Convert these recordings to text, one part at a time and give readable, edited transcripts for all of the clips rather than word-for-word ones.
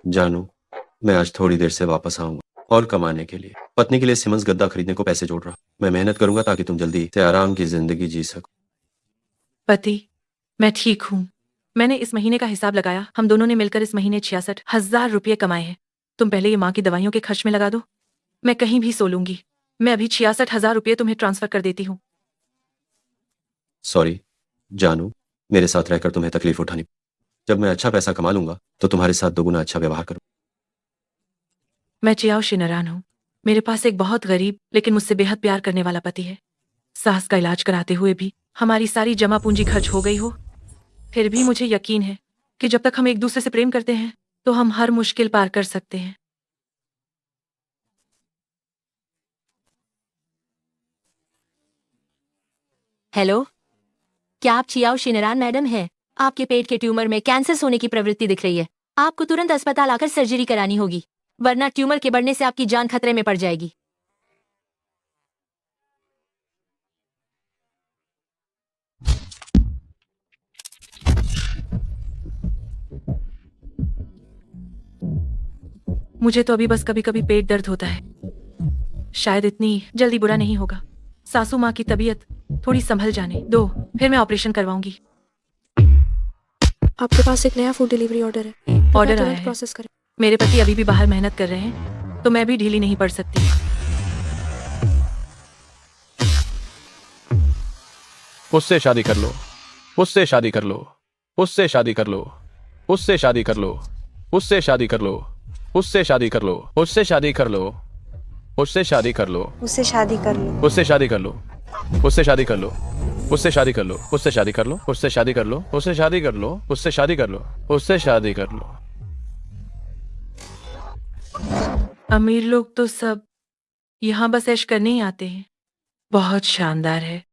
जानू, मैं आज थोड़ी देर से वापस आऊंगा और कमाने के लिए पत्नी के लिए सिमंस गद्दा खरीदने को पैसे जोड़ रहा। मैं मेहनत करूंगा ताकि तुम जल्दी से आराम की जिंदगी जी सको। पति, मैं ठीक हूँ। मैंने इस महीने का हिसाब लगाया। हम दोनों ने मिलकर इस महीने 66,000 रुपये कमाए हैं। तुम पहले ये माँ की दवाइयों के खर्च में लगा दो। मैं कहीं भी सो लूंगी। मैं अभी 66,000 रुपये तुम्हें ट्रांसफर कर देती हूँ। सॉरी जानू, मेरे साथ रहकर तुम्हें तकलीफ उठानी। जब मैं अच्छा पैसा कमा लूंगा तो तुम्हारे साथ दोगुना अच्छा व्यवहार करूँ। मैं चियाओ शिनरान हूँ। मेरे पास एक बहुत गरीब लेकिन मुझसे बेहद प्यार करने वाला पति है। सास का इलाज कराते हुए भी हमारी सारी जमा पूंजी खर्च हो गई हो। फिर भी मुझे यकीन है कि जब तक हम एक दूसरे से प्रेम करते हैं तो हम हर मुश्किल पार कर सकते हैं। हेलो, क्या आप चियाओ शिनरान मैडम हैं? आपके पेट के ट्यूमर में कैंसर होने की प्रवृत्ति दिख रही है। आपको तुरंत अस्पताल आकर सर्जरी करानी होगी, वरना ट्यूमर के बढ़ने से आपकी जान खतरे में पड़ जाएगी। मुझे तो अभी बस कभी कभी पेट दर्द होता है। शायद इतनी जल्दी बुरा नहीं होगा। सासू माँ की तबीयत थोड़ी संभल जाने दो, फिर मैं ऑपरेशन करवाऊंगी। आपके पास एक नया फूड डिलीवरी ऑर्डर है। कृपया ऑर्डर आया तुरंत है। प्रोसेस करें। मेरे पति अभी भी बाहर मेहनत कर रहे हैं, तो मैं भी ढीली नहीं पड़ सकती। उससे शादी कर लो, उससे शादी कर लो, उससे शादी कर लो, उससे शादी कर लो, उससे शादी कर लो, उससे शादी कर लो, उससे शादी कर लो, उससे शादी कर लो, उससे शादी कर लो। उससे शादी कर लो, उससे शादी कर लो, उससे शादी कर लो, उससे शादी कर लो, उससे शादी कर लो, उससे शादी कर लो, उससे शादी कर लो, उससे शादी कर लो। अमीर लोग तो सब यहाँ बस ऐश करने ही आते हैं। बहुत शानदार है।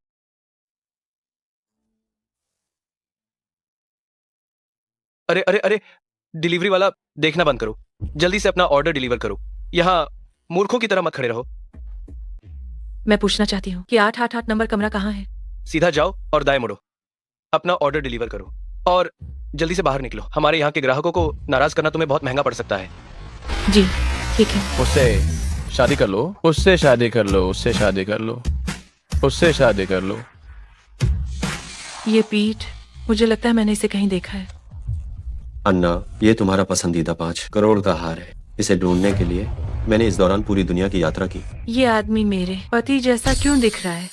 अरे अरे अरे, डिलीवरी वाला, देखना बंद करो। जल्दी से अपना ऑर्डर डिलीवर करो। यहाँ मूर्खों की तरह मत खड़े रहो। मैं पूछना चाहती हूँ कि 888 नंबर कमरा कहाँ है? सीधा जाओ और दाएं मुड़ो। अपना ऑर्डर डिलीवर करो और जल्दी से बाहर निकलो। हमारे यहाँ के ग्राहकों को नाराज करना तुम्हें बहुत महंगा पड़ सकता है। जी ठीक है। उससे शादी कर लो, उससे शादी कर लो, उससे शादी कर लो, उससे शादी कर लो। ये पीठ, मुझे लगता है मैंने इसे कहीं देखा है। अन्ना, ये तुम्हारा पसंदीदा 5 करोड़ का हार है। इसे ढूंढने के लिए मैंने इस दौरान पूरी दुनिया की यात्रा की। ये आदमी मेरे पति जैसा क्यों दिख रहा है?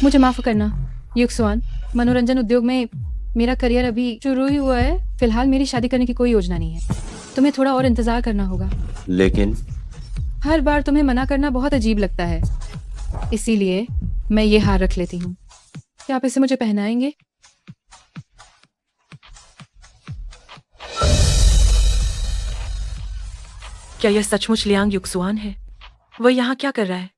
मुझे माफ करना युक्सवान, मनोरंजन उद्योग में मेरा करियर अभी शुरू ही हुआ है। फिलहाल मेरी शादी करने की कोई योजना नहीं है। तुम्हें थोड़ा और इंतजार करना होगा। लेकिन हर बार तुम्हें मना करना बहुत अजीब लगता है, इसीलिए मैं ये हार रख लेती हूँ। क्या आप इसे मुझे पहनाएंगे? क्या यह सचमुच लियांग युक्सुआन है? वह यहाँ क्या कर रहा है?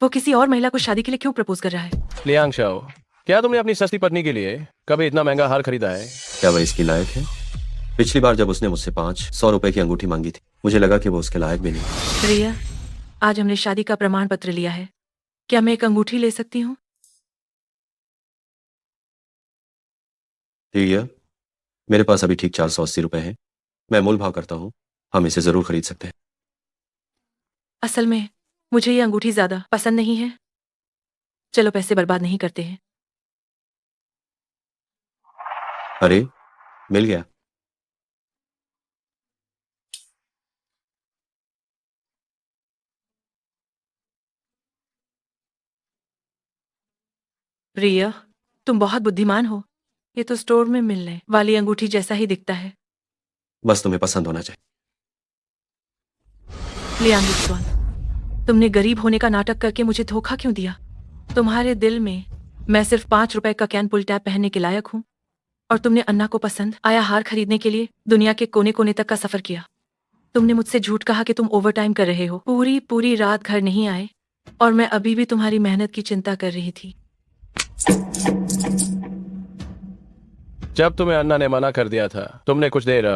वो किसी और महिला को शादी के लिए क्यों प्रपोज कर रहा है? लियांग शाओ, क्या तुमने अपनी सस्ती पत्नी के लिए कभी इतना महंगा हार खरीदा है? क्या वह इसकी लायक है? पिछली बार जब उसने मुझसे 500 रुपए की अंगूठी मांगी थी, मुझे लगा कि वो उसके लायक भी नहीं। रिया, आज हमने शादी का प्रमाण पत्र लिया है। क्या मैं एक अंगूठी ले सकती हूँ? ठीक है, मेरे पास अभी ठीक 480 रुपए हैं। मैं मूल भाव करता हूँ, हम इसे जरूर खरीद सकते हैं। असल में मुझे ये अंगूठी ज्यादा पसंद नहीं है। चलो पैसे बर्बाद नहीं करते हैं। अरे, मिल गया। रिया, तुम बहुत बुद्धिमान हो। ये तो स्टोर में मिलने वाली अंगूठी जैसा ही दिखता है। बस तुम्हें पसंद होना चाहिए। लियांग युक्सुआन, तुमने गरीब होने का नाटक करके मुझे धोखा क्यों दिया? तुम्हारे दिल में मैं सिर्फ 5 रुपए का कैन पुल टैप पहनने के लायक हूँ, और तुमने अन्ना को पसंद आया हार खरीदने के लिए दुनिया के कोने कोने तक का सफर किया। तुमने मुझसे झूठ कहा कि तुम ओवर टाइम कर रहे हो, पूरी पूरी रात घर नहीं आए, और मैं अभी भी तुम्हारी मेहनत की चिंता कर रही थी। जब तुम्हें अन्ना ने मना कर दिया था, तुमने कुछ देर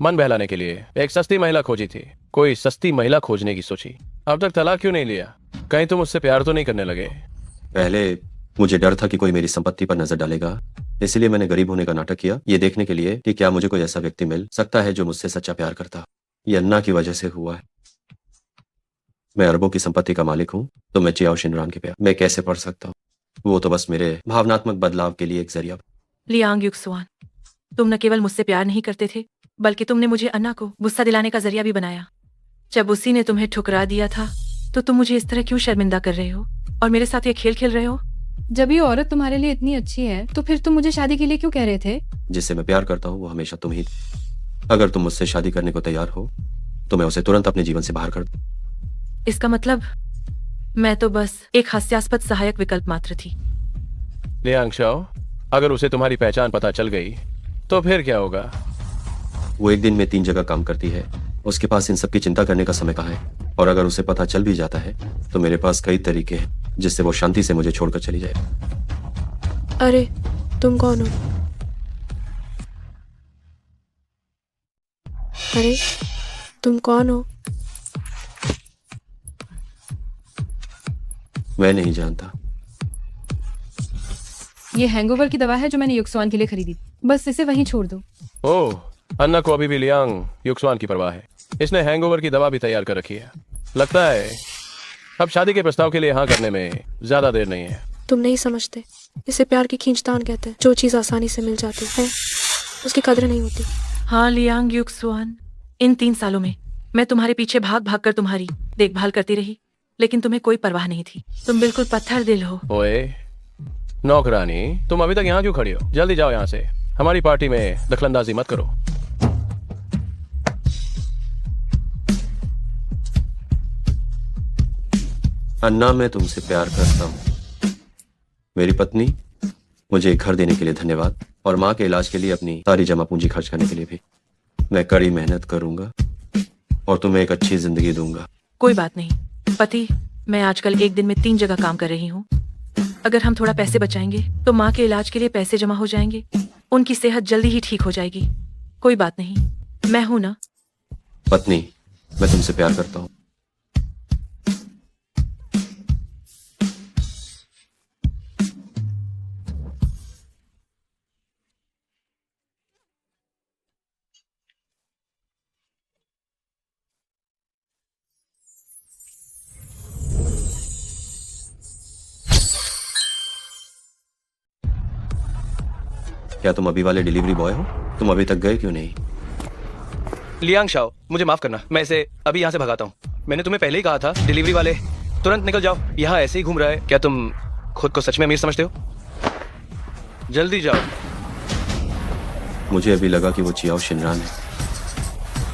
मन बहलाने के लिए एक सस्ती महिला खोजी थी। कोई सस्ती महिला खोजने की सोची। अब तक तलाक क्यों नहीं लिया? कहीं तुम उससे प्यार तो नहीं करने लगे? पहले मुझे डर था कि कोई मेरी संपत्ति पर नजर डालेगा, इसलिए मैंने गरीब होने का नाटक किया, ये देखने के लिए कि क्या मुझे कोई ऐसा व्यक्ति मिल सकता है जो मुझसे सच्चा प्यार करता। ये अन्ना की वजह से हुआ है। मैं अरबों की संपत्ति का मालिक हूँ, तो मैं चियाओ शिनरान के प्यार मैं कैसे पढ़ सकता हूँ? वो तो बस मेरे भावनात्मक बदलाव के लिए एक जरिया। लियांग युक्सुआन, तुम न केवल मुझसे प्यार नहीं करते थे, बल्कि तुमने मुझे अन्ना को गुस्सा दिलाने का जरिया भी बनाया। जब उसी ने तुम्हें ठुकरा दिया था, तो तुम मुझे इस तरह क्यों शर्मिंदा कर रहे हो और मेरे साथ ये खेल खेल रहे हो? जब ये औरत तुम्हारे लिए इतनी अच्छी है तो फिर तुम मुझे शादी के लिए क्यों कह रहे थे? जिससे मैं प्यार करता हूँ वो हमेशा तुम ही। अगर तुम मुझसे शादी करने को तैयार हो तो मैं उसे तुरंत अपने जीवन से बाहर कर दूं। इसका मतलब मैं तो बस एक हास्यास्पद सहायक विकल्प मात्र थी। लियांग शाओ, अगर उसे तुम्हारी पहचान पता चल गई तो फिर क्या होगा? वो एक दिन में 3 जगह काम करती है, उसके पास इन सब की चिंता करने का समय कहाँ है? और अगर उसे पता चल भी जाता है तो मेरे पास कई तरीके हैं जिससे वो शांति से मुझे छोड़कर चली जाए। अरे तुम कौन हो? अरे तुम कौन हो? मैं नहीं जानता। ये हैंगओवर की दवा है जो मैंने युक्सवान के लिए खरीदी थी। बस इसे वहीं छोड़ दो। ओह, अन्ना को अभी भी लियांग युक्सवान की परवाह है। इसने हैंगओवर की दवा भी तैयार कर रखी है। लगता है अब शादी के प्रस्ताव के लिए हाँ करने में ज्यादा देर नहीं है। तुम नहीं समझते, इसे प्यार की खींचतान कहते हैं। जो चीज आसानी से मिल जाती है उसकी कदर नहीं होती। हाँ लियांग युक्सुआन, इन 3 सालों में मैं तुम्हारे पीछे भाग भाग कर तुम्हारी देखभाल करती रही, लेकिन तुम्हें कोई परवाह नहीं थी। तुम बिल्कुल पत्थर दिल हो। ओए नौकरानी, तुम अभी तक यहाँ क्यों खड़ी हो? जल्दी जाओ यहाँ से। हमारी पार्टी में दखलंदाजी मत करो। अन्ना, मैं तुमसे प्यार करता हूँ। मेरी पत्नी, मुझे एक घर देने के लिए धन्यवाद, और माँ के इलाज के लिए अपनी सारी जमा पूंजी खर्च करने के लिए भी। मैं कड़ी मेहनत करूंगा और तुम्हें एक अच्छी जिंदगी दूंगा। कोई बात नहीं पति, मैं आजकल एक दिन में 3 जगह काम कर रही हूँ। अगर हम थोड़ा पैसे बचाएंगे तो माँ के इलाज के लिए पैसे जमा हो जाएंगे, उनकी सेहत जल्दी ही ठीक हो जाएगी। कोई बात नहीं, मैं हूं ना। पत्नी, मैं तुमसे प्यार करता हूँ। क्या तुम अभी वाले डिलीवरी बॉय हो? तुम अभी तक गए क्यों नहीं? लियांग शाओ, मुझे माफ करना, मैं इसे अभी यहाँ से भगाता हूँ। मैंने तुम्हें पहले ही कहा था, डिलीवरी वाले तुरंत निकल जाओ। यहाँ ऐसे ही घूम रहा है। क्या तुम खुद को सच में अमीर समझते हो? जल्दी जाओ। मुझे अभी लगा कि वो चियाओ शिनरान है।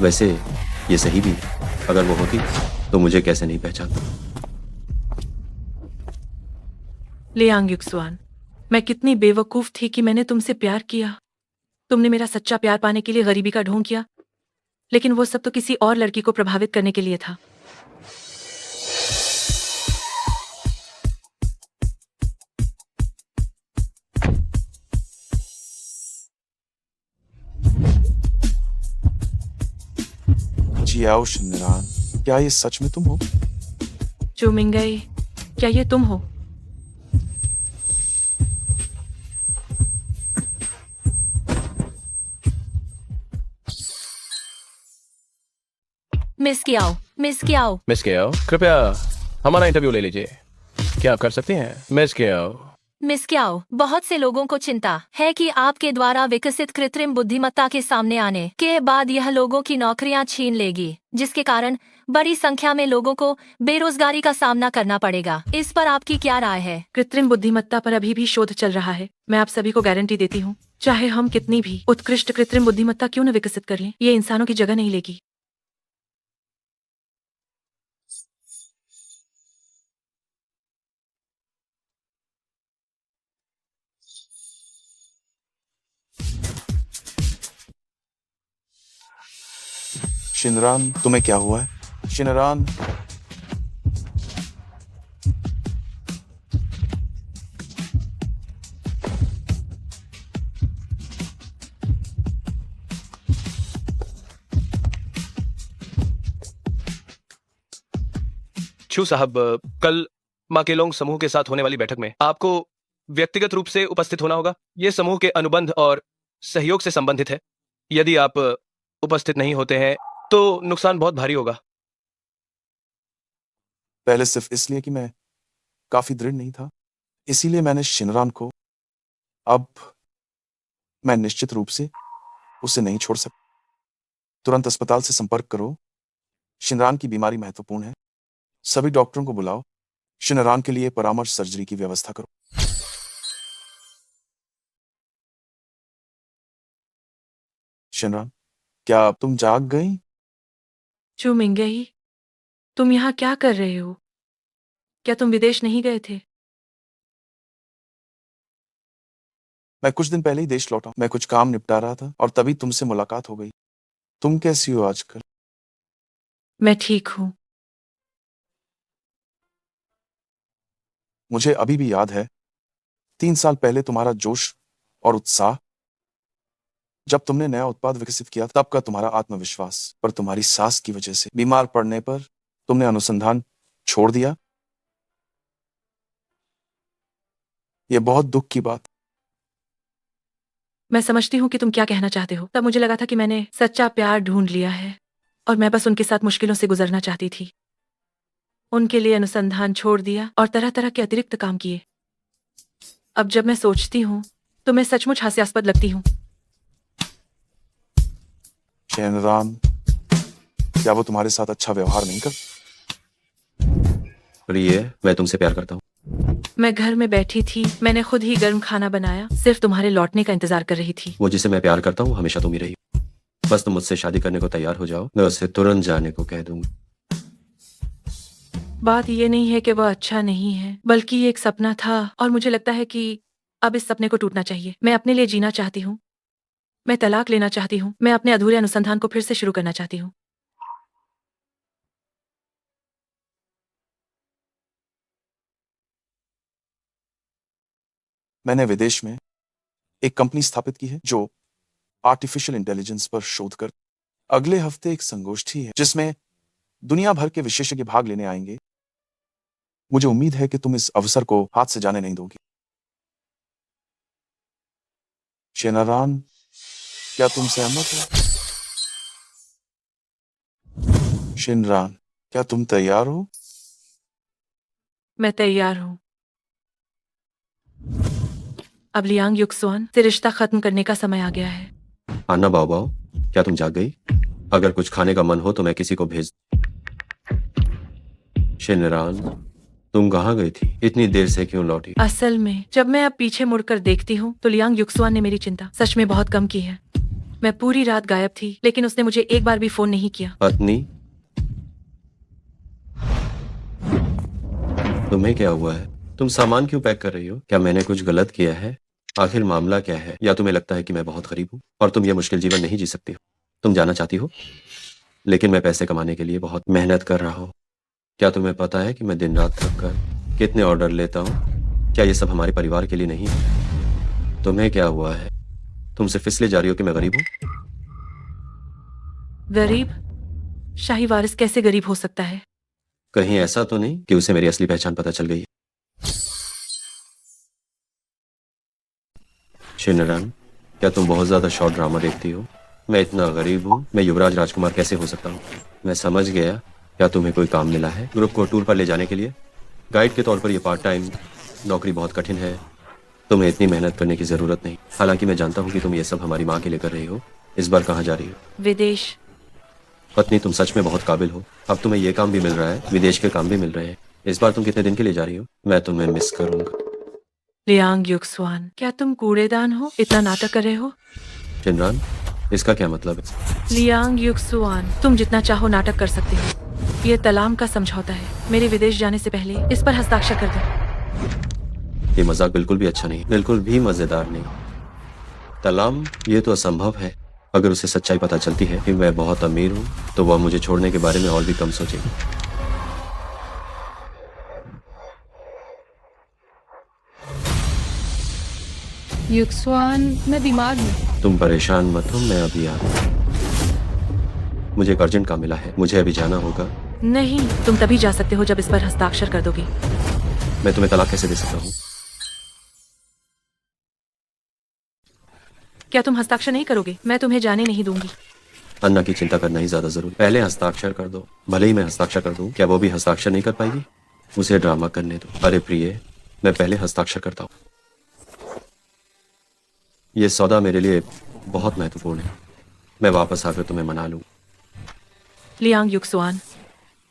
वैसे ये सही भी है। अगर वो होती तो मुझे कैसे नहीं पहचानता। लियांग युक्सुआन, मैं कितनी बेवकूफ थी कि मैंने तुमसे प्यार किया। तुमने मेरा सच्चा प्यार पाने के लिए गरीबी का ढोंग किया, लेकिन वो सब तो किसी और लड़की को प्रभावित करने के लिए था। चियाओ शिनरान, क्या ये सच में तुम हो? चुमिंगई, क्या ये तुम हो? Miss Qiao, Miss Qiao. Miss Qiao, कृपया हमारा इंटरव्यू ले लीजिए। क्या आप कर सकती हैं मिस केओ? मिस कियाओ, बहुत से लोगों को चिंता है कि आपके द्वारा विकसित कृत्रिम बुद्धिमत्ता के सामने आने के बाद यह लोगों की नौकरियां छीन लेगी, जिसके कारण बड़ी संख्या में लोगों को बेरोजगारी का सामना करना पड़ेगा। इस पर आपकी क्या राय है? कृत्रिम बुद्धिमत्ता पर अभी भी शोध चल रहा है। मैं आप सभी को गारंटी देती हूँ, चाहे हम कितनी भी उत्कृष्ट कृत्रिम बुद्धिमत्ता क्यों न विकसित कर लें, ये इंसानों की जगह नहीं लेगी। शिनरान, तुम्हें क्या हुआ है? शिनरान, छू साहब, कल माकेलोंग समूह के साथ होने वाली बैठक में आपको व्यक्तिगत रूप से उपस्थित होना होगा। ये समूह के अनुबंध और सहयोग से संबंधित है। यदि आप उपस्थित नहीं होते हैं तो नुकसान बहुत भारी होगा। पहले सिर्फ इसलिए कि मैं काफी दृढ़ नहीं था, इसीलिए मैंने शिनरान को। अब मैं निश्चित रूप से उसे नहीं छोड़ सकता। तुरंत अस्पताल से संपर्क करो। शिनरान की बीमारी महत्वपूर्ण है। सभी डॉक्टरों को बुलाओ। शिनरान के लिए परामर्श सर्जरी की व्यवस्था करो। शिनरान, क्या तुम जाग गई? चू मिंगई, तुम यहाँ क्या कर रहे हो? क्या तुम विदेश नहीं गए थे? मैं कुछ दिन पहले ही देश लौटा। मैं कुछ काम निपटा रहा था और तभी तुमसे मुलाकात हो गई। तुम कैसी हो आजकल? मैं ठीक हूँ। मुझे अभी भी याद है 3 साल पहले तुम्हारा जोश और उत्साह, जब तुमने नया उत्पाद विकसित किया। तब का तुम्हारा आत्मविश्वास, पर तुम्हारी सास की वजह से बीमार पड़ने पर तुमने अनुसंधान छोड़ दिया। यह बहुत दुख की बात। मैं समझती हूँ कि तुम क्या कहना चाहते हो। तब मुझे लगा था कि मैंने सच्चा प्यार ढूंढ लिया है और मैं बस उनके साथ मुश्किलों से गुजरना चाहती थी। उनके लिए अनुसंधान छोड़ दिया और तरह तरह के अतिरिक्त काम किए। अब जब मैं सोचती हूँ तो मैं सचमुच हास्यास्पद लगती हूँ। शिनरान, क्या वो तुम्हारे साथ अच्छा व्यवहार नहीं कर? प्रिय, मैं तुमसे प्यार करता हूँ। मैं घर में बैठी थी, मैंने खुद ही गर्म खाना बनाया, सिर्फ तुम्हारे लौटने का इंतजार कर रही थी। वो जिसे मैं प्यार करता हूँ हमेशा तुम ही रही। बस तुम मुझसे शादी करने को तैयार हो जाओ, मैं उसे तुरंत जाने को कह दूंगा। बात ये नहीं है कि वह अच्छा नहीं है, बल्कि ये एक सपना था और मुझे लगता है कि अब इस सपने को टूटना चाहिए। मैं अपने लिए जीना चाहती हूँ। मैं तलाक लेना चाहती हूँ। मैं अपने अधूरे अनुसंधान को फिर से शुरू करना चाहती हूँ। मैंने विदेश में एक कंपनी स्थापित की है जो आर्टिफिशियल इंटेलिजेंस पर शोध कर। अगले हफ्ते एक संगोष्ठी है जिसमें दुनिया भर के विशेषज्ञ भाग लेने आएंगे। मुझे उम्मीद है कि तुम इस अवसर को हाथ से जाने नहीं दोगी। शिनरान, क्या तुम सहमत हो? शिनरान, क्या तुम तैयार हो? मैं तैयार हूँ। अब लियांग युक्सुआन से रिश्ता खत्म करने का समय आ गया है। आना बाओ बाओ, क्या तुम जाग गई? अगर कुछ खाने का मन हो तो मैं किसी को भेज। शिनरान, तुम कहाँ गई थी? इतनी देर से क्यों लौटी? असल में जब मैं अब पीछे मुड़कर देखती हूँ तो लियांग युक्सुआन ने मेरी चिंता सच में बहुत कम की है। मैं पूरी रात गायब थी, लेकिन उसने मुझे एक बार भी फोन नहीं किया। पत्नी, तुम्हें क्या हुआ है? तुम सामान क्यों पैक कर रही हो? क्या मैंने कुछ गलत किया है? आखिर मामला क्या है? या तुम्हें लगता है कि मैं बहुत गरीब हूँ और तुम ये मुश्किल जीवन नहीं जी सकती हो? तुम जाना चाहती हो, लेकिन मैं पैसे कमाने के लिए बहुत मेहनत कर रहा हूँ। क्या तुम्हें पता है कि मैं दिन रात थक कर कितने ऑर्डर लेता हूँ? क्या ये सब हमारे परिवार के लिए नहीं है? तुम्हें क्या हुआ है? तुम सिर्फ इसलिए जा रही हो कि मैं गरीब हूँ? गरीब? शाही वारिस कैसे गरीब हो सकता है? कहीं ऐसा तो नहीं कि उसे मेरी असली पहचान पता चल गई है? शिनरान, क्या तुम बहुत ज्यादा शॉर्ट ड्रामा देखती हो? मैं इतना गरीब हूँ, मैं युवराज राजकुमार कैसे हो सकता हूँ? मैं समझ गया। क्या तुम्हें कोई काम मिला है ग्रुप को टूर पर ले जाने के लिए? गाइड के तौर पर यह पार्ट टाइम नौकरी बहुत कठिन है। तुम्हें इतनी मेहनत करने की जरूरत नहीं। हालांकि मैं जानता हूँ कि तुम ये सब हमारी माँ के लिए कर रही हो। इस बार कहाँ जा रही हो? विदेश। पत्नी, तुम सच में बहुत काबिल हो। अब तुम्हें ये काम भी मिल रहा है, विदेश के काम भी मिल रहे हैं। इस बार तुम कितने दिन के लिए जा रही हो? मैं तुम्हें मिस करूंगा। लियांग युक्सुआन, क्या तुम कूड़ेदान हो? इतना नाटक कर रहे हो? शिनरान, इसका क्या मतलब है? लियांग युक्सुआन, तुम जितना चाहो नाटक कर सकते हो। ये तलाम का समझौता है। मेरे विदेश जाने से पहले इस पर हस्ताक्षर कर दो। ये मजाक बिल्कुल भी अच्छा नहीं, बिल्कुल भी मजेदार नहीं। तलाम, ये तो असंभव है। अगर उसे सच्चाई पता चलती है कि मैं बहुत अमीर हूँ तो वह मुझे छोड़ने के बारे में और भी कम सोचेगी। युक्सुआन, मैं बीमार हूँ। तुम परेशान मत हो, मैं अभी आता हूँ। मुझे एक अर्जेंट काम मिला है, मुझे अभी जाना होगा। नहीं, तुम तभी जा सकते हो जब इस पर हस्ताक्षर कर दोगे। मैं तुम्हें तलाक कैसे दे सकता हूँ? क्या तुम हस्ताक्षर नहीं करोगे? मैं तुम्हें जाने नहीं दूंगी। अन्ना की चिंता करना ही ज्यादा जरूरी। पहले हस्ताक्षर कर दो। भले ही मैं हस्ताक्षर कर दूं, क्या वो भी हस्ताक्षर नहीं कर पाएगी? उसे ड्रामा करने दो। अरे प्रिय, मैं पहले हस्ताक्षर करता हूँ। ये सौदा मेरे लिए बहुत महत्वपूर्ण है। मैं वापस आकर तुम्हें मना लूं। लियांग युक्सुआन,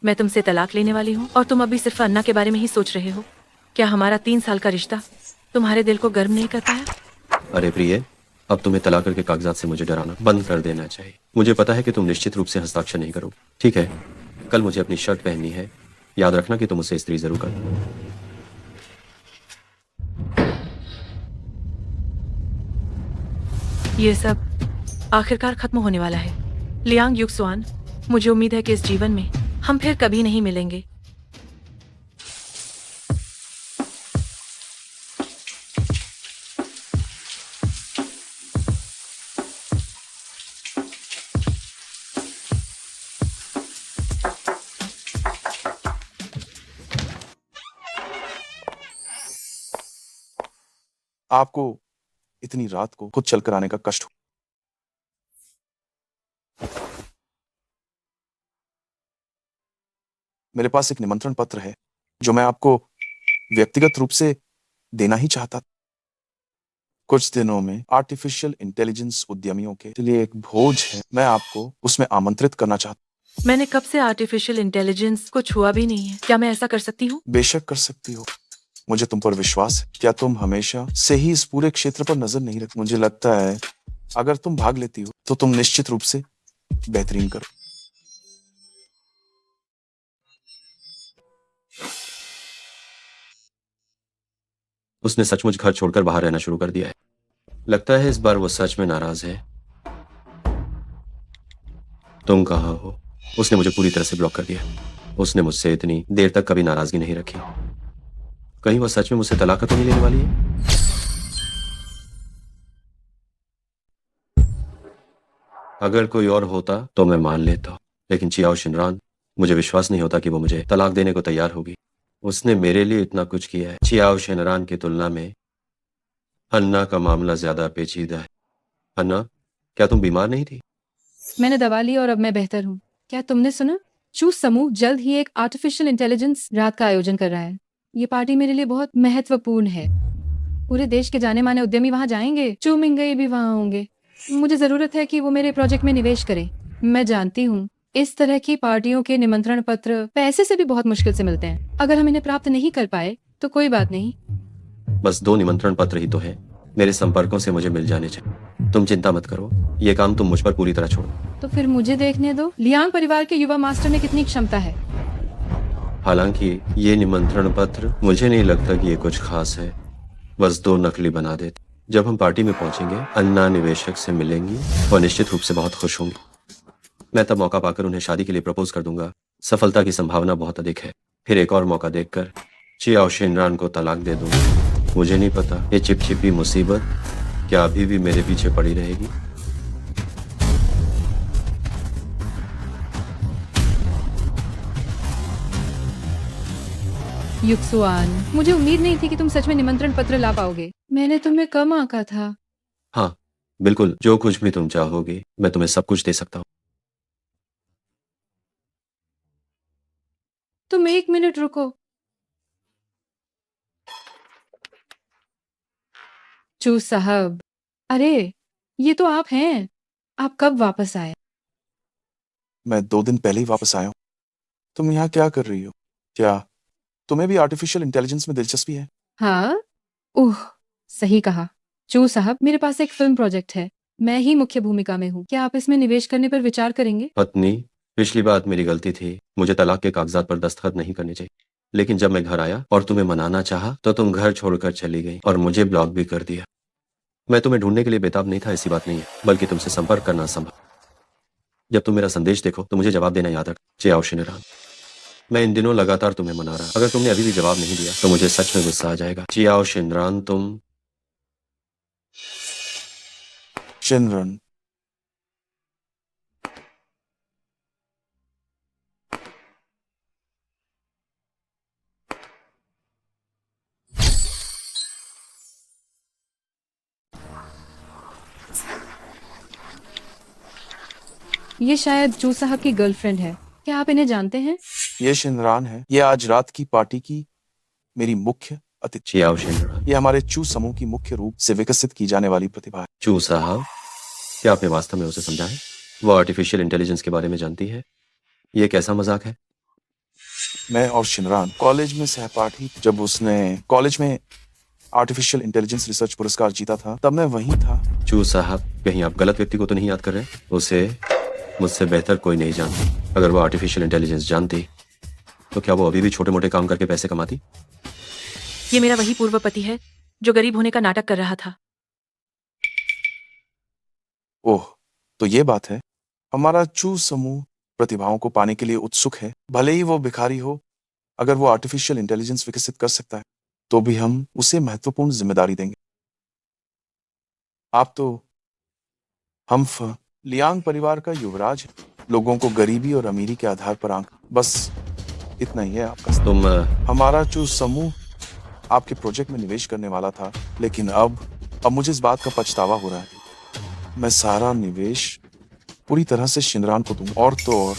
मैं तुमसे तलाक लेने वाली हूँ और तुम अभी सिर्फ अन्ना के बारे में ही सोच रहे हो। क्या हमारा 3 साल का रिश्ता तुम्हारे दिल को गर्म नहीं कर पाया? अरे प्रिय, अब तुम्हें तलाक करके कागजात से मुझे डराना बंद कर देना चाहिए। मुझे पता है कि तुम निश्चित रूप से हस्ताक्षर नहीं करोगे। ठीक है, कल मुझे अपनी शर्ट पहननी है। याद रखना कि तुम उसे इस्त्री जरूर कर दो। ये सब आखिरकार खत्म होने वाला है। लियांग युक्सुआन, मुझे उम्मीद है कि इस जीवन में हम फिर कभी नहीं मिलेंगे। आपको इतनी रात को खुद चलकर आने का कष्ट हो। मेरे पास एक निमंत्रण पत्र है जो मैं आपको व्यक्तिगत रूप से देना ही चाहता था। कुछ दिनों में आर्टिफिशियल इंटेलिजेंस उद्यमियों के लिए एक भोज है। मैं आपको उसमें आमंत्रित करना चाहता मैंने कब से आर्टिफिशियल इंटेलिजेंस को छुआ भी नहीं है। क्या मैं ऐसा कर सकती हूँ? हूं। बेशक कर सकती हो। मुझे तुम पर विश्वास है। क्या तुम हमेशा से ही इस पूरे क्षेत्र पर नजर नहीं रख? मुझे लगता है अगर तुम भाग लेती हो तो तुम निश्चित रूप से बेहतरीन करो। उसने सचमुच घर छोड़कर बाहर रहना शुरू कर दिया है। लगता है इस बार वो सच में नाराज है। तुम कहाँ हो? उसने मुझे पूरी तरह से ब्लॉक कर दिया। उसने मुझसे इतनी देर तक कभी नाराजगी नहीं रखी। कहीं वो सच में मुझसे तलाक तो नहीं लेने वाली है? अगर कोई और होता तो मैं मान लेता, लेकिन चियाओ शिनरान, मुझे विश्वास नहीं होता कि वो मुझे तलाक देने को तैयार होगी। उसने मेरे लिए इतना कुछ किया है। चियाओ शिनरान की तुलना में अन्ना का मामला ज्यादा पेचीदा है। अन्ना, क्या तुम बीमार नहीं थी? मैंने दवा ली और अब मैं बेहतर हूँ। क्या तुमने सुना? चूस समूह जल्द ही एक आर्टिफिशियल इंटेलिजेंस रात का आयोजन कर रहा है। ये पार्टी मेरे लिए बहुत महत्वपूर्ण है। पूरे देश के जाने माने उद्यमी वहाँ जाएंगे। चू मिंगई भी वहाँ होंगे। मुझे जरूरत है कि वो मेरे प्रोजेक्ट में निवेश करें। मैं जानती हूँ इस तरह की पार्टियों के निमंत्रण पत्र पैसे से भी बहुत मुश्किल से मिलते हैं। अगर हम इन्हें प्राप्त नहीं कर पाए तो कोई बात नहीं। बस 2 निमंत्रण पत्र ही तो है। मेरे संपर्कों से मुझे मिल जाने चाहिए। तुम चिंता मत करो, ये काम तुम मुझ पर पूरी तरह छोड़ो। तो फिर मुझे देखने दो लियांग परिवार के युवा मास्टर में कितनी क्षमता है। हालांकि ये निमंत्रण पत्र मुझे नहीं लगता कि ये कुछ खास है। बस 2 नकली बना देते। जब हम पार्टी में पहुंचेंगे, अन्ना निवेशक से मिलेंगी और निश्चित रूप से बहुत खुश होंगी। मैं तब मौका पाकर उन्हें शादी के लिए प्रपोज कर दूंगा। सफलता की संभावना बहुत अधिक है। फिर एक और मौका देखकर चियाओ शिनरान को तलाक दे दूंगा। मुझे नहीं पता ये चिपचिपी मुसीबत क्या अभी भी मेरे पीछे पड़ी रहेगी। युक्सुआन, मुझे उम्मीद नहीं थी कि तुम सच में निमंत्रण पत्र ला पाओगे। मैंने तुम्हें कम आंका था। हाँ, बिल्कुल, जो कुछ भी तुम चाहोगी मैं तुम्हें सब कुछ दे सकता हूँ। तुम 1 मिनट रुको। चू साहब, अरे ये तो आप हैं। आप कब वापस आए? मैं 2 दिन पहले ही वापस आया हूँ। तुम यहाँ क्या कर रही हो? क्या तुम्हें भी आर्टिफिशियल इंटेलिजेंस में दिलचस्पी है? हाँ, ओह, सही कहा। चू साहब, मेरे पास एक फिल्म प्रोजेक्ट है। मैं ही मुख्य भूमिका में हूँ। क्या आप इसमें निवेश करने पर विचार करेंगे? पत्नी, पिछली बात मेरी गलती थी। मुझे तलाक के कागजात पर दस्तखत नहीं करने चाहिए। लेकिन जब मैं घर आया और तुम्हें मनाना चाहा तो तुम घर छोड़कर चली गई और मुझे ब्लॉक भी कर दिया। मैं तुम्हें ढूंढने के लिए बेताब नहीं था, ऐसी बात नहीं है, बल्कि तुमसे संपर्क करना संभव। जब तुम मेरा संदेश देखो तो मुझे जवाब देना याद रख। चियाओ शिनरान, मैं इन दिनों लगातार तुम्हें मना रहा। अगर तुमने अभी भी जवाब नहीं दिया तो मुझे सच में गुस्सा आ जाएगा। चियाओ शिनरान, तुम शिनरन, ये शायद चू साहब की गर्लफ्रेंड है। क्या आप इन्हें जानते हैं? ये शिनरान है। ये आज रात की पार्टी की मेरी मुख्य अतिथि। चियाओ शिनरान। ये हमारे चू समूह की मुख्य रूप से विकसित की जाने वाली प्रतिभा है। चू साहब, क्या आपने वास्तव में उसे समझा है? वो आर्टिफिशियल इंटेलिजेंस के बारे में जानती है। ये कैसा मजाक है? मैं और शिनरान कॉलेज में सहपाठी थे। जब उसने कॉलेज में आर्टिफिशियल इंटेलिजेंस रिसर्च पुरस्कार जीता था, तब मैं वहीं था। चू साहब, कहीं आप गलत व्यक्ति को तो नहीं याद कर रहे? उसे मुझसे बेहतर कोई नहीं जानता। अगर वो आर्टिफिशियल इंटेलिजेंस जानती तो क्या वो अभी भी छोटे मोटे काम करके पैसे कमाती? ये मेरा वही पूर्व पति है जो गरीब होने का नाटक कर रहा था। ओह, तो ये बात है। हमारा चू समूह प्रतिभाओं को पाने के लिए उत्सुक है। भले ही वो भिखारी हो, अगर वो आर्टिफिशियल इंटेलिजेंस विकसित कर सकता है तो भी हम उसे महत्वपूर्ण जिम्मेदारी देंगे। आप तो लियांग परिवार का युवराज है। लोगों को गरीबी और अमीरी के आधार पर आंक, बस इतना ही है आपका। तुम हमारा जो समूह आपके प्रोजेक्ट में निवेश करने वाला था, लेकिन अब मुझे इस बात का पछतावा हो रहा है। मैं सारा निवेश पूरी तरह से शिनरान को दूं, और तो और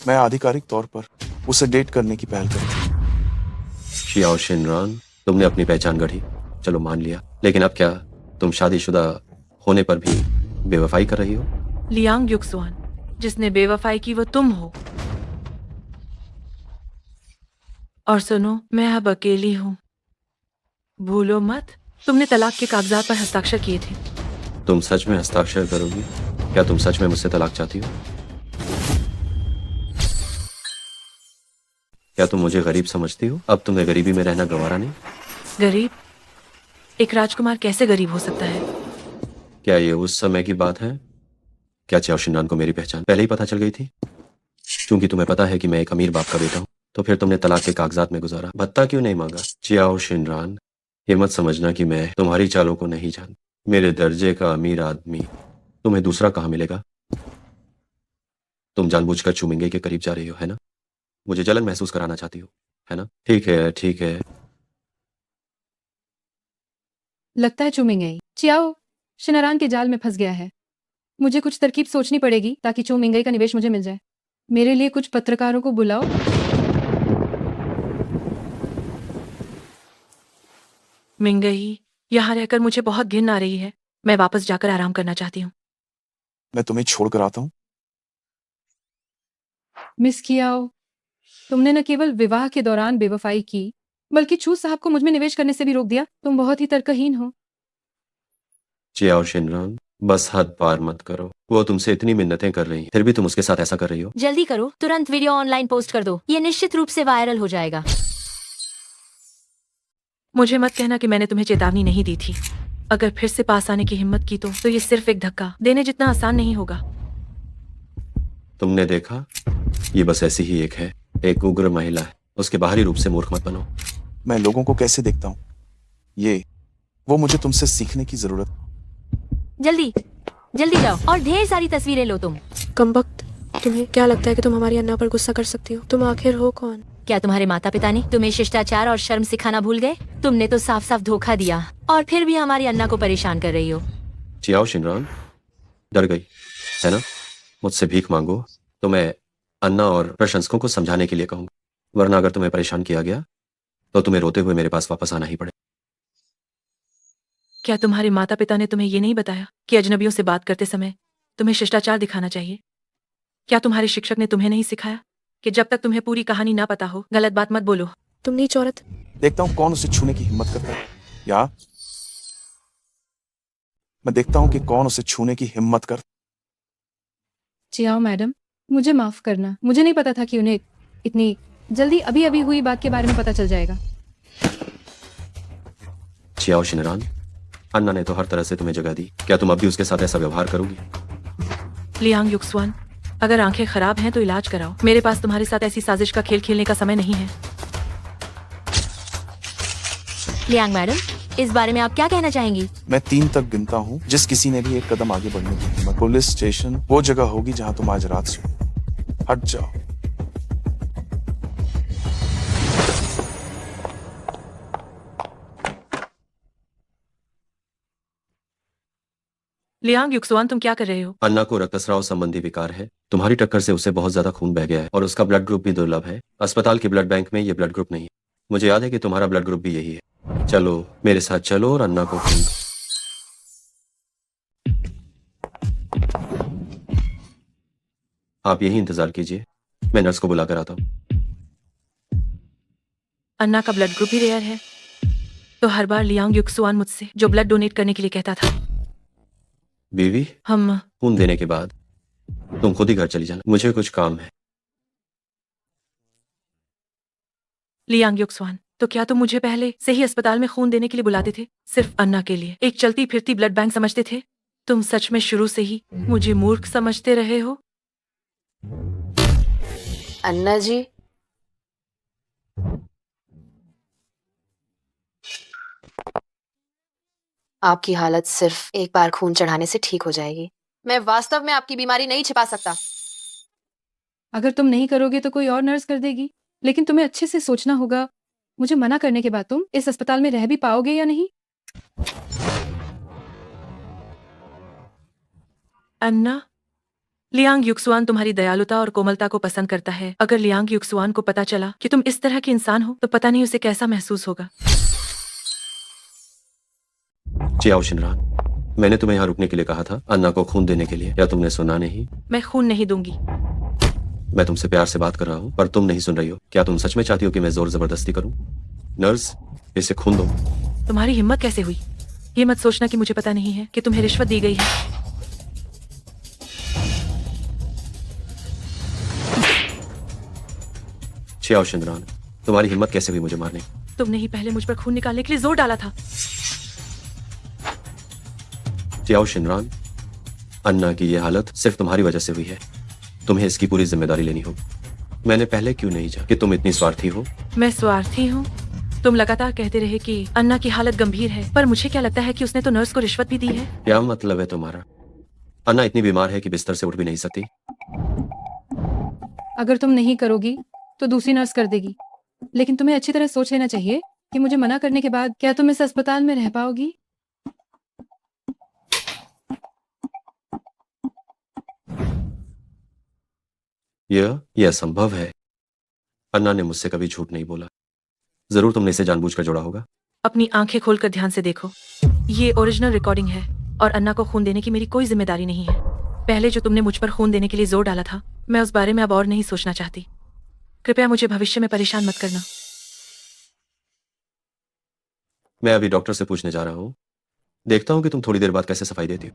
मैं आधिकारिक तौर पर उसे डेट करने की पहल करूंगा। चियाओ शिनरान, तुमने अपनी पहचान गढ़ी, चलो मान लिया। लेकिन अब क्या तुम शादीशुदा होने पर भी बेवफाई कर रही हो? लियांग युक्सुआन, जिसने बेवफाई की वो तुम हो। और सुनो, मैं अब अकेली हूँ। भूलो मत, तुमने तलाक के कागजात पर हस्ताक्षर किए थे। तुम सच में हस्ताक्षर करोगी? क्या तुम सच में मुझसे तलाक चाहती हो? क्या तुम मुझे गरीब समझती हो? अब तुम्हें गरीबी में रहना गवारा नहीं? गरीब? एक राजकुमार कैसे गरीब हो सकता है? क्या ये उस समय की बात है? क्या चियाओ शिनरान को मेरी पहचान पहले ही पता चल गई थी? क्योंकि तुम्हें पता है कि मैं एक अमीर बाप का बेटा हूँ, तो फिर तुमने तलाक के कागजात में गुजारा। भत्ता क्यों नहीं मांगा? चियाओ शिनरान, ये मत समझना कि मैं तुम्हारी चालों को नहीं जानता। मेरे दर्जे का अमीर आदमी तुम्हें दूसरा कहाँ मिलेगा? तुम जानबूझकर चुमिंगे के करीब जा रही हो, है ना? मुझे जलन महसूस कराना चाहती हो, है ना? ठीक है, ठीक है। लगता है चूमिंगई चियाओ शिनरान के जाल में फंस गया है। मुझे कुछ तरकीब सोचनी पड़ेगी ताकि चूमिंगई का निवेश मुझे मिल जाए। मेरे लिए कुछ पत्रकारों को बुलाओ। मिंगई, यहाँ रहकर मुझे बहुत घिन आ रही है। मैं वापस जाकर आराम करना चाहती हूँ। मैं तुम्हें छोड़कर आता हूँ। मिस कियाओ, तुमने न केवल विवाह के दौरान बेवफाई की, बल्कि चू साहब को मुझ में निवेश करने से भी रोक दिया। तुम बहुत ही तर्कहीन हो। चियाओ शिनरान, बस हद पार मत करो। वो तुमसे इतनी मिन्नतें कर रही है, फिर भी तुम उसके साथ ऐसा कर रही हो। जल्दी करो, तुरंत वीडियो ऑनलाइन पोस्ट कर दो। ये निश्चित रूप से वायरल हो जाएगा। मुझे मत कहना कि मैंने तुम्हें चेतावनी नहीं दी थी। अगर फिर से पास आने की हिम्मत की तो ये सिर्फ एक धक्का देने जितना आसान नहीं होगा। तुमने देखा, ये बस ऐसी ही एक है, एक उग्र महिला है। उसके बाहरी रूप से मूर्ख मत बनो। मैं लोगों को कैसे देखता हूँ, ये वो मुझे तुमसे सीखने की जरूरत। जल्दी जल्दी जाओ और ढेर सारी तस्वीरें लो। तुम कमबख्त, तुम्हें क्या लगता है कि तुम हमारी अन्ना पर गुस्सा कर सकती हो? तुम आखिर हो कौन? क्या तुम्हारे माता पिता ने तुम्हें शिष्टाचार और शर्म सिखाना भूल गए? तुमने तो साफ साफ धोखा दिया और फिर भी हमारी अन्ना को परेशान कर रही हो। चियाओ शिनरान, डर गई है ना? मुझसे भीख मांगो तो मैं अन्ना और प्रशंसकों को समझाने के लिए कहूंगा, वरना अगर तुम्हें परेशान किया गया तो तुम्हें रोते हुए मेरे पास वापस आना ही पड़े। क्या तुम्हारे माता पिता ने तुम्हें ये नहीं बताया कि अजनबियों से बात करते समय तुम्हें शिष्टाचार दिखाना चाहिए? क्या तुम्हारे शिक्षक ने तुम्हें नहीं सिखाया कि जब तक तुम्हें पूरी कहानी ना पता हो गलत बात मत बोलो? तुम नीच औरत। देखता हूँ कौन उसे छूने की हिम्मत करता है। या मैं देखता हूँ कि कौन उसे छूने की हिम्मत कर। चियाओ मैडम, मुझे माफ करना। मुझे नहीं पता था कि उन्हें इतनी जल्दी अभी अभी हुई बात के बारे में पता चल जाएगा। चियाओ शिनरान, अन्ना ने तो हर तरह से तुम्हें जगह दी। क्या तुम अब भी उसके साथ ऐसा व्यवहार करोगी? लियांग युक्सुआन, अगर आंखें खराब हैं तो इलाज कराओ। मेरे पास तुम्हारे साथ ऐसी साजिश का खेल खेलने का समय नहीं है। लियांग मैडम, इस बारे में आप क्या कहना चाहेंगी? मैं 3 तक गिनता हूँ। जिस किसी ने भी एक कदम आगे बढ़ने की हिम्मत, पुलिस स्टेशन वो जगह होगी जहाँ तुम आज रात सो। हट जाओ। लियांग युक्सुआन, तुम क्या कर रहे हो? अन्ना को रक्तस्राव संबंधी विकार है। तुम्हारी टक्कर से उसे बहुत ज्यादा खून बह गया है और उसका ब्लड ग्रुप भी दुर्लभ है। अस्पताल के ब्लड बैंक में ये ब्लड ग्रुप नहीं है। मुझे याद है कि तुम्हारा ब्लड ग्रुप भी यही है। चलो मेरे साथ चलो और अन्ना को खून दो। आप यही इंतजार कीजिए, मैं नर्स को बुलाकर आता हूँ। अन्ना का ब्लड ग्रुप भी रेयर है, तो हर बार लियांग युक्सुआन मुझसे जो ब्लड डोनेट करने के लिए कहता था। बीवी, हम खून देने के बाद तुम खुद ही घर चली जाना, मुझे कुछ काम है। लियांग युक्सुआन, तो क्या तुम मुझे पहले से ही अस्पताल में खून देने के लिए बुलाते थे? सिर्फ अन्ना के लिए, एक चलती फिरती ब्लड बैंक समझते थे? तुम सच में शुरू से ही मुझे मूर्ख समझते रहे हो? अन्ना जी, आपकी हालत सिर्फ एक बार खून चढ़ाने से ठीक हो जाएगी। मैं वास्तव में आपकी बीमारी नहीं छिपा सकता। अगर तुम नहीं करोगे तो कोई और नर्स कर देगी, लेकिन तुम्हें अच्छे से सोचना होगा। मुझे मना करने के बाद तुम इस अस्पताल में रह भी पाओगे या नहीं? अन्ना, लियांग युक्सुआन तुम्हारी दयालुता और कोमलता को पसंद करता है। अगर लियांग युक्सुआन को पता चला कि तुम इस तरह के इंसान हो, तो पता नहीं उसे कैसा महसूस होगा। चियाओ शिनरान, मैंने तुम्हें यहाँ रुकने के लिए कहा था, अन्ना को खून देने के लिए। क्या तुमने सुना नहीं? मैं खून नहीं दूंगी। मैं तुमसे प्यार से बात कर रहा हूँ, पर तुम नहीं सुन रही हो। क्या तुम सच में चाहती हो कि मैं जोर जबरदस्ती करूँ? नर्स, इसे खून दो। तुम्हारी हिम्मत कैसे हुई? ये मत सोचना कि मुझे पता नहीं है कि तुम्हें रिश्वत दी गई है। चियाओ शिनरान, तुम्हारी हिम्मत कैसे हुई मुझे मारने की? तुमने ही पहले मुझ पर खून निकालने के लिए जोर डाला था। चियाओ शिनरान, अन्ना की यह हालत सिर्फ तुम्हारी वजह से हुई है। तुम्हें इसकी पूरी जिम्मेदारी लेनी होगी। मैंने पहले क्यों नहीं जाना कि तुम इतनी स्वार्थी हो? मैं स्वार्थी हूँ? तुम लगातार कहते रहे कि अन्ना की हालत गंभीर है, पर मुझे क्या लगता है कि उसने तो नर्स को रिश्वत भी दी है। क्या मतलब है तुम्हारा? अन्ना इतनी बीमार है कि बिस्तर से उठ भी नहीं सकती। अगर तुम नहीं करोगी तो दूसरी नर्स कर देगी, लेकिन तुम्हें अच्छी तरह सोच लेना चाहिए कि मुझे मना करने के बाद क्या तुम इस अस्पताल में रह पाओगी? यह असंभव है। अन्ना ने मुझसे कभी झूठ नहीं बोला। जरूर तुमने इसे जानबूझकर जोड़ा होगा। अपनी आंखें खोलकर ध्यान से देखो, ये ओरिजिनल रिकॉर्डिंग है और अन्ना को खून देने की मेरी कोई जिम्मेदारी नहीं है। पहले जो तुमने मुझ पर खून देने के लिए जोर डाला था, मैं उस बारे में अब और नहीं सोचना चाहती। कृपया मुझे भविष्य में परेशान मत करना। मैं अभी डॉक्टर से पूछने जा रहा हूँ। देखता हूँ कि तुम थोड़ी देर बाद कैसे सफाई देती हो।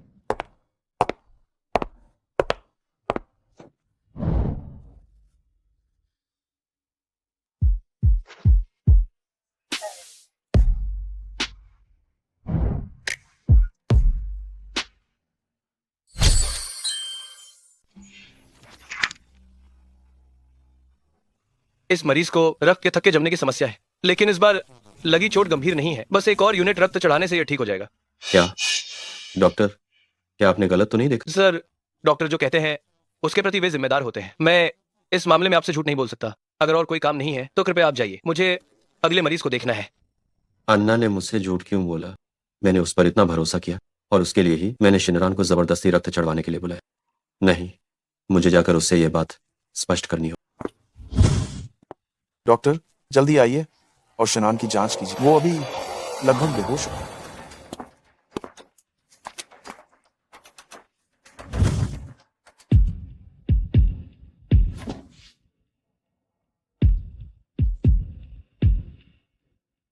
इस मरीज को रक्त के थक्के जमने की समस्या है, लेकिन इस बार लगी चोट गंभीर नहीं है। बस एक और यूनिट रक्त चढ़ाने से यह ठीक हो जाएगा। क्या डॉक्टर, क्या आपने गलत तो नहीं देखा? सर, डॉक्टर जो कहते हैं उसके प्रति वे जिम्मेदार होते हैं। मैं इस मामले में आपसे झूठ नहीं बोल सकता। अगर और कोई काम नहीं है तो कृपया आप जाइए, मुझे अगले मरीज को देखना है। अन्ना ने मुझसे झूठ क्यों बोला? मैंने उस पर इतना भरोसा किया और उसके लिए ही मैंने शिनरान को जबरदस्ती रक्त चढ़वाने के लिए बुलाया। नहीं, मुझे जाकर उससे यह बात स्पष्ट करनी हो। डॉक्टर, जल्दी आइए और शिनरान की जांच कीजिए। वो अभी लगभग बेहोश है।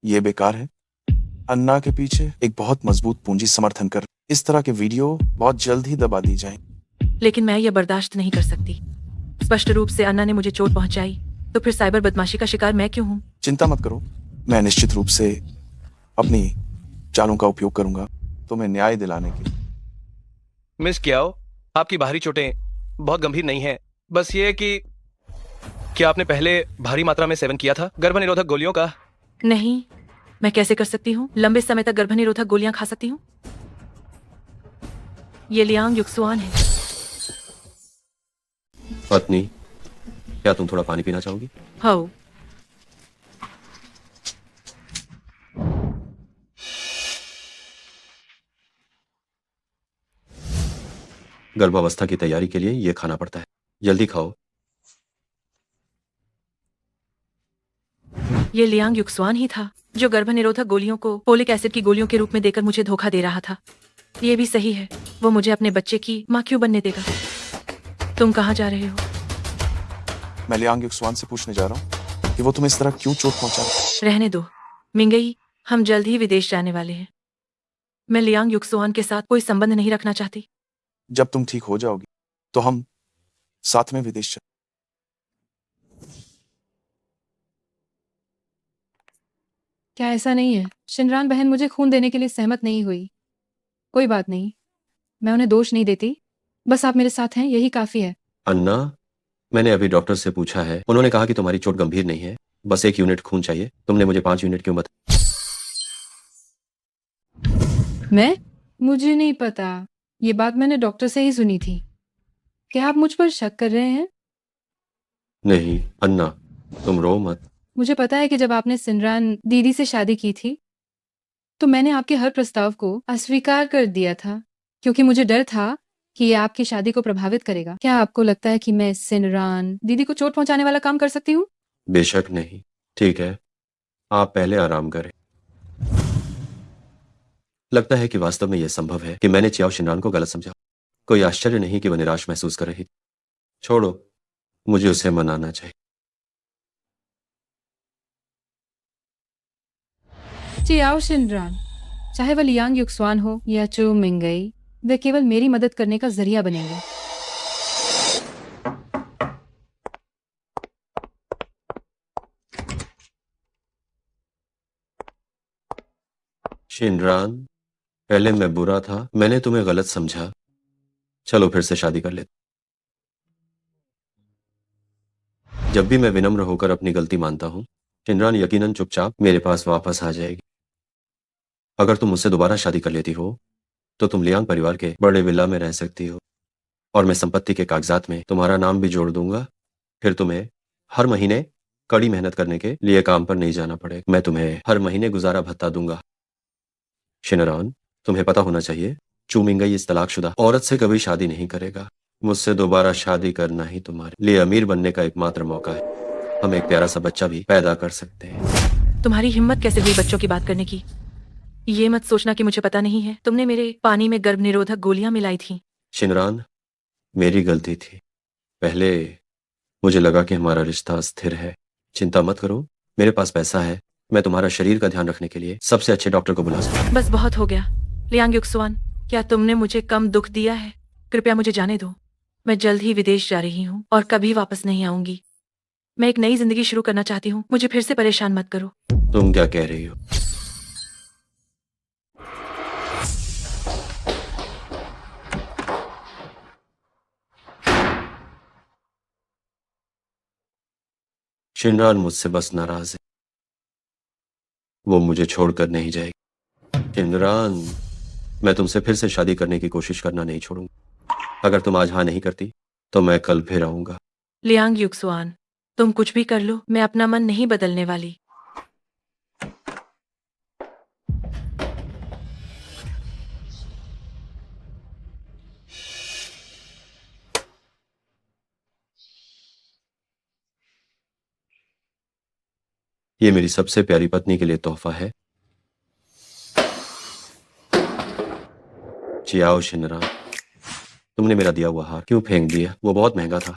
ये बेकार है। अन्ना के पीछे एक बहुत मजबूत पूंजी समर्थन कर। इस तरह के वीडियो बहुत जल्द ही दबा दी जाए। लेकिन मैं यह बर्दाश्त नहीं कर सकती। स्पष्ट रूप से अन्ना ने मुझे चोट पहुंचाई, तो फिर साइबर बदमाशी का शिकार मैं क्यों हूँ? चिंता मत करो, मैं निश्चित रूप से अपनी चालों का उपयोग करूंगा तुम्हें न्याय दिलाने के लिए। मिस कियाओ, आपकी बाहरी चोटें बहुत गंभीर नहीं है। बस ये कि क्या आपने पहले भारी मात्रा में सेवन किया था गर्भनिरोधक गोलियों का? नहीं, मैं कैसे कर सकती हूँ? लंबे समय तक गर्भनिरोधक गोलियां खा सकती हूँ? ये लियांग युक्सुआन है। पत्नी, क्या तुम थोड़ा पानी पीना चाहोगी? हाँ। गर्भावस्था की तैयारी के लिए ये खाना पड़ता है। जल्दी खाओ। ये लियांग युक्सवान ही था जो गर्भनिरोधक गोलियों को फोलिक एसिड की गोलियों के रूप में देकर मुझे धोखा दे रहा था। ये भी सही है, वो मुझे अपने बच्चे की माँ क्यों बनने देगा। तुम कहाँ जा रहे हो? मैं लियांग युक्सवान से पूछने जा रहा हूँ कि वो तुम्हें इस तरह क्यों चोट पहुंचा रहा है। रहने दो मिंगई, हम जल्द ही विदेश जाने वाले हैं। मैं लियांग युक्सवान के साथ कोई संबंध नहीं रखना चाहती। जब तुम ठीक हो जाओगी तो हम साथ में विदेश चल। क्या ऐसा नहीं है? शिनरान बहन मुझे खून देने के लिए सहमत नहीं हुई। कोई बात नहीं, मैं उन्हें दोष नहीं देती। बस आप मेरे साथ हैं, यही काफी है। अन्ना, मैंने अभी डॉक्टर से पूछा है, उन्होंने कहा कि तुम्हारी चोट गंभीर नहीं है, बस 1 यूनिट खून चाहिए। तुमने मुझे 5 यूनिट क्यों बताया? मुझे नहीं पता। ये बात मैंने डॉक्टर से ही सुनी थी। क्या आप मुझ पर शक कर रहे हैं? नहीं अन्ना, तुम रो मत। मुझे पता है कि जब आपने सिनरान दीदी से शादी की थी तो मैंने आपके हर प्रस्ताव को अस्वीकार कर दिया था, क्योंकि मुझे डर था कि ये आपकी शादी को प्रभावित करेगा। क्या आपको लगता है कि मैं सिनरान दीदी को चोट पहुंचाने वाला काम कर सकती हूँ? बेशक नहीं। ठीक है, आप पहले आराम करें। लगता है कि वास्तव में यह संभव है कि मैंने चियाओ शिनरान को गलत समझा। कोई आश्चर्य नहीं कि वह निराश महसूस कर रही थी। छोड़ो, मुझे उसे मनाना चाहिए। चियाओ शिनरान, चाहे वह लियांग युक्सवान हो या चू मिंगई, वे केवल मेरी मदद करने का जरिया बनेंगे। शिनरान, पहले मैं बुरा था, मैंने तुम्हें गलत समझा। चलो फिर से शादी कर लेते। जब भी मैं विनम्र होकर अपनी गलती मानता हूं, शिनरान यकीनन चुपचाप मेरे पास वापस आ जाएगी। अगर तुम मुझसे दोबारा शादी कर लेती हो तो तुम लियांग परिवार के बड़े विला में रह सकती हो, और मैं संपत्ति के कागजात में तुम्हारा नाम भी जोड़ दूंगा। फिर तुम्हें हर महीने कड़ी मेहनत करने के लिए काम पर नहीं जाना पड़ेगा। मैं तुम्हें हर महीने गुजारा भत्ता दूंगा। शिनरान, तुम्हें पता होना चाहिए, चू मिंगई इस तलाकशुदा औरत से कभी शादी नहीं करेगा। मुझसे दोबारा शादी करना ही तुम्हारे लिए अमीर बनने का एकमात्र मौका है। हम एक प्यारा सा बच्चा भी पैदा कर सकते हैं। तुम्हारी हिम्मत कैसे हुई बच्चों की बात करने की? ये मत सोचना कि मुझे पता नहीं है। तुमने मेरे पानी में गर्भ निरोधक गोलियां मिलाई थी। शिनरान, मेरी गलती थी। पहले मुझे लगा कि हमारा रिश्ता स्थिर है। चिंता मत करो, मेरे पास पैसा है। मैं तुम्हारा शरीर का ध्यान रखने के लिए सबसे अच्छे डॉक्टर को बुला सकता। बस बहुत हो गया। लियांग युक्सवान, क्या तुमने मुझे कम दुख दिया है? कृपया मुझे जाने दो। मैं जल्द ही विदेश जा रही हूँ और कभी वापस नहीं आऊंगी। मैं एक नई जिंदगी शुरू करना चाहती हूँ। मुझे फिर से परेशान मत करो। तुम क्या कह रही हो? शिनरान मुझसे बस नाराज है, वो मुझे छोड़कर नहीं जाएगी। शिनरान, मैं तुमसे फिर से शादी करने की कोशिश करना नहीं छोड़ूंगा। अगर तुम आज हाँ नहीं करती तो मैं कल फिर आऊंगा। लियांग युक्सवान, तुम कुछ भी कर लो, मैं अपना मन नहीं बदलने वाली। ये मेरी सबसे प्यारी पत्नी के लिए तोहफा है। चियाओ शिनरान, तुमने मेरा दिया हुआ हार क्यों फेंक दिया? वो बहुत महंगा था।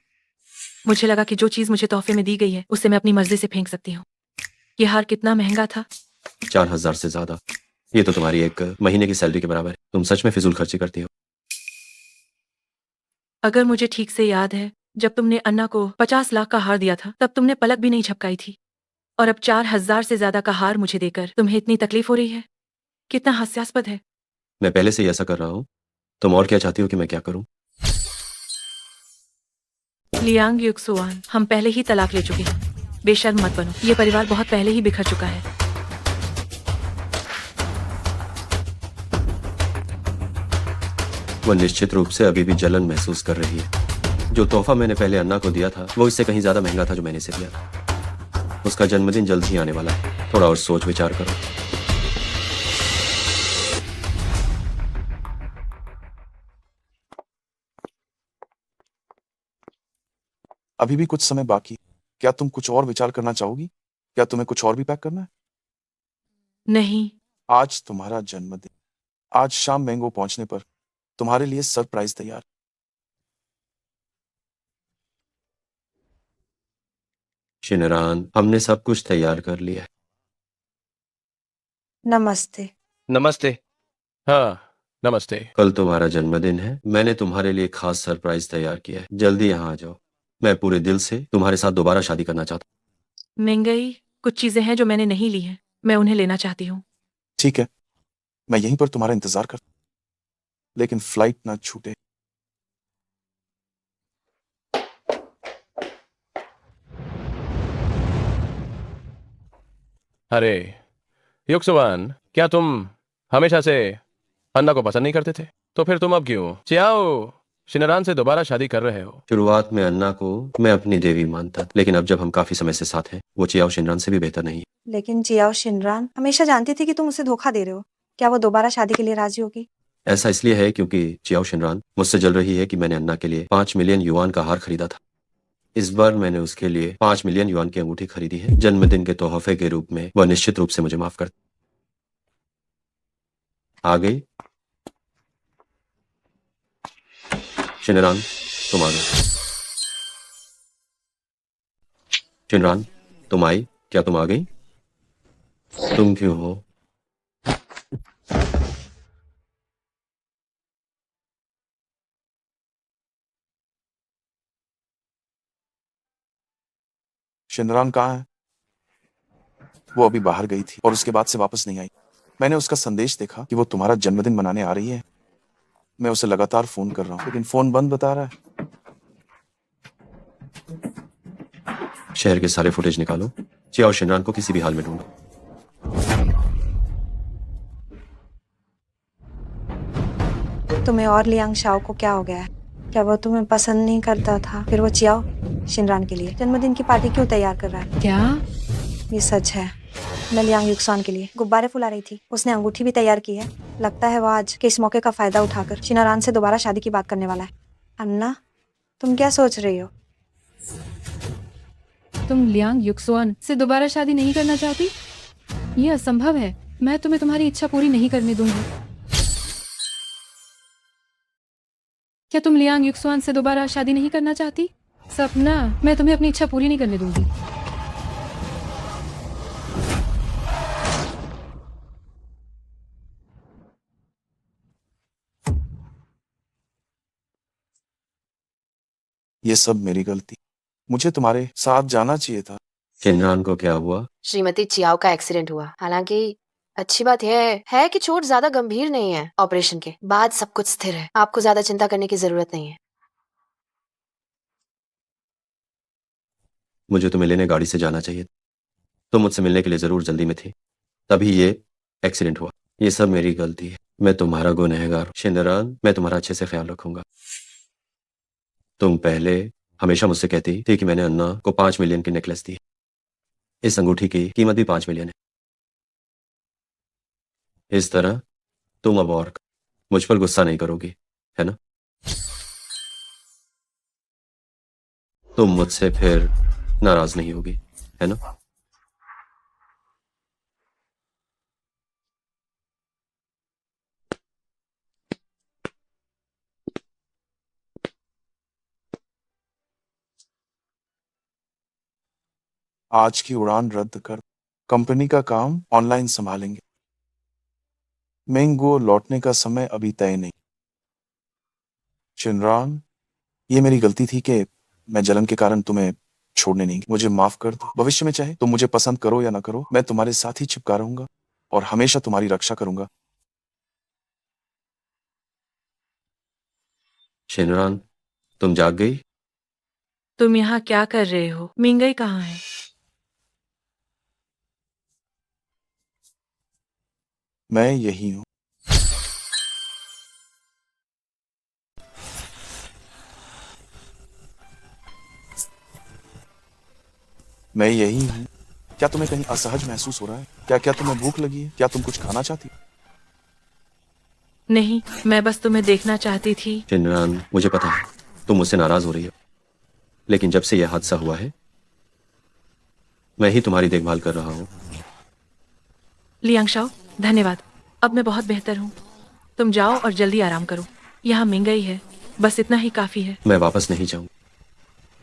मुझे लगा कि जो चीज मुझे तोहफे में दी गई है उसे मैं अपनी मर्जी से फेंक सकती हूँ। ये हार कितना महंगा था? 4000 से ज्यादा। ये तो तुम्हारी एक महीने की सैलरी के बराबर है। तुम सच में फिजूल खर्ची करती हो। अगर मुझे ठीक से याद है, जब तुमने अन्ना को 50 लाख का हार दिया था तब तुमने पलक भी नहीं झपकाई थी, और अब 4000 से ज्यादा का हार मुझे देकर तुम्हें इतनी तकलीफ हो रही है। कितना हास्यास्पद है। मैं पहले से ही ऐसा कर रहा हूँ। तुम और क्या चाहती हो कि मैं क्या करूं? लियांग युक्सुआन, हम पहले ही तलाक ले चुके हैं। बेशर्म मत बनो, ये परिवार बहुत पहले ही बिखर चुका है। वह निश्चित रूप से अभी भी जलन महसूस कर रही है। जो तोहफा मैंने पहले अन्ना को दिया था वो इससे कहीं ज्यादा महंगा था जो मैंने इसे दिया था। उसका जन्मदिन जल्द ही आने वाला है। थोड़ा और सोच विचार करो। अभी भी कुछ समय बाकी है। क्या तुम कुछ और विचार करना चाहोगी? क्या तुम्हें कुछ और भी पैक करना है? नहीं। आज तुम्हारा जन्मदिन। आज शाम मैंगो पहुंचने पर तुम्हारे लिए सरप्राइज तैयार। शिनरान, हमने सब कुछ तैयार कर लिया है। नमस्ते। नमस्ते। हाँ, नमस्ते। कल तुम्हारा जन्मदिन है। मैंने तुम्हारे लिए खास सरप्राइज तैयार किया है। जल्दी यहाँ आ जाओ। मैं पूरे दिल से तुम्हारे साथ दोबारा शादी करना चाहता महंगाई, कुछ चीजें हैं जो मैंने नहीं ली हैं, मैं उन्हें लेना चाहती हूँ। ठीक है, मैं यहीं पर तुम्हारा इंतजार करता हूं। लेकिन फ्लाइट ना छूटे। अरे युक्सवान, क्या तुम हमेशा से अन्ना को पसंद नहीं करते थे? तो फिर तुम अब क्यों चियाओ शिनरान से दोबारा शादी कर रहे हो? शुरुआत में अन्ना को मैं अपनी देवी मानता था, लेकिन अब जब हम काफी समय से साथ हैं, वो चियाओ शिनरान से भी बेहतर नहीं है। लेकिन जियाओ शिनरान हमेशा जानती थी कि तुम उसे धोखा दे रहे हो। क्या वो दोबारा शादी के लिए राजी होगी? ऐसा इसलिए है क्योंकि चियाओ शिनरान मुझसे जल रही है कि मैंने अन्ना के लिए 5 मिलियन युआन का हार खरीदा था। इस बार मैंने उसके लिए 5 मिलियन युआन की अंगूठी खरीदी है। जन्मदिन के तोहफे के रूप में वह निश्चित रूप से मुझे माफ कर आ गई। शिनरान, तुम आ गए। शिनरान, तुम आई? क्या तुम आ गई? तुम क्यों हो? शिनरान कहाँ है? वो अभी बाहर गई थी और उसके बाद से वापस नहीं आई। मैंने उसका संदेश देखा कि वो तुम्हारा जन्मदिन मनाने आ रही है। मैं उसे लगातार फोन कर रहा हूँ, लेकिन फोन बंद बता रहा है। शहर के सारे फुटेज निकालो। चियाओ शिनरान को किसी भी हाल में ढूंढो। तुम्हें और लियांग शाओ को क्या हो गया है? क्या वो तुम्हें पसंद नहीं करता था? फिर वो चियाओ शिनरान के लिए जन्मदिन की पार्टी क्यों तैयार कर रहा है? क्या? ये सच है। मैं लियांग युक्सान के लिए गुब्बारे फुला रही थी। उसने अंगूठी भी तैयार की है। लगता है वो आज के इस मौके का फायदा उठाकर शिनरान से दोबारा शादी की बात करने वाला है। अन्ना, तुम क्या सोच रही हो? तुम लियांग युक्सुआन से दोबारा शादी नहीं करना चाहती? ये असंभव है। मैं तुम्हें तुम्हारी इच्छा पूरी नहीं करने दूंगी। क्या तुम लियांग युक्सुआन से दोबारा शादी नहीं करना चाहती? सपना, मैं तुम्हें अपनी इच्छा पूरी नहीं करने दूंगी। ये सब मेरी गलती। मुझे तुम्हारे साथ जाना चाहिए था। शिनरान को क्या हुआ? श्रीमती चियाओ का एक्सीडेंट हुआ। हालांकि अच्छी बात यह है कि चोट ज्यादा गंभीर नहीं है। ऑपरेशन के बाद सब कुछ स्थिर है। आपको ज्यादा चिंता करने की जरूरत नहीं है। मुझे तुम्हें लेने गाड़ी से जाना चाहिए। तुम मुझसे मिलने के लिए जरूर जल्दी में थी, तभी ये एक्सीडेंट हुआ। ये सब मेरी गलती है। मैं तुम्हारा गुनहगार हूं। शिनरान, मैं तुम्हारा अच्छे से ख्याल रखूंगा। तुम पहले हमेशा मुझसे कहती थी कि मैंने अन्ना को 5 मिलियन की नेकलेस दी। इस अंगूठी की कीमत भी 5 मिलियन है। इस तरह तुम अब और मुझ पर गुस्सा नहीं करोगी, है ना? तुम मुझसे फिर नाराज नहीं होगी, है ना? आज की उड़ान रद्द कर। कंपनी का काम ऑनलाइन संभालेंगे। मैंगो लौटने का समय अभी तय नहीं। शिनरान, ये मेरी गलती थी कि मैं जलन के कारण तुम्हें छोड़ने नहीं गया। मुझे माफ कर दो। भविष्य में चाहे तुम मुझे पसंद करो या ना करो, मैं तुम्हारे साथ ही चिपका रहूंगा और हमेशा तुम्हारी रक्षा करूंगा। शिनरान, तुम जाग गई? तुम यहाँ क्या कर रहे हो? मिंगई कहाँ है? मैं यही हूं। मैं यही हूं। क्या तुम्हें कहीं असहज महसूस हो रहा है? क्या तुम्हें भूख लगी है? क्या तुम कुछ खाना चाहती हो? नहीं, मैं बस तुम्हें देखना चाहती थी। शिनरान, मुझे पता है तुम मुझसे नाराज हो रही हो, लेकिन जब से यह हादसा हुआ है मैं ही तुम्हारी देखभाल कर रहा हूँ। लियांग शाओ, धन्यवाद। अब मैं बहुत बेहतर हूँ। तुम जाओ और जल्दी आराम करो। यहाँ महंगाई है, बस इतना ही काफी है। मैं वापस नहीं जाऊँ।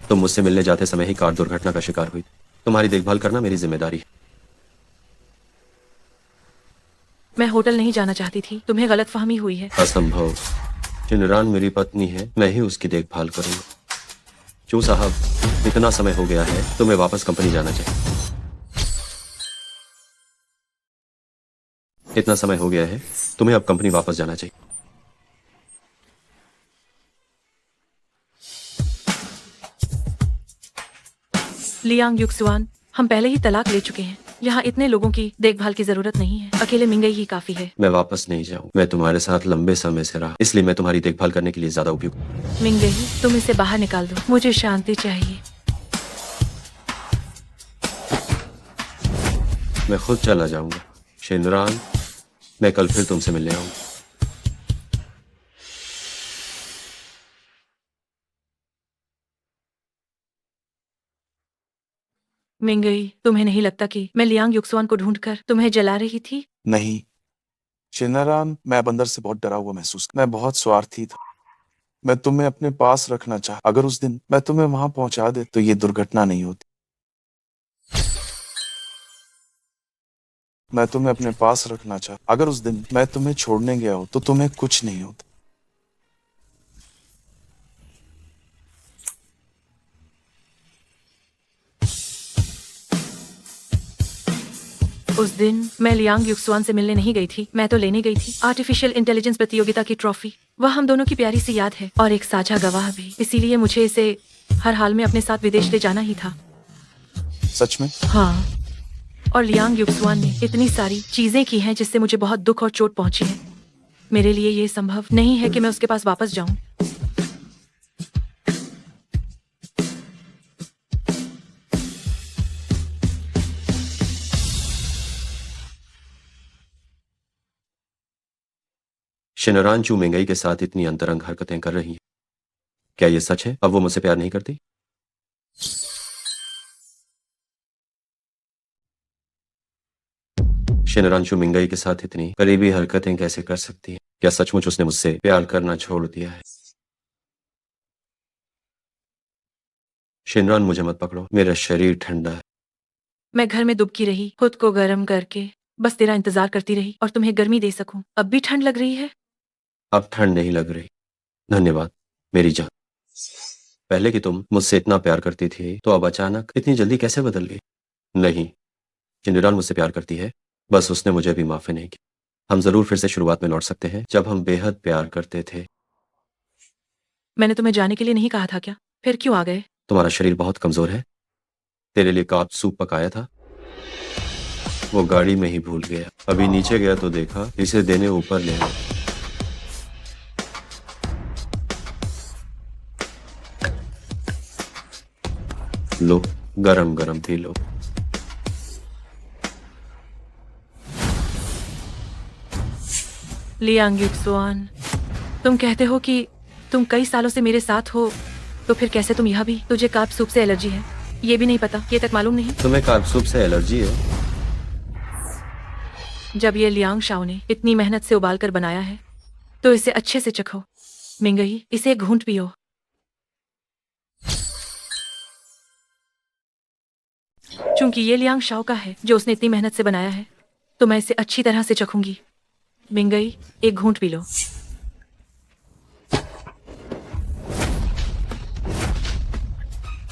तुम मुझसे मिलने जाते समय ही कार दुर्घटना का शिकार हुई। तुम्हारी देखभाल करना मेरी जिम्मेदारी है। मैं होटल नहीं जाना चाहती थी, तुम्हें गलतफहमी हुई है। असंभव। शिनरान मेरी पत्नी है, मैं ही उसकी देखभाल करूंगा। चू साहब, इतना समय हो गया है, तुम्हें वापस कंपनी जाना चाहिए। इतना समय हो गया है, तुम्हें अब कंपनी वापस जाना चाहिए। लियांग युक्सुआन, हम पहले ही तलाक ले चुके हैं। यहाँ इतने लोगों की देखभाल की जरूरत नहीं है। अकेले मिंगई ही काफी है। मैं वापस नहीं जाऊँ। मैं तुम्हारे साथ लंबे समय से रहा, इसलिए मैं तुम्हारी देखभाल करने के लिए ज्यादा उपयुक्त हूँ। मिंगई, तुम इसे बाहर निकाल दो, मुझे शांति चाहिए। मैं खुद चला जाऊंगा। शिनरान, मैं कल फिर तुमसे मिलने आऊंगा। मिंगई, तुम्हें नहीं लगता कि मैं लियांग युक्सुआन को ढूंढकर तुम्हें जला रही थी? नहीं शिनरान, मैं अब अंदर से बहुत डरा हुआ महसूस। मैं बहुत स्वार्थी था। मैं तुम्हें अपने पास रखना चाह। अगर उस दिन मैं तुम्हें वहां पहुंचा दे तो ये दुर्घटना नहीं होती। मैं तुम्हें अपने पास रखना चाह। अगर उस दिन मैं तुम्हें छोड़ने गया हो तो तुम्हें कुछ नहीं होता। उस दिन मैं लियांग युक्सुआन से मिलने नहीं गई थी, मैं तो लेने गई थी आर्टिफिशियल इंटेलिजेंस प्रतियोगिता की ट्रॉफी। वह हम दोनों की प्यारी सी याद है और एक साझा गवाह भी। इसीलिए मुझे इसे हर हाल में अपने साथ विदेश ले जाना ही था। सच में? हाँ, और लियांग युक्सुआन ने इतनी सारी चीजें की हैं जिससे मुझे बहुत दुख और चोट पहुंची है। मेरे लिए ये संभव नहीं है कि मैं उसके पास वापस जाऊं। शिनरान चू मिंगई के साथ इतनी अंतरंग हरकतें कर रही है। क्या ये सच है? अब वो मुझसे प्यार नहीं करती? शिनरान चू मिंगई के साथ इतनी करीबी हरकतें कैसे कर सकती है? क्या सचमुच उसने मुझसे प्यार करना छोड़ दिया है? शिनरान, मुझे मत पकड़ो, मेरा शरीर ठंडा है। मैं घर में दुबकी रही, खुद को गर्म करके बस तेरा इंतजार करती रही और तुम्हें गर्मी दे सकूं। अब भी ठंड लग रही है? अब ठंड नहीं लग रही। धन्यवाद मेरी जान। पहले कि तुम मुझसे इतना प्यार करती थी तो अब अचानक इतनी जल्दी कैसे बदल गई? नहीं, शिनरान मुझसे प्यार करती है, बस उसने मुझे अभी माफ नहीं की। हम जरूर फिर से शुरुआत में लौट सकते हैं जब हम बेहद प्यार करते थे। मैंने तुम्हें जाने के लिए नहीं कहा था क्या? फिर क्यों आ गए? तुम्हारा शरीर बहुत कमजोर है। तेरे लिए काप सूप पकाया था, वो गाड़ी में ही भूल गया। अभी नीचे गया तो देखा, इसे देने ऊपर ले आया। लो, गरम गरम पी लो। लियांग युक्सुआन, तुम कहते हो कि तुम कई सालों से मेरे साथ हो, तो फिर कैसे तुम यहाँ भी? तुझे कार्प सूप से एलर्जी है, ये भी नहीं पता? ये तक मालूम नहीं? तुम्हें कार्प सूप से एलर्जी है? जब ये लियांग शाओ ने इतनी मेहनत से उबाल कर बनाया है तो इसे अच्छे से चखो। मिंगई, इसे एक घूंट पियो। चूंकि ये लियांग शाओ का है जो उसने इतनी मेहनत से बनाया है, तो मैं इसे अच्छी तरह से चखूंगी। मिंगई, एक घूंट पी लो।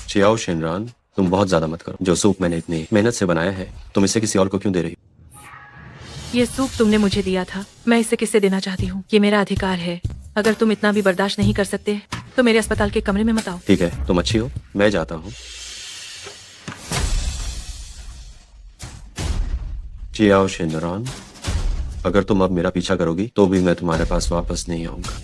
चियाओ शिनरान, तुम बहुत ज्यादा मत करो। जो सूप मैंने इतनी मेहनत से बनाया है, तुम इसे किसी और को क्यों दे रही हो? ये सूप तुमने मुझे दिया था, मैं इसे किससे देना चाहती हूँ? ये मेरा अधिकार है। अगर तुम इतना भी बर्दाश्त नहीं कर सकते तो मेरे अस्पताल के कमरे में मत आओ। ठीक है, तुम अच्छी हो, मैं जाता हूँ। चियाओ शिनरान, अगर तुम अब मेरा पीछा करोगी तो भी मैं तुम्हारे पास वापस नहीं आऊंगा।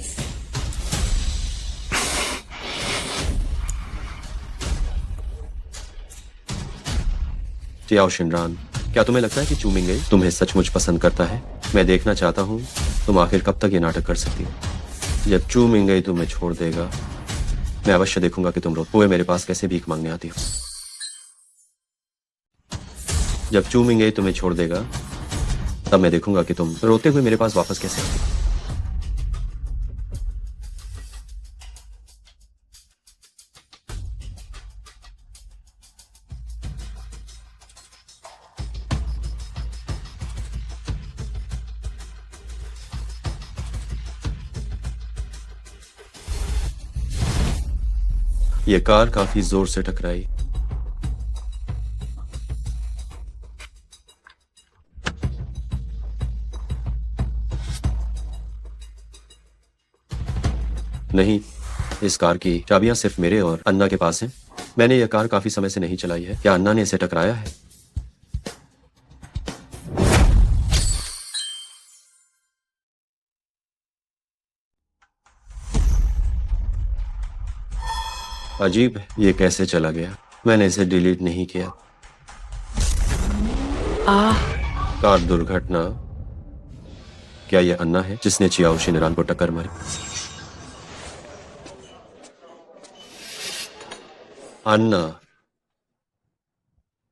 चियाओ शिनरान, क्या तुम्हें लगता है कि चू मिंगई तुम्हें सचमुच पसंद करता है? मैं देखना चाहता हूँ तुम आखिर कब तक ये नाटक कर सकती हो। जब चू मिंगई तुम्हें छोड़ देगा मैं अवश्य देखूंगा कि तुम रोते हुए मेरे पास कैसे भीख मांगने आती हो। जब चू मिंगे तुम्हें छोड़ देगा तब मैं देखूंगा कि तुम रोते हुए मेरे पास वापस कैसे आती हो। ये कार काफी जोर से टकराई। नहीं, इस कार की चाबियां सिर्फ मेरे और अन्ना के पास हैं। मैंने यह कार काफी समय से नहीं चलाई है। क्या अन्ना ने इसे टकराया है? अजीब है, ये कैसे चला गया? मैंने इसे डिलीट नहीं किया। कार दुर्घटना। क्या यह अन्ना है जिसने चियाओ शिनरान को टक्कर मारी? अन्ना,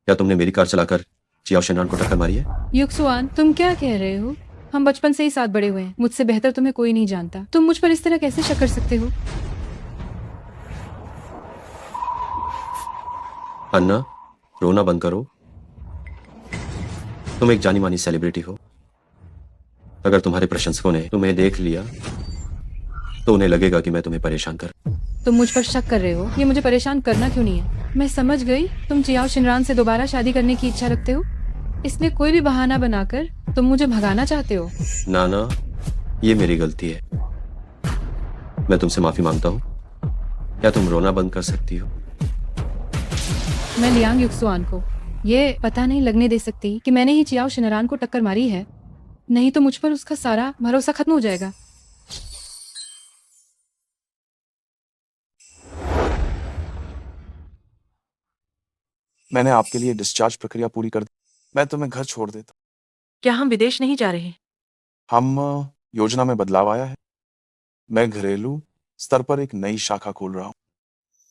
क्या तुमने मेरी कार चलाकर चियाओ शिनरान को टक्कर मारी है? युक्सुआन, तुम क्या कह रहे हो? हम बचपन से ही साथ बड़े हुए हैं। मुझसे बेहतर तुम्हें कोई नहीं जानता। तुम मुझ पर इस तरह कैसे शक कर सकते हो? अन्ना, रोना बंद करो। तुम एक जानी मानी सेलिब्रिटी हो। अगर तुम्हारे प्रशंसकों ने तुम्हें देख लिया तो उन्हें लगेगा कि मैं तुम्हें परेशान कर। तुम मुझ पर शक कर रहे हो। ये मुझे परेशान करना क्यों नहीं है? मैं समझ गई, तुम चियाओ शिनरान से दोबारा शादी करने की इच्छा रखते हो, इसलिए कोई भी बहाना बनाकर तुम मुझे भगाना चाहते हो। नाना, ये मेरी गलती है। मैं तुमसे माफी मांगता हूँ। क्या तुम रोना बंद कर सकती हो? मैं लियांग युक्सुआन को ये पता नहीं लगने दे सकती कि मैंने ही चियाओ शिनरान को टक्कर मारी है, नहीं तो मुझ पर उसका सारा भरोसा खत्म हो जाएगा। मैंने आपके लिए डिस्चार्ज प्रक्रिया पूरी कर दी। मैं तुम्हें घर छोड़ देता हूँ। क्या हम विदेश नहीं जा रहे? हम योजना में बदलाव आया है। मैं घरेलू स्तर पर एक नई शाखा खोल रहा हूँ।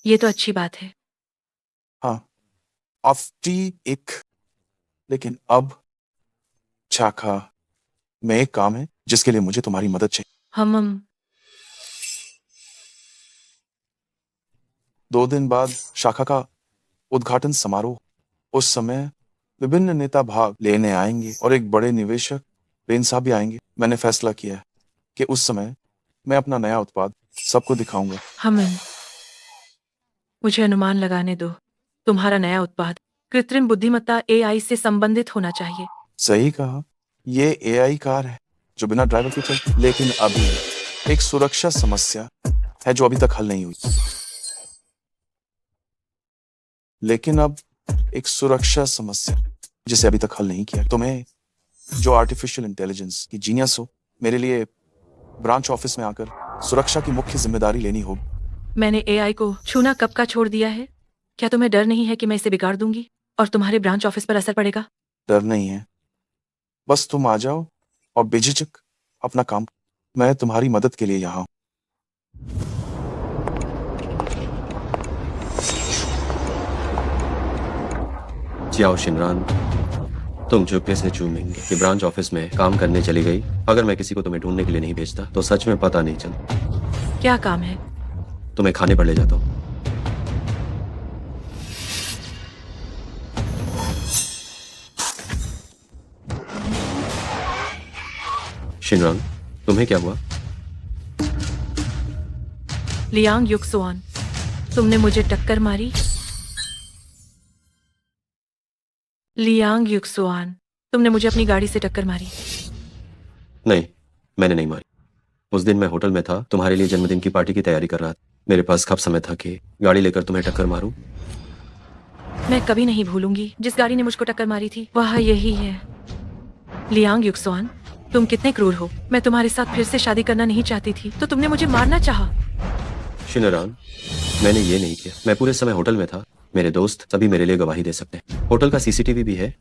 ये तो अच्छी बात है। हाँ, आफ्टी एक, लेकिन अब शाखा में एक काम है जिसके लिए मुझे तुम्हारी मदद चाहिए। हम 2 दिन बाद शाखा का उद्घाटन समारोह। उस समय विभिन्न नेता भाग लेने आएंगे और एक बड़े निवेशक बेन साहब भी आएंगे। मैंने फैसला किया है कि उस समय मैं अपना नया उत्पाद सबको दिखाऊंगा। मुझे अनुमान लगाने दो। तुम्हारा नया उत्पाद कृत्रिम बुद्धिमत्ता AI से संबंधित होना चाहिए। सही कहा, ये AI कार है जो बिना ड्राइवर के चलती। लेकिन अभी एक सुरक्षा समस्या है जो अभी तक हल नहीं हुई। लेकिन अब एक सुरक्षा समस्या जिसे अभी तक हल नहीं किया। तुम्हें जो आर्टिफिशियल इंटेलिजेंस की जीनियस हो, मेरे लिए ब्रांच ऑफिस में आकर सुरक्षा की मुख्य जिम्मेदारी लेनी होगी। मैंने AI को छूना कब का छोड़ दिया है। क्या तुम्हें डर नहीं है कि मैं इसे बिगाड़ दूंगी और तुम्हारे ब्रांच ऑफिस पर असर पड़ेगा? डर नहीं है, बस तुम आ जाओ और बेझिझक अपना काम। मैं तुम्हारी मदद के लिए यहाँ हूं। चियाओ शिनरान, तुम चुपके से चू मिंगे कि ब्रांच ऑफिस में काम करने चली गई। अगर मैं किसी को तुम्हें ढूंढने के लिए नहीं भेजता तो सच में पता नहीं चलता। क्या काम है? तुम्हें खाने पर ले जाता हूँ। शिनरान, तुम्हें क्या हुआ? लियांग युक्सुआन, तुमने मुझे टक्कर मारी। लियांग युक्सुआन, तुमने मुझे अपनी गाड़ी से टक्कर मारी। नहीं, मैंने नहीं मारी। उस दिन मैं होटल में था, तुम्हारे लिए जन्मदिन की पार्टी की तैयारी कर रहा था। मेरे पास कब समय था कि गाड़ी लेकर तुम्हें टक्कर मारूं। मैं कभी नहीं भूलूंगी जिस गाड़ी ने मुझको टक्कर मारी थी, वह यही है। लियांग युक्सुआन, तुम कितने क्रूर हो। मैं तुम्हारे साथ फिर से शादी करना नहीं चाहती थी तो तुमने मुझे मारना चाहा। शिनरान, मैंने ये नहीं किया। मैं पूरे समय होटल में था। मेरे दोस्त सभी मेरे लिए गवाही दे सकते हैं। होटल का CCTV भी है।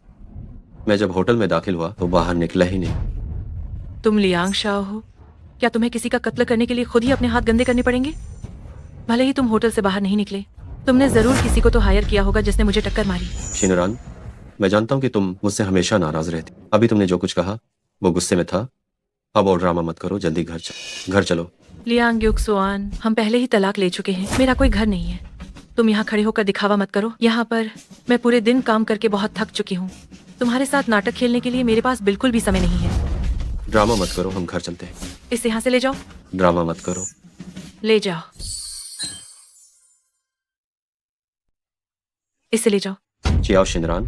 मैं जब होटल में दाखिल हुआ तो बाहर निकला ही नहीं। तुम लियांग शाओ हो। क्या तुम्हें किसी का कत्ल करने के लिए खुद ही अपने हाथ गंदे करने पड़ेंगे? भले ही तुम होटल से बाहर नहीं निकले, तुमने जरूर किसी को तो हायर किया होगा जिसने मुझे टक्कर मारी। शिनरान, मैं जानता हूँ कि तुम मुझसे हमेशा नाराज रहती। अभी तुमने जो कुछ कहा वो गुस्से में था। अब और ड्रामा मत करो, जल्दी घर चलो। लियांग युक्सुआन, हम पहले ही तलाक ले चुके हैं। मेरा कोई घर नहीं है। तुम यहाँ खड़े होकर दिखावा मत करो। यहाँ पर मैं पूरे दिन काम करके बहुत थक चुकी हूँ। तुम्हारे साथ नाटक खेलने के लिए मेरे पास बिल्कुल भी समय नहीं है। ड्रामा मत करो, हम घर चलते हैं। इसे यहाँ से ले जाओ। ड्रामा मत करो। ले जाओ, इसे ले जाओ। चियाओ शिनरान,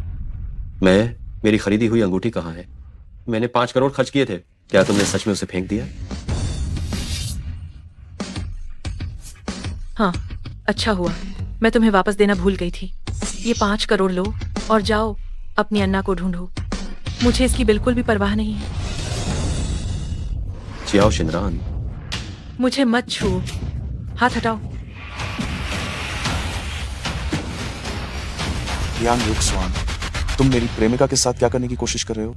मेरी खरीदी हुई अंगूठी कहाँ है? मैंने 5 करोड़ खर्च किए थे। क्या तुमने सच में उसे फेंक दिया? हाँ, अच्छा हुआ, मैं तुम्हें वापस देना भूल गई थी। ये 5 करोड़ लो और जाओ अपनी अन्ना को ढूंढो। मुझे इसकी बिल्कुल भी परवाह नहीं है। चियाओ शिनरान, मुझे मत छुओ, हाथ हटाओ। लियांग युक्सुआन, तुम मेरी प्रेमिका के साथ क्या करने की कोशिश कर रहे हो?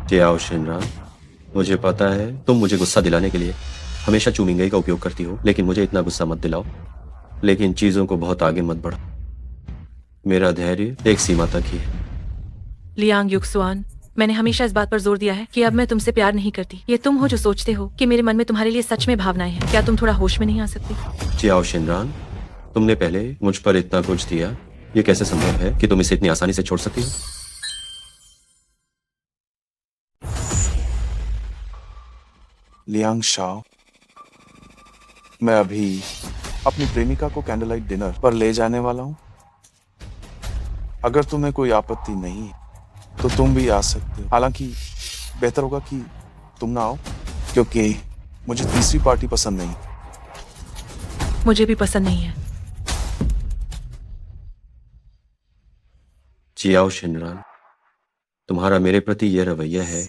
चियाओ शिनरान, मुझे पता है तुम मुझे गुस्सा दिलाने के लिए हमेशा चूमिंगई का उपयोग करती हो, लेकिन मुझे इतना गुस्सा मत दिलाओ। लेकिन चीजों को बहुत आगे मत बढ़ाओ। मेरा धैर्य एक सीमा तक ही है। लियांग युक्सुआन, मैंने हमेशा इस बात पर जोर दिया है कि अब मैं तुमसे प्यार नहीं करती। ये तुम हो जो सोचते हो कि मेरे मन में तुम्हारे लिए सच में भावनाएं हैं। क्या तुम थोड़ा होश में नहीं आ सकती? चियाओ शिनरान, तुमने पहले मुझ पर इतना कुछ दिया, ये कैसे संभव है कि तुम इसे इतनी आसानी से छोड़ सकती हो? लियांग शाओ, मैं अभी अपनी प्रेमिका को कैंडल लाइट डिनर पर ले जाने वाला हूं। अगर तुम्हें कोई आपत्ति नहीं है तो तुम भी आ सकते हो। हालांकि बेहतर होगा कि तुम ना आओ, क्योंकि मुझे तीसरी पार्टी पसंद नहीं। मुझे भी पसंद नहीं है। चियाओ शिनरान, तुम्हारा मेरे प्रति यह रवैया है,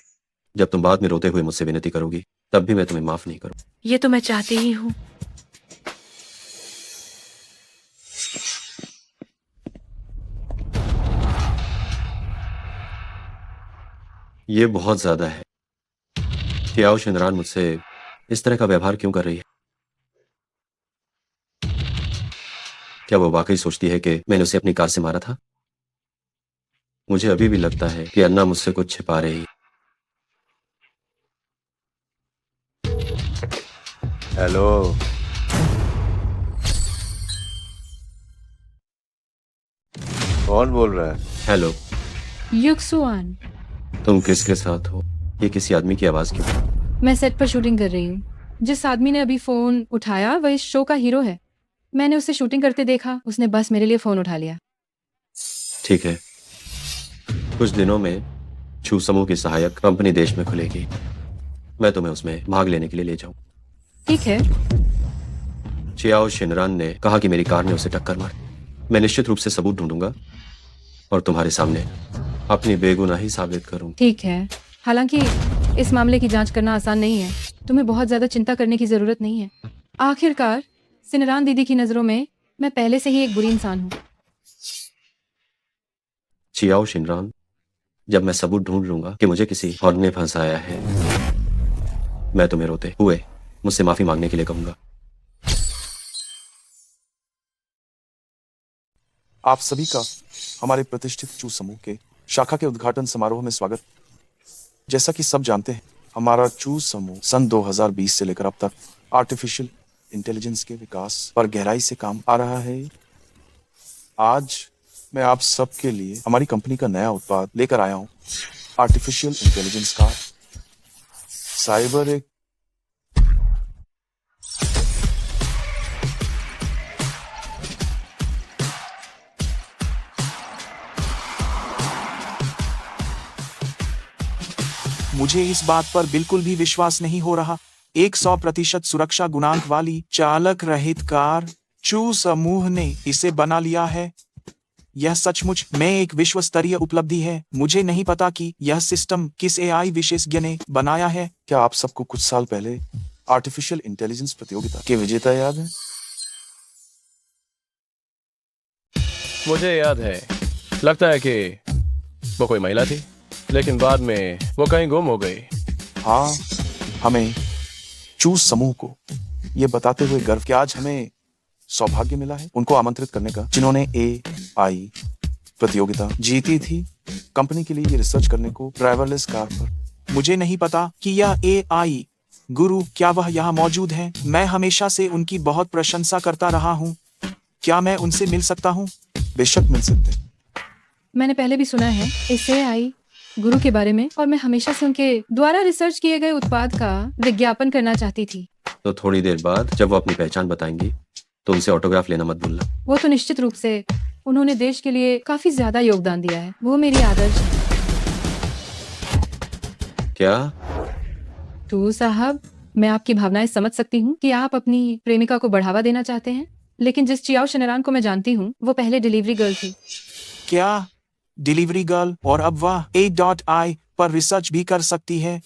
जब तुम बाद में रोते हुए मुझसे विनती करोगी तब भी मैं तुम्हें माफ नहीं करूं। ये तो मैं चाहती ही हूँ। ये बहुत ज्यादा है। चियाओ शिनरान मुझसे इस तरह का व्यवहार क्यों कर रही है? क्या वो वाकई सोचती है कि मैंने उसे अपनी कार से मारा था? मुझे अभी भी लगता है कि अन्ना मुझसे कुछ छिपा रही है। हेलो, कौन बोल रहा है? हेलो, युक्सुआन, तुम किसके साथ हो? ये किसी आदमी की आवाज क्यों? मैं सेट पर शूटिंग कर रही हूँ। जिस आदमी ने अभी फोन उठाया वह इस शो का हीरो है। मैंने उसे शूटिंग करते देखा, उसने बस मेरे लिए फोन उठा लिया। ठीक है, कुछ दिनों में छू समूह की सहायक कंपनी देश में खुलेगी। मैं तुम्हें उसमें भाग लेने के लिए ले जाऊं। ठीक है। चियाओ शिनरान ने कहा कि मेरी कार ने उसे टक्कर मारी। मैं निश्चित रूप से सबूत ढूंढूंगा और तुम्हारे सामने अपनी बेगुनाही साबित करूंगा। ठीक है, हालांकि इस मामले की जांच करना आसान नहीं है। तुम्हें बहुत ज्यादा चिंता करने की जरूरत नहीं है। आखिरकार सिनरान दीदी की नजरों में मैं पहले से ही एक बुरी इंसान हूँ। चियाओ शिनरान, जब मैं सबूत ढूंढ लूंगा कि मुझे किसी और ने फंसाया है, मैं तुम्हें रोते हुए मुझसे माफी मांगने के लिए कहूंगा। आप सभी का हमारे प्रतिष्ठित चू समूह के शाखा के उद्घाटन समारोह में स्वागत। जैसा कि सब जानते हैं, हमारा चू समूह सन 2020 से लेकर अब तक आर्टिफिशियल इंटेलिजेंस के विकास पर गहराई से काम आ रहा है। आज मैं आप सबके लिए हमारी कंपनी का नया उत्पाद लेकर आया हूं, आर्टिफिशियल इंटेलिजेंस कार। साइबर एक मुझे इस बात पर बिल्कुल भी विश्वास नहीं हो रहा। 100% सुरक्षा गुणांक वाली चालक रहित कार चू समूह ने इसे बना लिया है। यह सचमुच में एक विश्व स्तरीय उपलब्धि है। मुझे नहीं पता कि यह सिस्टम किस एआई विशेषज्ञ ने बनाया है। क्या आप सबको कुछ साल पहले आर्टिफिशियल इंटेलिजेंस प्रतियोगिता के विजेता याद है? मुझे याद है, लगता है कि वो कोई महिला थी, लेकिन बाद में वो कहीं गुम हो गई। हाँ, हमें चू समूह को ये बताते हुए गर्व कि आज हमें सौभाग्य मिला है उनको आमंत्रित करने का, जिन्होंने AI प्रतियोगिता जीती थी कंपनी के लिए ये रिसर्च करने को ड्राइवरलेस कार पर। मुझे नहीं पता कि यह AI गुरु क्या वह यहाँ मौजूद है। मैं हमेशा से उनकी बहुत प्रशंसा करता रहा हूँ। क्या मैं उनसे मिल सकता हूँ? बेशक मिल सकते। मैंने पहले भी सुना है इस AI गुरु के बारे में, और मैं हमेशा से उनके द्वारा रिसर्च किए गए उत्पाद का विज्ञापन करना चाहती थी। तो थोड़ी देर बाद जब वो अपनी पहचान बताएंगी तो उनसे ऑटोग्राफ लेना मत भूलना। वो तो निश्चित रूप से, उन्होंने देश के लिए काफी ज्यादा योगदान दिया है। वो मेरी आदर्श है। क्या? तो साहब, मैं आपकी भावनाएं समझ सकती हूँ कि आप अपनी प्रेमिका को बढ़ावा देना चाहते हैं, लेकिन जिस चियाओ शिनरान को मैं जानती हूँ वो पहले डिलीवरी गर्ल थी। क्या डिलीवरी गर्ल? और अब वह AI पर रिसर्च भी कर सकती है।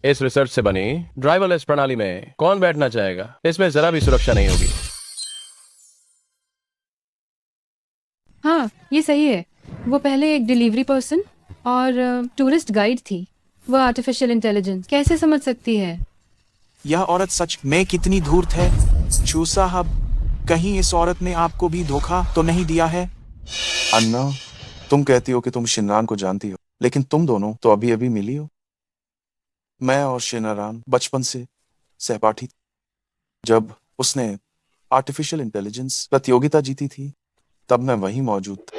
इस रिसर्च से बनी ड्राइवरलेस प्रणाली में कौन बैठना चाहेगा? इसमें जरा भी सुरक्षा नहीं होगी। हाँ, ये सही है। वो पहले एक डिलीवरी पर्सन और टूरिस्ट गाइड थी। वो आर्टिफिशियल इंटेलिजेंस कैसे समझ सकती है? यह औरत सच में कितनी धूर्त है। चू साहब, कहीं इस औरत ने आपको भी धोखा तो नहीं दिया है? अन्ना, तुम कहती हो कि तुम शिनरान को जानती हो, लेकिन तुम दोनों तो अभी अभी मिली हो। मैं और शिनरान बचपन से सहपाठी थे। जब उसने आर्टिफिशियल इंटेलिजेंस प्रतियोगिता जीती थी तब मैं वहीं मौजूद था।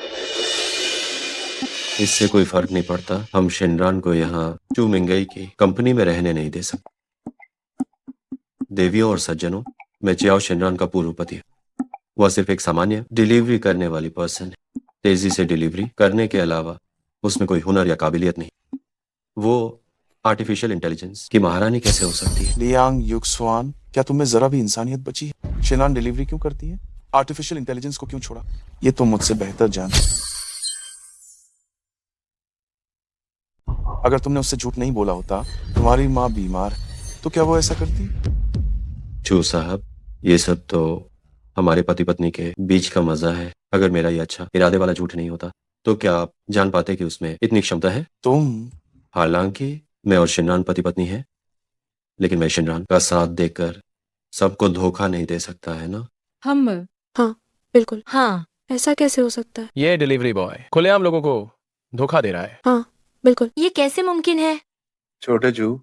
इससे कोई फर्क नहीं पड़ता। हम शिनरान को यहाँ चू मिंगई की कंपनी में रहने नहीं दे सकते। देवियों और सज्जनों, मैं चियाओ शिनरान का पूर्व पति हूँ। वह सिर्फ एक सामान्य डिलीवरी करने वाली पर्सन है। तेजी से डिलीवरी करने के अलावा उसमें कोई हुनर या काबिलियत नहीं। वो आर्टिफिशियल इंटेलिजेंस की महारानी कैसे हो सकती है? लियांग युक्सवान, क्या तुम्हें जरा भी इंसानियत बची है? शिनरान डिलीवरी क्यों करती है? आर्टिफिशियल इंटेलिजेंस को क्यों छोड़ा? ये तुम मुझसे बेहतर जानते हो। अगर तुमने उससे झूठ नहीं बोला होता, तुम्हारी माँ बीमार है, तो क्या वो ऐसा करती? चू साहब, ये सब तो हमारे पति पत्नी के बीच का मजा है। अगर मेरा ये अच्छा इरादे वाला झूठ नहीं होता तो क्या आप जान पाते कि उसमें इतनी क्षमता है? हालांकि मैं और शिनरान पति पत्नी है, लेकिन मैं शिनरान का साथ देकर सबको धोखा नहीं दे सकता, है ना? हम हाँ, बिल्कुल। हाँ, ऐसा कैसे हो सकता है? ये डिलीवरी बॉय खुलेआम लोगों को धोखा दे रहा है। हाँ, बिल्कुल। ये कैसे मुमकिन है? छोटे चू।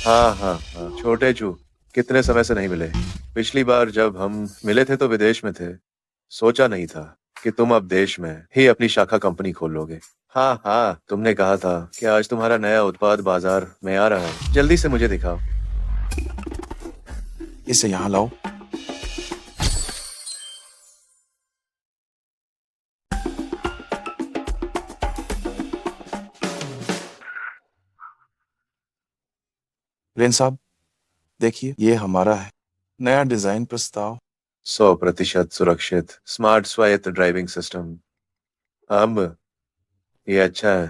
हाँ हाँ हाँ, छोटे चू कितने समय से नहीं मिले। पिछली बार जब हम मिले थे तो विदेश में थे। सोचा नहीं था कि तुम अब देश में ही अपनी शाखा कंपनी खोल लोगे। हाँ हाँ, तुमने कहा था कि आज तुम्हारा नया उत्पाद बाजार में आ रहा है। जल्दी से मुझे दिखाओ। इसे यहाँ लाओ। रेन साहब, देखिए, ये हमारा है नया डिजाइन प्रस्ताव। 100% सुरक्षित स्मार्ट स्वायत्त ड्राइविंग सिस्टम। हम ये अच्छा है।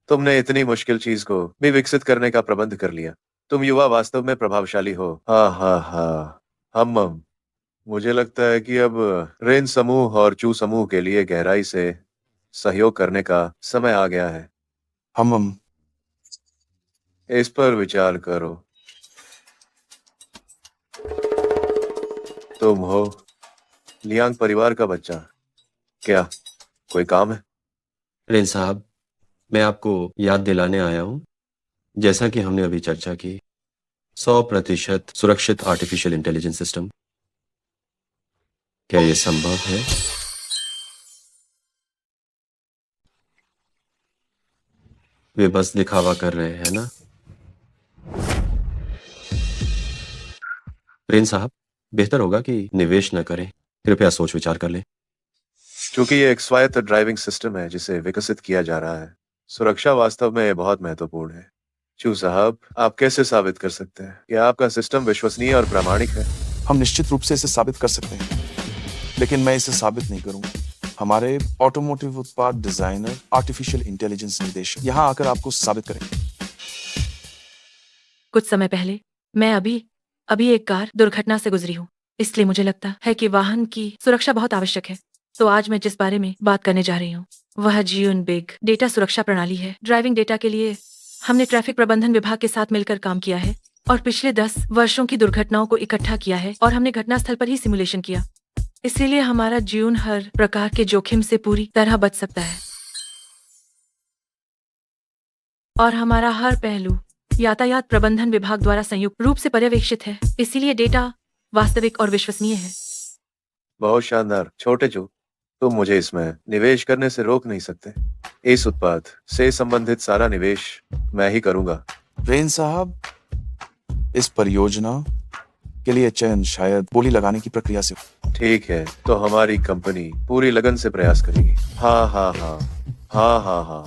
तुमने इतनी मुश्किल चीज को भी विकसित करने का प्रबंध कर लिया। तुम युवा वास्तव में प्रभावशाली हो। हाँ हाँ हाँ, हम मुझे लगता है कि अब रेन समूह और चू समूह के लिए गहराई से सहयोग करने का समय आ गया है। हम इस पर विचार करो। तुम हो लियांग परिवार का बच्चा। क्या कोई काम है? रेन साहब, मैं आपको याद दिलाने आया हूँ, जैसा कि हमने अभी चर्चा की, 100% सुरक्षित आर्टिफिशियल इंटेलिजेंस सिस्टम, क्या ये संभव है? वे बस दिखावा कर रहे हैं ना? रेन साहब, बेहतर होगा कि निवेश न करें। कृपया सोच विचार कर लें। क्योंकि ये एक स्वायत्त ड्राइविंग सिस्टम है जिसे विकसित किया जा रहा है। सुरक्षा वास्तव में बहुत महत्वपूर्ण है। चू साहब, आप कैसे साबित कर सकते हैं कि आपका सिस्टम विश्वसनीय और प्रामाणिक है? हम निश्चित रूप से इसे साबित कर सकते हैं, लेकिन मैं इसे साबित नहीं करूंगा। हमारे ऑटोमोटिव उत्पाद डिजाइनर, आर्टिफिशियल इंटेलिजेंस निदेशक यहाँ आकर आपको साबित करेंगे। कुछ समय पहले मैं अभी एक कार दुर्घटना से गुजरी हूँ, इसलिए मुझे लगता है कि वाहन की सुरक्षा बहुत आवश्यक है। तो आज मैं जिस बारे में बात करने जा रही हूँ वह जीवन बिग डेटा सुरक्षा प्रणाली है। ड्राइविंग डेटा के लिए हमने ट्रैफिक प्रबंधन विभाग के साथ मिलकर काम किया है और पिछले 10 वर्षों की दुर्घटनाओं को इकट्ठा किया है और हमने घटनास्थल पर ही सिमुलेशन किया। इसीलिए हमारा जीवन हर प्रकार के जोखिम से पूरी तरह बच सकता है और हमारा हर पहलू यातायात प्रबंधन विभाग द्वारा संयुक्त रूप से पर्यवेक्षित है। इसीलिए डेटा वास्तविक और विश्वसनीय है। बहुत शानदार। छोटे जो, तुम मुझे इसमें निवेश करने से रोक नहीं सकते। इस उत्पाद से संबंधित सारा निवेश मैं ही करूंगा। रेन साहब, इस परियोजना के लिए चयन शायद बोली लगाने की प्रक्रिया से हो। ठीक है, तो हमारी कंपनी पूरी लगन से प्रयास करेगी। हाँ हाँ हाँ हाँ हाँ हाँ।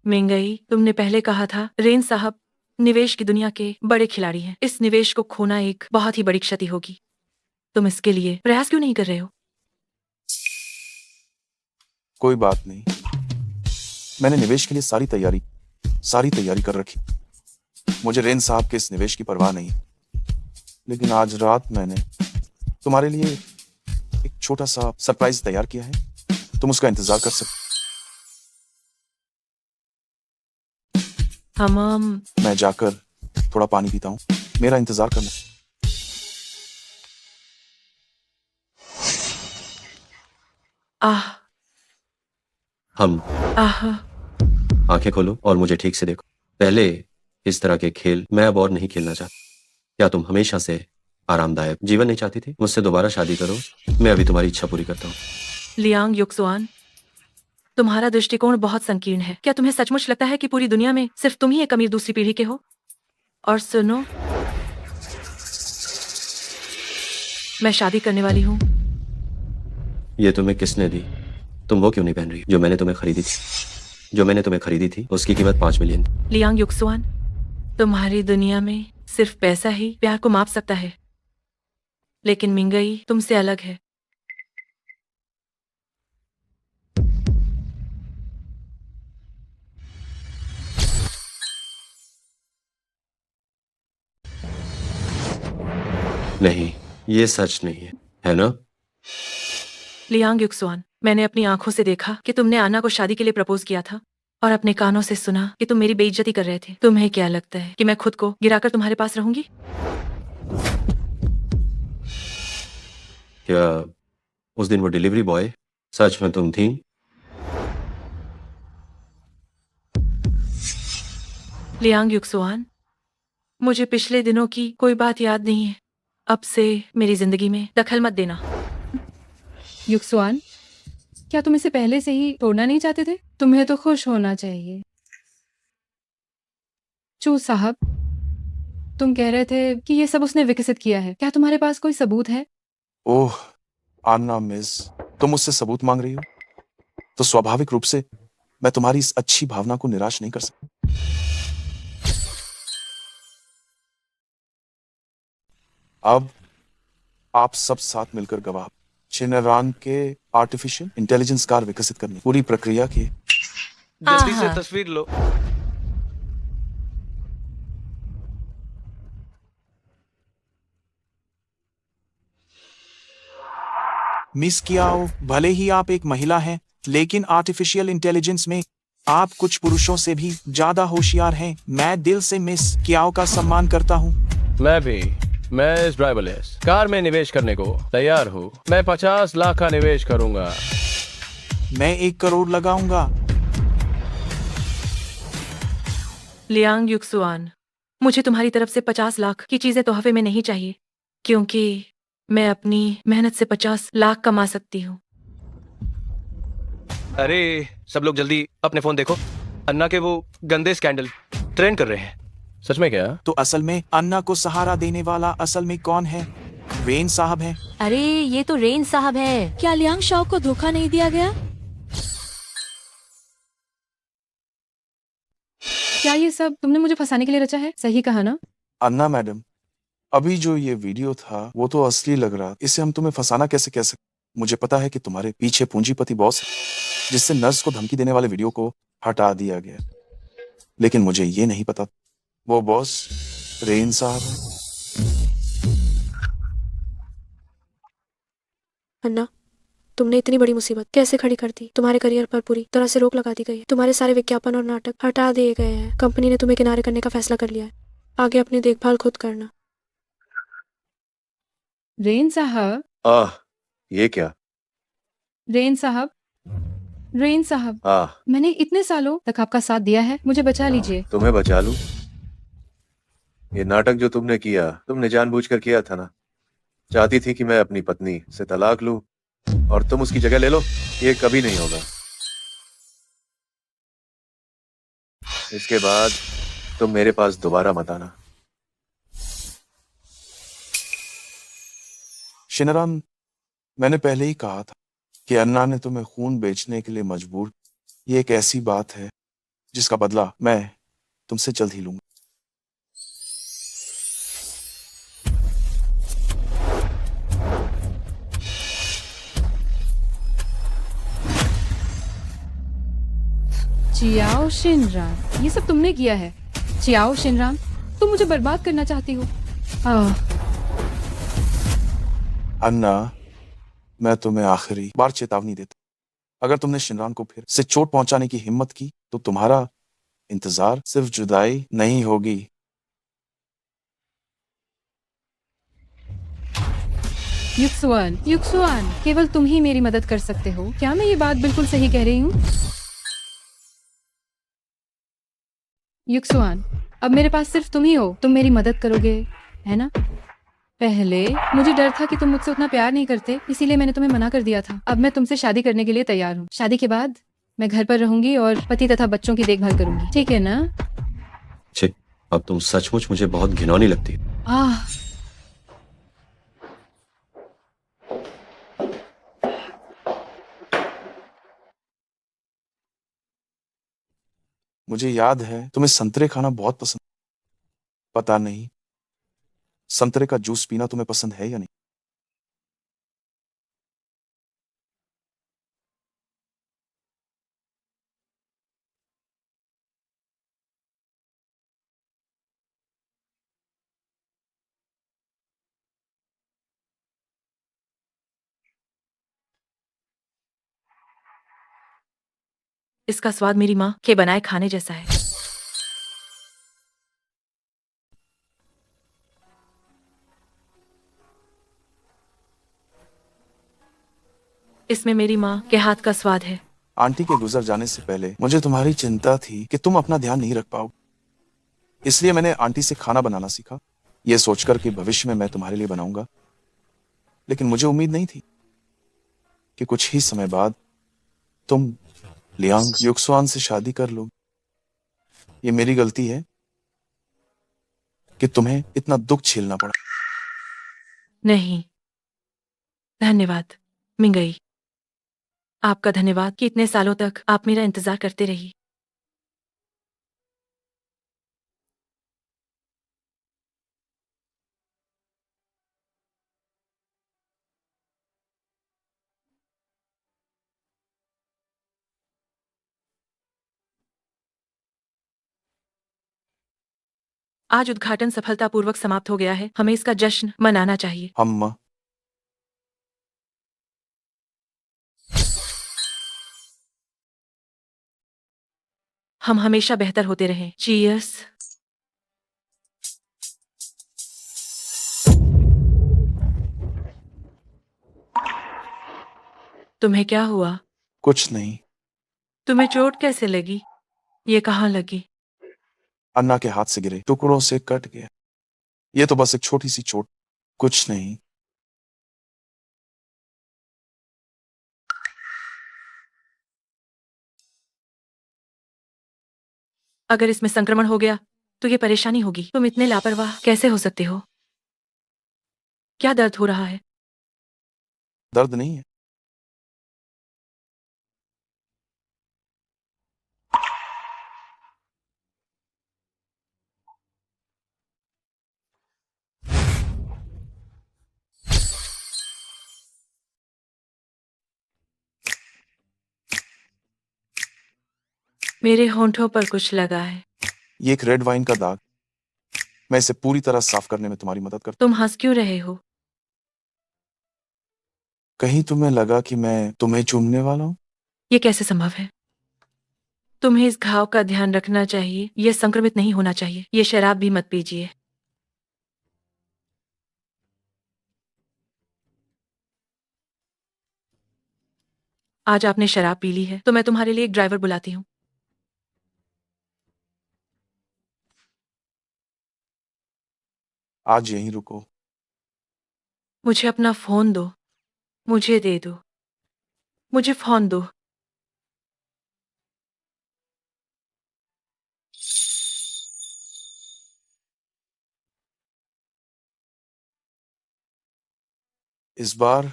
मिंगई, तुमने पहले कहा था रेन साहब निवेश की दुनिया के बड़े खिलाड़ी हैं। इस निवेश को खोना एक बहुत ही बड़ी क्षति होगी। तुम इसके लिए प्रयास क्यों नहीं कर रहे हो? कोई बात नहीं, मैंने निवेश के लिए सारी तैयारी कर रखी। मुझे रेन साहब के इस निवेश की परवाह नहीं, लेकिन आज रात मैंने तुम्हारे लिए एक छोटा सा सरप्राइज तैयार किया है। तुम उसका इंतजार कर सकते। मैं जाकर थोड़ा पानी पीता हूँ, मेरा इंतजार करना। आह हम आह आंखें खोलो और मुझे ठीक से देखो। पहले इस तरह के खेल मैं अब और नहीं खेलना चाहता। क्या तुम हमेशा से आरामदायक जीवन नहीं चाहती थी? मुझसे दोबारा शादी करो, मैं अभी तुम्हारी इच्छा पूरी करता हूँ। लियांग युक्सुआन, तुम्हारा दृष्टिकोण बहुत संकीर्ण है। क्या तुम्हें सचमुच लगता है कि पूरी दुनिया में सिर्फ तुम ही एक अमीर दूसरी पीढ़ी के हो? और सुनो, मैं शादी करने वाली हूँ। ये तुम्हें किसने दी? तुम वो क्यों नहीं पहन रही जो मैंने तुम्हें खरीदी थी? जो मैंने तुम्हें खरीदी थी उसकी कीमत 5 मिलियन। लियांग युक्सुआन, तुम्हारी दुनिया में सिर्फ पैसा ही प्यार को माप सकता है, लेकिन मिंगई तुमसे अलग है। नहीं, ये सच नहीं है ना? लियांग युक्सुआन, मैंने अपनी आंखों से देखा कि तुमने आना को शादी के लिए प्रपोज किया था और अपने कानों से सुना कि तुम मेरी बेइज्जती कर रहे थे। तुम्हें क्या लगता है कि मैं खुद को गिराकर तुम्हारे पास रहूंगी? क्या उस दिन वो डिलीवरी बॉय सच में तुम थी? लियांग युक्सुआन, मुझे पिछले दिनों की कोई बात याद नहीं है। अब से मेरी जिंदगी में दखल मत देना। युक्सुआन, क्या तुम इसे पहले से ही तोड़ना नहीं चाहते थे? तुम्हें तो खुश होना चाहिए। चू साहब, तुम कह रहे थे कि ये सब उसने विकसित किया है। क्या तुम्हारे पास कोई सबूत है? ओह आन्ना मिस, तुम मुझसे सबूत मांग रही हो, तो स्वाभाविक रूप से मैं तुम्हारी इस अच्छी भावना को निराश नहीं कर सकता। अब आप सब साथ मिलकर गवाह। शिनरान के आर्टिफिशियल इंटेलिजेंस कार विकसित करने पूरी प्रक्रिया की। जल्दी से आहा। तस्वीर लो। मिस कियाओ, भले ही आप एक महिला हैं, लेकिन आर्टिफिशियल इंटेलिजेंस में आप कुछ पुरुषों से भी ज्यादा होशियार हैं। मैं दिल से मिस कियाओ का सम्मान करता हूँ। मैं इस ड्राइवरलेस कार में निवेश करने को तैयार हूँ। मैं 50 लाख का निवेश करूंगा। मैं 1 करोड़ लगाऊंगा। लियांग युक्सुआन, मुझे तुम्हारी तरफ से 50 लाख की चीजें तोहफे में नहीं चाहिए, क्योंकि मैं अपनी मेहनत से 50 लाख कमा सकती हूँ। अरे सब लोग जल्दी अपने फोन देखो। अन्ना के वो गंदे स्कैंडल ट्रेंड कर रहे हैं। सच में क्या? तो असल में अन्ना को सहारा देने वाला असल में कौन है? रेन साहब है। अरे ये तो रेन साहब है। क्या लियांग शाओ को धोखा नहीं दिया गया? क्या ये सब तुमने मुझे फंसाने के लिए रचा है? सही कहा ना? अन्ना मैडम, अभी जो ये वीडियो था वो तो असली लग रहा। इससे हम तुम्हें फंसाना कैसे कह सकते? मुझे पता है कि तुम्हारे पीछे पूंजीपति बॉस है, जिससे नर्स को धमकी देने वाले वीडियो को हटा दिया गया, लेकिन मुझे ये नहीं पता वो बॉस रेन साहब है। अन्ना, तुमने इतनी बड़ी मुसीबत कैसे खड़ी कर दी? तुम्हारे करियर पर पूरी तरह से रोक लगा दी गई है। तुम्हारे सारे विज्ञापन और नाटक हटा दिए गए हैं। कंपनी ने तुम्हें किनारे करने का फैसला कर लिया है। आगे अपनी देखभाल खुद करना। रेन साहब, आह, ये क्या? रेन साहब, रेन साहब, आह, मैंने इतने सालों तक आपका साथ दिया है, मुझे बचा लीजिए। तुम्हें बचा लूं? ये नाटक जो तुमने किया, तुमने जानबूझकर किया था ना? चाहती थी कि मैं अपनी पत्नी से तलाक लूं और तुम उसकी जगह ले लो। ये कभी नहीं होगा। इसके बाद तुम मेरे पास दोबारा मत आना। शिनरान, मैंने पहले ही कहा था कि अन्ना ने तुम्हें खून बेचने के लिए मजबूर। ये एक ऐसी बात है जिसका बदला मैं तुमसे जल्द ही लूंगा। चियाओ शिनरान, ये सब तुमने किया है। चियाओ शिनरान, तुम मुझे बर्बाद करना चाहती हो। अन्ना, मैं तुम्हें आखिरी बार चेतावनी देता, अगर तुमने शिनरान को फिर से चोट पहुंचाने की हिम्मत की तो तुम्हारा इंतजार सिर्फ जुदाई नहीं होगी। युक्सुआन, युक्सुआन, केवल तुम ही मेरी मदद कर सकते हो। क्या मैं ये बात बिल्कुल सही कह रही हूँ? युक्सुआन, अब मेरे पास सिर्फ तुम ही हो। तुम मेरी मदद करोगे, है ना? पहले मुझे डर था कि तुम मुझसे उतना प्यार नहीं करते, इसीलिए मैंने तुम्हें मना कर दिया था। अब मैं तुमसे शादी करने के लिए तैयार हूँ। शादी के बाद मैं घर पर रहूंगी और पति तथा बच्चों की देखभाल करूंगी, ठीक है ना? छी, अब तुम सचमुच मुझे बहुत घिनौनी लगती हो। आह, मुझे याद है तुम्हें संतरे खाना बहुत पसंद। पता नहीं संतरे का जूस पीना तुम्हें पसंद है या नहीं। इसका स्वाद मेरी माँ के बनाए खाने जैसा है। इसमें मेरी माँ के हाथ का स्वाद है। आंटी के गुजर जाने से पहले मुझे तुम्हारी चिंता थी कि तुम अपना ध्यान नहीं रख पाओगे, इसलिए मैंने आंटी से खाना बनाना सीखा, यह सोचकर कि भविष्य में मैं तुम्हारे लिए बनाऊंगा। लेकिन मुझे उम्मीद नहीं थी कि कुछ ही समय बाद तुम लियांग युक्सुआन से शादी कर लो। ये मेरी गलती है कि तुम्हें इतना दुख झेलना पड़ा। नहीं, धन्यवाद मिंगई। आपका धन्यवाद कि इतने सालों तक आप मेरा इंतजार करते रही। आज उद्घाटन सफलतापूर्वक समाप्त हो गया है। हमें इसका जश्न मनाना चाहिए। हम हम हमेशा बेहतर होते रहें। चीयर्स। तुम्हें क्या हुआ? कुछ नहीं। तुम्हें चोट कैसे लगी? ये कहाँ लगी? अन्ना के हाथ से गिरे टुकड़ों से कट गया। ये तो बस एक छोटी सी चोट, कुछ नहीं। अगर इसमें संक्रमण हो गया तो ये परेशानी होगी। तुम इतने लापरवाह कैसे हो सकते हो? क्या दर्द हो रहा है? दर्द नहीं है। मेरे होंठों पर कुछ लगा है। ये एक रेड वाइन का दाग। मैं इसे पूरी तरह साफ करने में तुम्हारी मदद करता तुम हंस क्यों रहे हो? कहीं तुम्हें लगा कि मैं तुम्हें चूमने वाला हूँ? ये कैसे संभव है? तुम्हें इस घाव का ध्यान रखना चाहिए। ये संक्रमित नहीं होना चाहिए। ये शराब भी मत पीजिए। आज आपने शराब पी ली है तो मैं तुम्हारे लिए एक ड्राइवर बुलाती हूँ। आज यहीं रुको। मुझे अपना फोन दो। मुझे दे दो। मुझे फोन दो। इस बार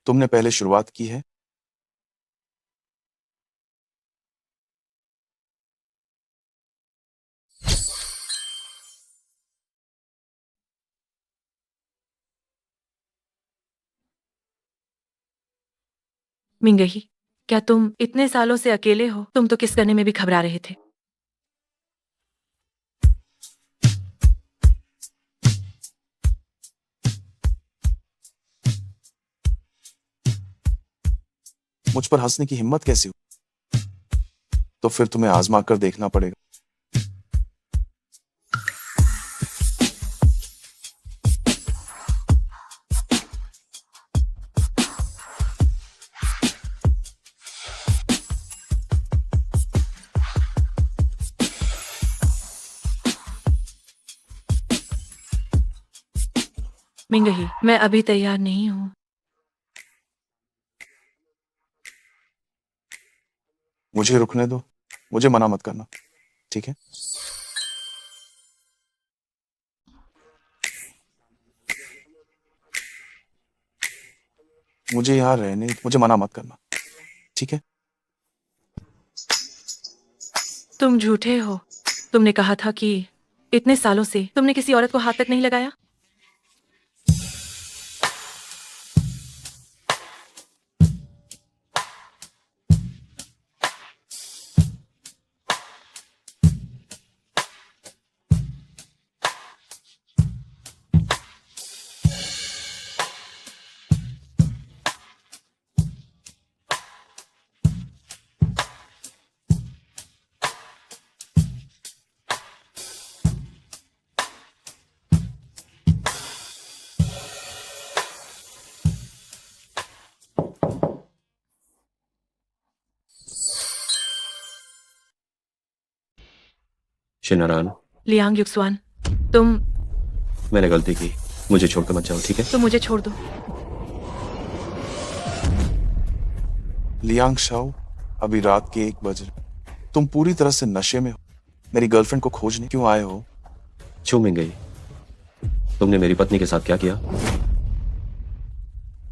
तुमने पहले शुरुआत की है। मिंगही, क्या तुम इतने सालों से अकेले हो? तुम तो किस करने में भी घबरा रहे थे। मुझ पर हंसने की हिम्मत कैसे हुई? तो फिर तुम्हें आजमा कर देखना पड़ेगा। मिंगही, मैं अभी तैयार नहीं हूँ। मुझे रुकने दो। मुझे मना मत करना, ठीक है? मुझे यहाँ रहने, मुझे मना मत करना, ठीक है? तुम झूठे हो। तुमने कहा था कि इतने सालों से तुमने किसी औरत को हाथ तक नहीं लगाया। शिनारान, लियांग युक्सवान, तुम मैंने गलती की। मुझे छोड़कर मत जाओ, ठीक है? तुम मुझे छोड़ दो। लियांग शाओ, अभी रात के 1 बज रहे। तुम पूरी तरह से नशे में हो। मेरी गर्लफ्रेंड को खोजने क्यों आए हो? छू मिंग गई। तुमने मेरी पत्नी के साथ क्या किया?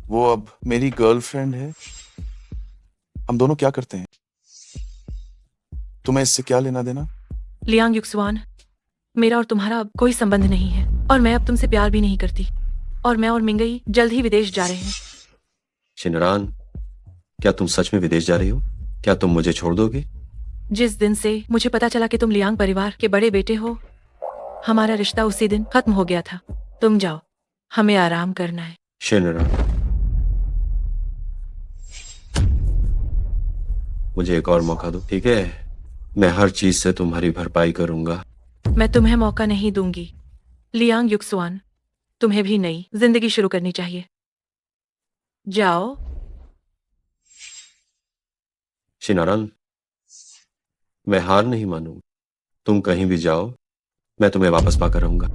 वो अब मेरी गर्लफ्रेंड है। हम दोनों क्या करते हैं? तुम्हें इससे क्या लेना देना? लियांग युक्सवान, मेरा और तुम्हारा अब कोई संबंध नहीं है और मैं अब तुमसे प्यार भी नहीं करती। और मैं और मिंगई जल्द ही विदेश जा रहे हैं। शिनरान, क्या तुम सच में विदेश जा रही हो? क्या तुम मुझे छोड़ दोगे? जिस दिन से मुझे पता चला कि तुम लियांग परिवार के बड़े बेटे हो, हमारा रिश्ता उसी दिन खत्म हो गया था। तुम जाओ, हमें आराम करना है। शिनरान, मुझे एक और मौका दो, ठीक है? मैं हर चीज से तुम्हारी भरपाई करूंगा। मैं तुम्हें मौका नहीं दूंगी। लियांग युक्सवान, तुम्हें भी नई जिंदगी शुरू करनी चाहिए। जाओ। शिनारान, मैं हार नहीं मानूंगा। तुम कहीं भी जाओ, मैं तुम्हें वापस पाकर रहूंगा।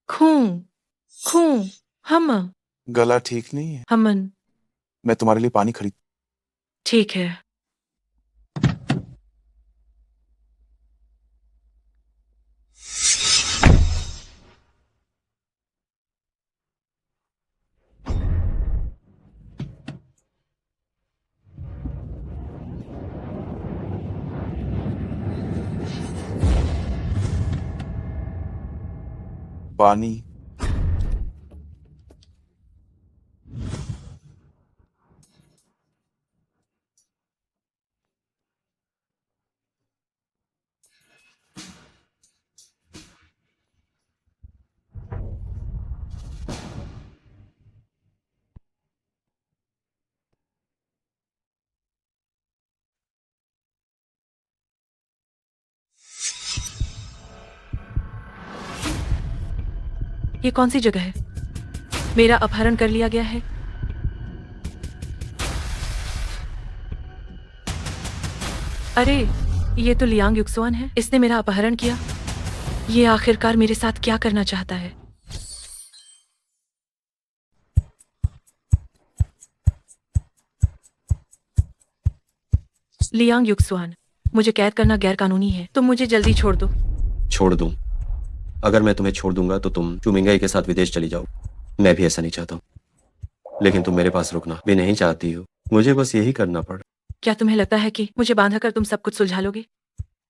खूं खूं हम गला ठीक नहीं है। हमन। मैं तुम्हारे लिए पानी खरीद। ठीक है। पानी। ये कौन सी जगह है? मेरा अपहरण कर लिया गया है। अरे, ये तो लियांग युक्सुआन है। इसने मेरा अपहरण किया। ये आखिरकार मेरे साथ क्या करना चाहता है? लियांग युक्सुआन, मुझे कैद करना गैर कानूनी है। तुम मुझे जल्दी छोड़ दो। छोड़ दूं? अगर मैं तुम्हें छोड़ दूंगा तो तुम चुमिंगाई के साथ विदेश चली जाओ। मैं भी ऐसा नहीं चाहता हूँ, लेकिन तुम मेरे पास रुकना भी नहीं चाहती हो। मुझे बस यही करना पड़ा। क्या तुम्हें लगता है कि मुझे बांधा कर तुम सब कुछ सुलझा लोगे?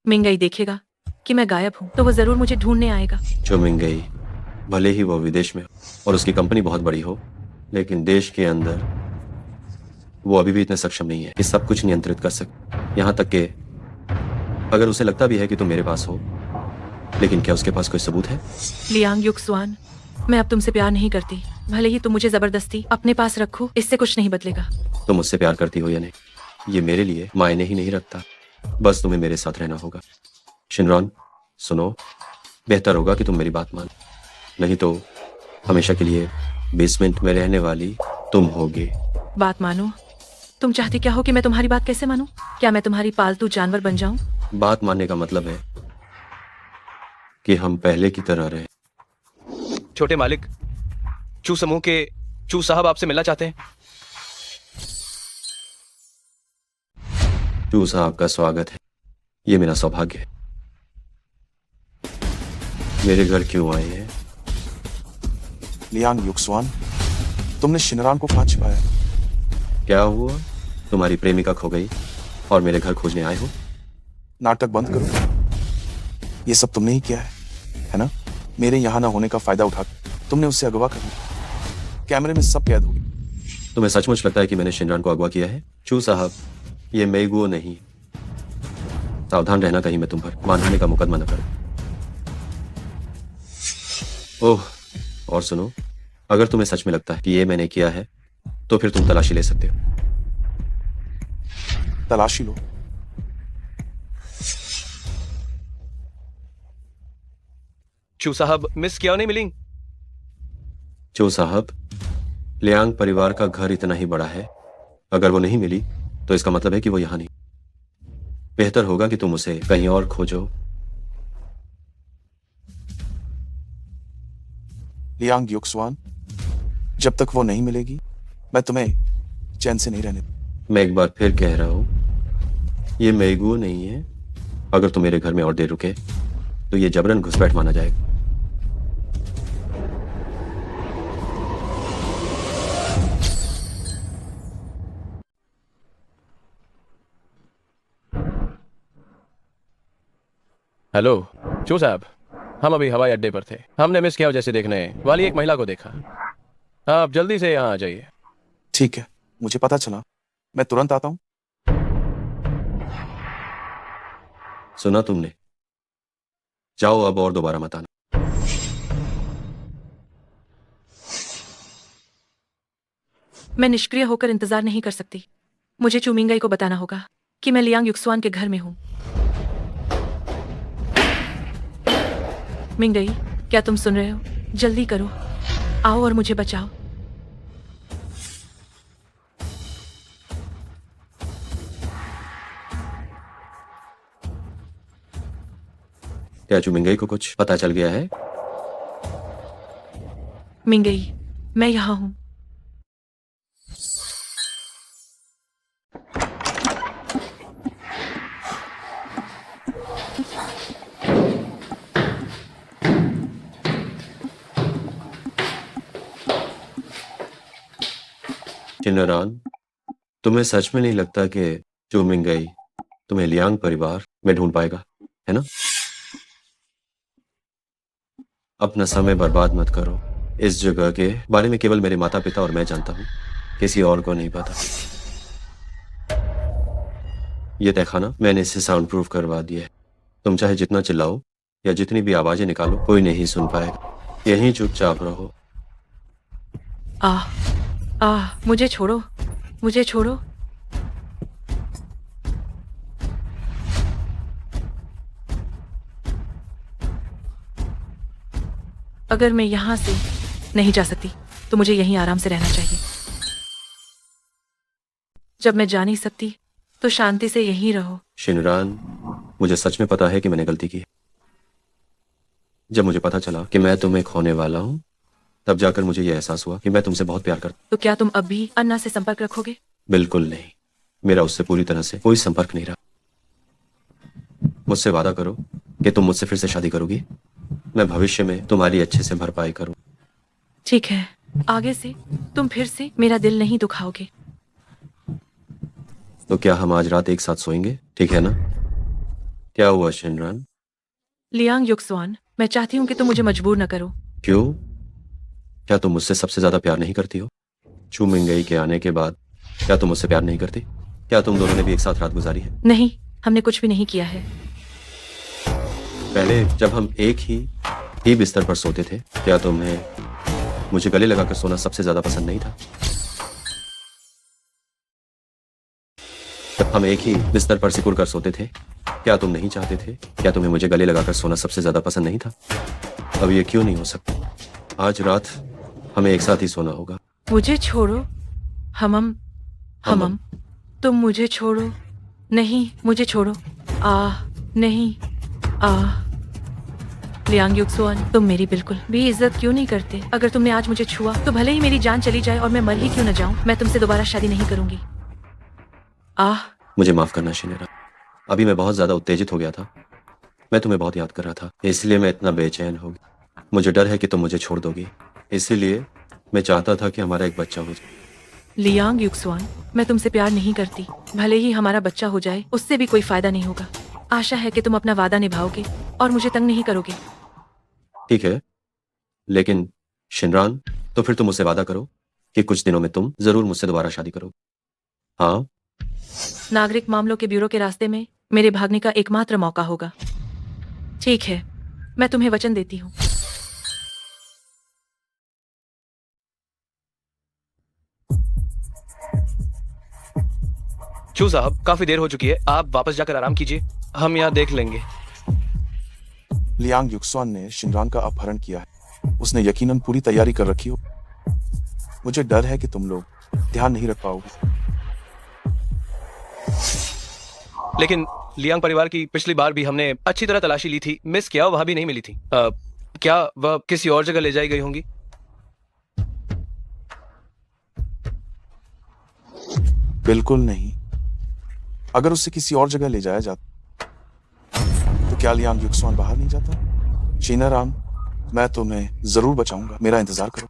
मिंगई देखेगा कि मैं गायब हूँ तो वो जरूर मुझे ढूंढने आएगा। चुमिंगाई, भले ही वो विदेश में हो और उसकी कंपनी बहुत बड़ी हो, लेकिन देश के अंदर वो अभी भी इतने सक्षम नहीं है कि सब कुछ नियंत्रित कर सके। यहाँ तक कि अगर उसे लगता भी है कि तुम मेरे पास हो, लेकिन क्या उसके पास कोई सबूत है? लियांग युक्सुआन, मैं अब तुमसे प्यार नहीं करती। भले ही तुम मुझे जबरदस्ती अपने पास रखो, इससे कुछ नहीं बदलेगा। तुम मुझसे प्यार करती हो या नहीं, ये मेरे लिए मायने ही नहीं रखता। बस तुम्हें मेरे साथ रहना होगा। शिनरॉन, सुनो, बेहतर होगा कि तुम मेरी बात मान, नहीं तो हमेशा के लिए बेसमेंट में रहने वाली तुम होगे। बात मानो? तुम चाहती क्या हो कि मैं तुम्हारी बात कैसे मानूं? क्या मैं तुम्हारी पालतू जानवर बन जाऊं? बात मानने का मतलब है कि हम पहले की तरह रहे। छोटे मालिक, चू समूह के चू साहब आपसे मिलना चाहते हैं। चू साहब का स्वागत है। ये मेरा सौभाग्य है। मेरे घर क्यों आए हैं? लियांग युक्सुआन, तुमने शिनरान को कहाँ छिपाया? क्या हुआ? तुम्हारी प्रेमिका खो गई और मेरे घर खोजने आए हो? नाटक बंद करो। ये सब तुमने ही किया है ना? मेरे यहाँ ना होने का फायदा उठा तुमने उससे अगवा कर लिया। कैमरे में सब कैद हो गई। तुम्हें सचमुच लगता है कि मैंने शिनरान को अगवा किया है? चू साहब, ये मेगुओ नहीं। सावधान रहना कहीं मैं तुम पर मानहानि का मुकदमा न करूं। ओह, और सुनो, अगर तुम्हें सच में लगता है कि ये मैंने किया है तो फिर तुम तलाशी ले सकते हो। तलाशी लो। चू साहब, मिस क्यों नहीं मिली? चू साहब, लियांग परिवार का घर इतना ही बड़ा है। अगर वो नहीं मिली तो इसका मतलब है कि वो यहां नहीं। बेहतर होगा कि तुम उसे कहीं और खोजो। लियांग युक्सुआन, जब तक वो नहीं मिलेगी मैं तुम्हें चैन से नहीं रहने दूंगा। मैं एक बार फिर कह रहा हूं, ये मेगुओ नहीं है। अगर तुम मेरे घर में और देर रुके तो ये जबरन घुसपैठ माना जाएगा। हेलो चू साहब, हम अभी हवाई अड्डे पर थे। हमने मिस किया जैसे देखने वाली एक महिला को देखा। आप जल्दी से यहाँ आ जाइए। ठीक है, मुझे पता चला, मैं तुरंत आता हूँ। सुना तुमने? जाओ अब और दोबारा मत आना। मैं निष्क्रिय होकर इंतजार नहीं कर सकती। मुझे चुमिंगाई को बताना होगा कि मैं लियांग युक्सुआन के घर में हूँ। मिंगई, क्या तुम सुन रहे हो? जल्दी करो, आओ और मुझे बचाओ। क्या चुमिंगाई को कुछ पता चल गया है? मिंगई, मैं यहाँ हूँ। चिनरान, तुम्हें सच में नहीं लगता कि चुमिंगाई तुम्हें लियांग परिवार में ढूंढ पाएगा, है ना? अपना समय बर्बाद मत करो। इस जगह के बारे में केवल मेरे माता पिता और मैं जानता हूँ, किसी और को नहीं पता। ये तहखाना मैंने इसे साउंड प्रूफ करवा दिया है। तुम चाहे जितना चिल्लाओ या जितनी भी आवाजें निकालो, कोई नहीं सुन पाएगा। यहीं चुपचाप रहो। मुझे छोड़ो, मुझे छोड़ो। अगर मैं यहाँ से नहीं जा सकती तो मुझे यहीं आराम से रहना चाहिए। जब मैं जा नहीं सकती तो शांति से यहीं रहो। शिनरान, मुझे सच में पता है कि मैंने गलती की है। जब मुझे पता चला कि मैं तुम्हें खोने वाला हूँ, तब जाकर मुझे यह एहसास हुआ कि मैं तुमसे बहुत प्यार करता तो क्या तुम अब भी अन्ना से संपर्क रखोगे? हूं। बिल्कुल नहीं, मेरा उससे पूरी तरह से कोई संपर्क नहीं रहा। मुझसे वादा करो कि तुम मुझसे फिर से शादी करोगी। मैं भविष्य में तुम्हारी अच्छे से भरपाई करूँ। ठीक है, आगे से तुम फिर से मेरा दिल नहीं दुखाओगे। तो क्या हम आज रात एक साथ सोएंगे, ठीक है ना? क्या हुआ शिनरान? लियांग युक्सवान, मैं चाहती हूँ कि तुम मुझे मजबूर न करो। क्यों? क्या तुम मुझसे सबसे ज्यादा प्यार नहीं करती हो? चू मिंगई के आने के बाद क्या तुम मुझसे प्यार नहीं करती? क्या तुम दोनों ने भी एक साथ रात गुजारी है? नहीं, हमने कुछ भी नहीं किया है। पहले जब हम एक ही बिस्तर पर सोते थे, क्या तुम्हें मुझे गले लगाकर सोना सबसे ज्यादा पसंद नहीं था? जब हम एक ही बिस्तर पर सिकुड़ कर सोते थे, क्या तुम नहीं चाहते थे? क्या तुम्हें मुझे गले लगाकर सोना सबसे ज्यादा पसंद नहीं था? अब ये क्यों नहीं हो सकता? आज रात हमें एक साथ ही सोना होगा। मुझे छोड़ो। हमम, तुम मुझे छोड़ो। नहीं, मुझे छोड़ो। नहीं, लियांग युक्सवान, तुम मेरी बिल्कुल भी इज्जत क्यों नहीं करते? अगर तुमने आज मुझे छुआ तो भले ही मेरी जान चली जाए और मैं मर ही क्यों न जाऊं, मैं तुमसे दोबारा शादी नहीं करूंगी। मुझे माफ करना शिनेरा, अभी मैं बहुत ज्यादा उत्तेजित हो गया था। मैं तुम्हें बहुत याद कर रहा था, इसलिए मैं इतना बेचैन हो गया। मुझे डर है कि तुम मुझे छोड़ दोगी, इसीलिए मैं चाहता था कि हमारा एक बच्चा हो जाए। लियांग युक्सवान, मैं तुमसे प्यार नहीं करती। भले ही हमारा बच्चा हो जाए, उससे भी कोई फायदा नहीं होगा। आशा है कि तुम अपना वादा निभाओगे और मुझे तंग नहीं करोगे। ठीक है, लेकिन शिनरान, तो फिर तुम मुझसे वादा करो कि कुछ दिनों में तुम जरूर मुझसे दोबारा शादी करो। हाँ? नागरिक मामलों के ब्यूरो के रास्ते में मेरे भागने का एकमात्र मौका होगा। ठीक है, मैं तुम्हें वचन देती हूँ। चू साहब, काफी देर हो चुकी है, आप वापस जाकर आराम कीजिए, हम यहाँ देख लेंगे। लियांग युक्सवान ने शिनरान का अपहरण किया है। उसने यकीनन पूरी तैयारी कर रखी हो। मुझे डर है कि तुम लोग ध्यान नहीं रख पाओगे। लेकिन लियांग परिवार की पिछली बार भी हमने अच्छी तरह तलाशी ली थी, मिस किया वहां भी नहीं मिली थी। क्या वह किसी और जगह ले जाई गई होंगी? बिल्कुल नहीं। अगर उसे किसी और जगह ले जाया जाता तो क्या लियांग युक्सवान बाहर नहीं जाता? शिनरान, मैं तुम्हें जरूर बचाऊंगा, मेरा इंतजार करो।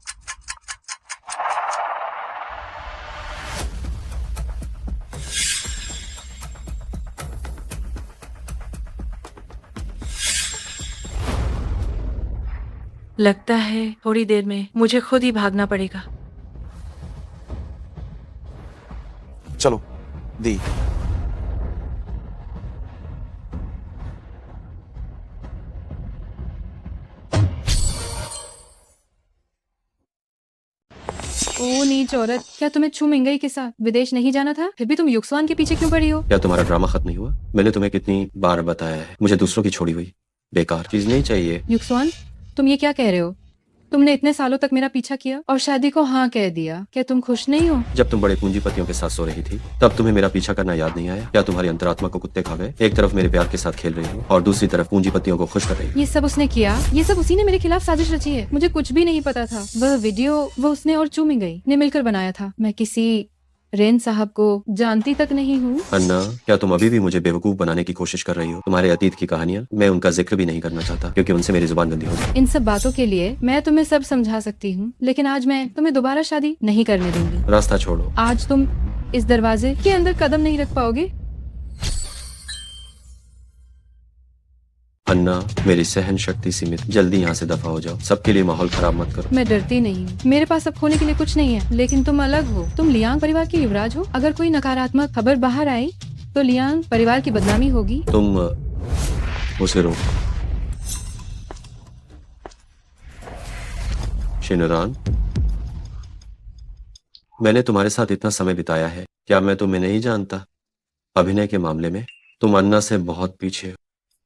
लगता है थोड़ी देर में मुझे खुद ही भागना पड़ेगा। चलो दी। ओ नीच औरत, क्या तुम्हें छू मिंगई के साथ विदेश नहीं जाना था? फिर भी तुम युक्सवान के पीछे क्यों पड़ी हो? क्या तुम्हारा ड्रामा खत्म नहीं हुआ? मैंने तुम्हें कितनी बार बताया है, मुझे दूसरों की छोड़ी हुई बेकार चीज नहीं चाहिए। युक्सवान, तुम ये क्या कह रहे हो? तुमने इतने सालों तक मेरा पीछा किया और शादी को हाँ कह दिया। क्या तुम खुश नहीं हो? जब तुम बड़े पूंजीपतियों के साथ सो रही थी, तब तुम्हें मेरा पीछा करना याद नहीं आया? क्या तुम्हारी अंतरात्मा को कुत्ते खा गए? एक तरफ मेरे प्यार के साथ खेल रही हो और दूसरी तरफ पूंजीपतियों को खुश कर रही हो। ये सब उसने किया, ये सब उसी ने मेरे खिलाफ साजिश रची है। मुझे कुछ भी नहीं पता था। वह वीडियो वो उसने और चू मिंगई ने मिलकर बनाया था। मैं किसी रेन साहब को जानती तक नहीं हूँ। अन्ना, क्या तुम अभी भी मुझे बेवकूफ बनाने की कोशिश कर रही हो? तुम्हारे अतीत की कहानियां मैं उनका जिक्र भी नहीं करना चाहता, क्योंकि उनसे मेरी जुबान गंदी हो जाए। इन सब बातों के लिए मैं तुम्हें सब समझा सकती हूँ, लेकिन आज मैं तुम्हें दोबारा शादी नहीं करने दूंगी। रास्ता छोड़ो। आज तुम इस दरवाजे के अंदर कदम नहीं रख पाओगे। अन्ना, मेरी सहन शक्ति सीमित, जल्दी यहाँ से दफा हो जाओ। सबके लिए माहौल खराब मत करो। मैं डरती नहीं हूँ, मेरे पास अब खोने के लिए कुछ नहीं है। लेकिन तुम अलग हो, तुम लियांग परिवार के युवराज हो। अगर कोई नकारात्मक खबर बाहर आई तो लियांग परिवार की बदनामी होगी। तुम उसे रोको। शिनरान, मैंने तुम्हारे साथ इतना समय बिताया है, क्या मैं तुम्हें नहीं जानता? अभिनय के मामले में तुम अन्ना से बहुत पीछे हो।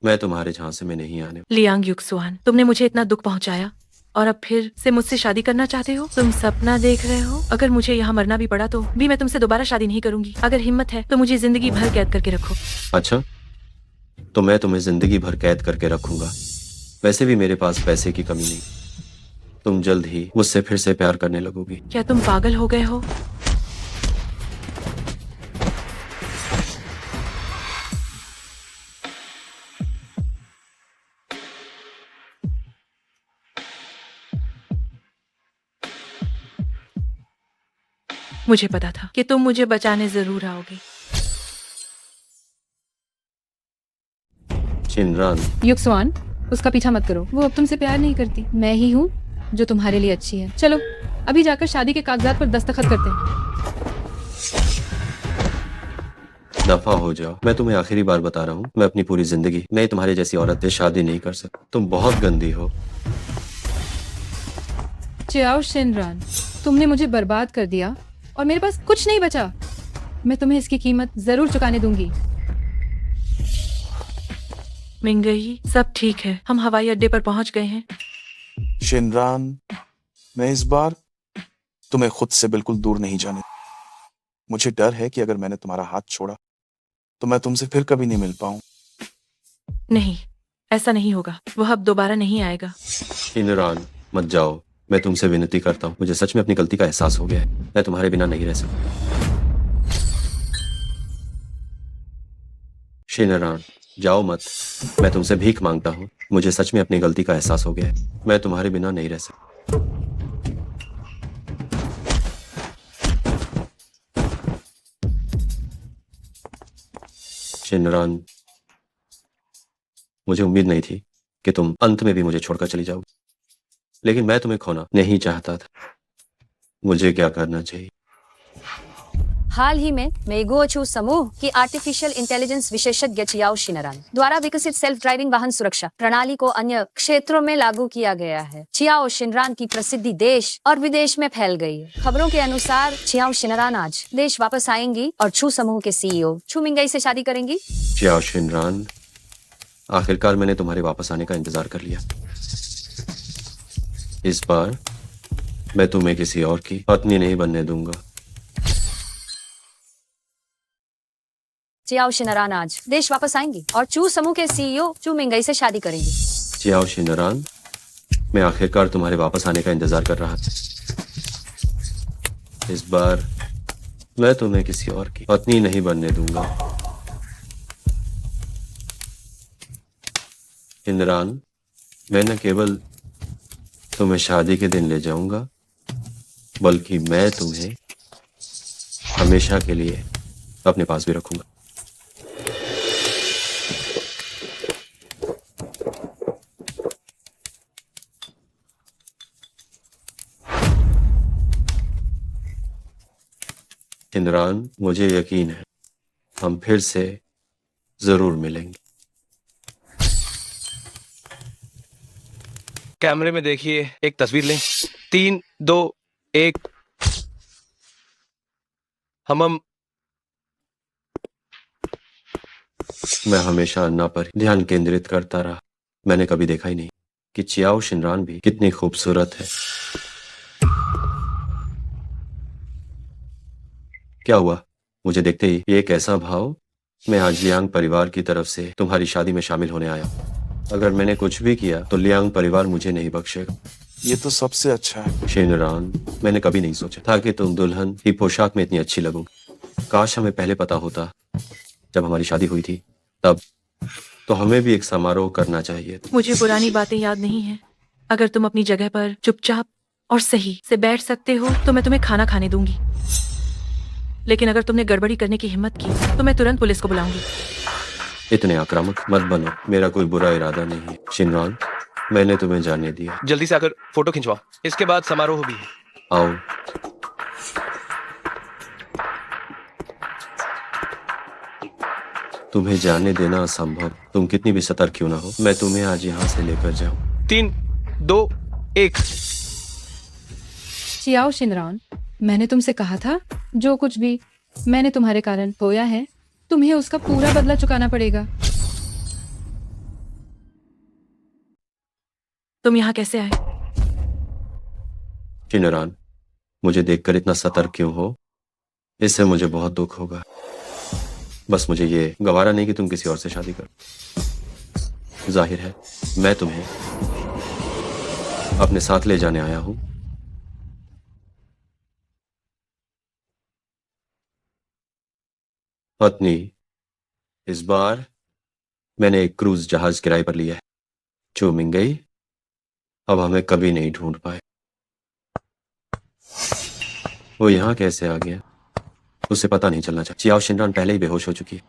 मैं तुम्हारे झांसे में नहीं आने। लियांग युक्सवान, तुमने मुझे इतना दुख पहुंचाया और अब फिर से मुझसे शादी करना चाहते हो? तुम सपना देख रहे हो? अगर मुझे यहाँ मरना भी पड़ा तो भी मैं तुमसे दोबारा शादी नहीं करूंगी। अगर हिम्मत है तो मुझे जिंदगी भर कैद करके रखो। अच्छा, तो मैं तुम्हें जिंदगी भर कैद करके रखूंगा। वैसे भी मेरे पास पैसे की कमी नहीं। तुम जल्द ही मुझसे फिर से प्यार करने लगोगी। क्या तुम पागल हो गए हो? मुझे पता था कि तुम मुझे बचाने जरूर आओगे। शिनरान, युक्सवान, उसका पीछा मत करो। वो अब तुमसे प्यार नहीं करती। मैं ही हूँ जो तुम्हारे लिए अच्छी है। चलो अभी जाकर शादी के कागजात पर दस्तखत करते हैं। दफा हो जाओ। मैं तुम्हें आखिरी बार बता रहा हूँ, मैं अपनी पूरी जिंदगी मैं तुम्हारे जैसी औरत से शादी नहीं कर सकता। तुम बहुत गंदी हो। चियाओ शिनरान, तुमने मुझे बर्बाद कर दिया और मेरे पास कुछ नहीं बचा। मैं तुम्हें इसकी कीमत जरूर चुकाने दूंगी। मिंगई, सब ठीक है। हम हवाई अड्डे पर पहुंच गए हैं। शिनरान, मैं इस बार तुम्हें खुद से बिल्कुल दूर नहीं जाने। मुझे डर है कि अगर मैंने तुम्हारा हाथ छोड़ा तो मैं तुमसे फिर कभी नहीं मिल पाऊं। नहीं, ऐसा नहीं होगा। वह अब दोबारा नहीं आएगा। शिनरान, मत जाओ। मैं तुमसे विनती करता हूँ। मुझे सच में अपनी गलती का एहसास हो गया है। मैं तुम्हारे बिना नहीं रह सकता। शिनरान, जाओ मत। मैं तुमसे भीख मांगता हूँ। मुझे सच में अपनी गलती का एहसास हो गया है। मैं तुम्हारे बिना नहीं रह सकता। शिनरान, मुझे उम्मीद नहीं थी कि तुम अंत में भी मुझे छोड़कर चली जाओगी, लेकिन मैं तुम्हें खोना नहीं चाहता था। मुझे क्या करना चाहिए? हाल ही में मेगोचू समूह की आर्टिफिशियल इंटेलिजेंस विशेषज्ञ चियाओ शिनरान द्वारा विकसित सेल्फ ड्राइविंग वाहन सुरक्षा प्रणाली को अन्य क्षेत्रों में लागू किया गया है। चियाओ शिनरान की प्रसिद्धि देश और विदेश में फैल गई है। खबरों के अनुसार चियाओ शिनरान आज देश वापस आएंगी और छू समूह के सीईओ छू मिंगई से शादी करेंगी। चियाओ शिनरान, आखिरकार मैंने तुम्हारे वापस आने का इंतजार कर लिया। इस बार मैं तुम्हें किसी और की पत्नी नहीं बनने दूंगा। चियाओ शिनरान आज देश वापस आएंगी और चू समूह के सीईओ चू मिंगई से शादी करेंगी। चियाओ शिनरान, मैं आखिरकार तुम्हारे वापस आने का इंतजार कर रहा था। इस बार मैं तुम्हें किसी और की पत्नी नहीं बनने दूंगा। शिनरान, मैं न केवल तुम्हें शादी के दिन ले जाऊंगा, बल्कि मैं तुम्हें हमेशा के लिए अपने पास भी रखूंगा। शिनरान, मुझे यकीन है हम फिर से जरूर मिलेंगे। कैमरे में देखिए, एक तस्वीर लें। 3, 2, 1। हम मैं हमेशा अन्ना पर ध्यान केंद्रित करता रहा। मैंने कभी देखा ही नहीं कि चियाओ शिनरान भी कितनी खूबसूरत है। क्या हुआ? मुझे देखते ही ये कैसा भाव? मैं आज लियांग परिवार की तरफ से तुम्हारी शादी में शामिल होने आया। अगर मैंने कुछ भी किया तो लियांग परिवार मुझे नहीं बख्शेगा। ये तो सबसे अच्छा है। शिनरान, मैंने कभी नहीं सोचा था कि तुम दुल्हन की पोशाक में इतनी अच्छी लगोगी। काश हमें पहले पता होता। जब हमारी शादी हुई थी तब तो हमें भी एक समारोह करना चाहिए था। मुझे पुरानी बातें याद नहीं है। अगर तुम अपनी जगह पर चुपचाप और सही से बैठ सकते हो तो मैं तुम्हें खाना खाने दूंगी, लेकिन अगर तुमने गड़बड़ी करने की हिम्मत की तो मैं तुरंत पुलिस को बुलाऊंगी। इतने आक्रामक मत बनो। मेरा कोई बुरा इरादा नहीं है। शिनरान, मैंने तुम्हें जाने दिया। जल्दी से आकर फोटो खिंचवाओ, इसके बाद समारोह भी है। आओ। तुम्हें जाने देना असंभव। तुम कितनी भी सतर्क क्यों ना हो, मैं तुम्हें आज यहाँ से लेकर जाऊं। 3, 2, 1। चियाओ शिनरान, मैंने तुमसे कहा था जो कुछ भी मैंने तुम्हारे कारण खोया है तुम्हें उसका पूरा बदला चुकाना पड़ेगा। तुम यहाँ कैसे आए? शिनरान, मुझे देखकर इतना सतर्क क्यों हो? इससे मुझे बहुत दुख होगा। बस मुझे ये गवारा नहीं कि तुम किसी और से शादी करो। जाहिर है मैं तुम्हें अपने साथ ले जाने आया हूं। पत्नी, इस बार मैंने एक क्रूज जहाज किराए पर लिया है। चूमिंग गई, अब हमें कभी नहीं ढूंढ पाए। वो यहां कैसे आ गया उसे पता नहीं चलना चाहिए। चियाओ शिनरान पहले ही बेहोश हो चुकी है।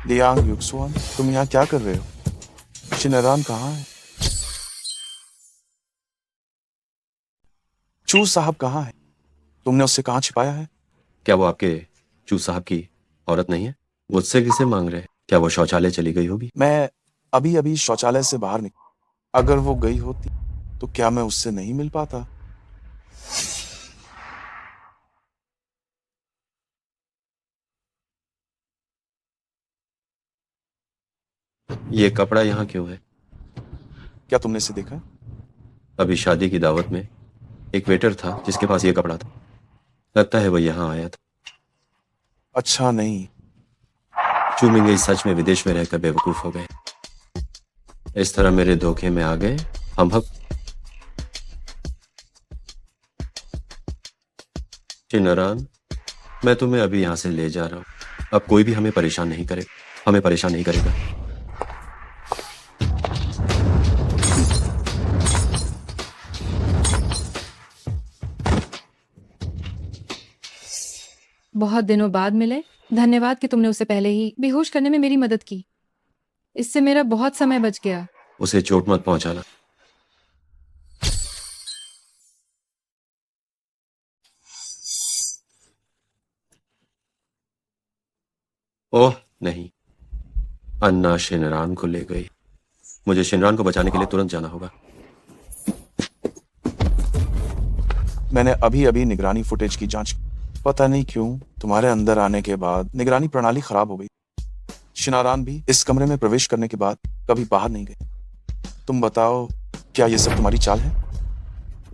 लियांग युक्सुआन, तुम यहाँ क्या कर रहे हो? शिनरान कहाँ है? चू साहब कहाँ है? तुमने उससे कहाँ छिपाया है? क्या वो आपके चू साहब की औरत नहीं है? मुझसे किसे मांग रहे हैं? क्या वो शौचालय चली गई होगी? मैं अभी अभी शौचालय से बाहर निकला। अगर वो गई होती तो क्या मैं उससे नहीं मिल पाता? ये कपड़ा यहाँ क्यों है? क्या तुमने इसे देखा? अभी शादी की दावत में एक वेटर था जिसके पास ये कपड़ा था। लगता है वो यहाँ आया था। अच्छा नहीं। चूमिंग सच में विदेश में रहकर बेवकूफ हो गए। इस तरह मेरे धोखे में आ गए। हम शिनरान, मैं तुम्हें अभी यहाँ से ले जा रहा हूँ। अब कोई भी हमें परेशान नहीं करेगा। बहुत दिनों बाद मिले। धन्यवाद कि तुमने उसे पहले ही बेहोश करने में मेरी मदद की। इससे मेरा बहुत समय बच गया। उसे चोट मत पहुंचाना। ओह नहीं, अन्ना शिनरान को ले गई। मुझे शिनरान को बचाने के लिए तुरंत जाना होगा। मैंने अभी अभी निगरानी फुटेज की जांच की। पता नहीं क्यों तुम्हारे अंदर आने के बाद निगरानी प्रणाली खराब हो गई। शिनारान भी इस कमरे में प्रवेश करने के बाद कभी बाहर नहीं गए। तुम बताओ, क्या ये सब तुम्हारी चाल है?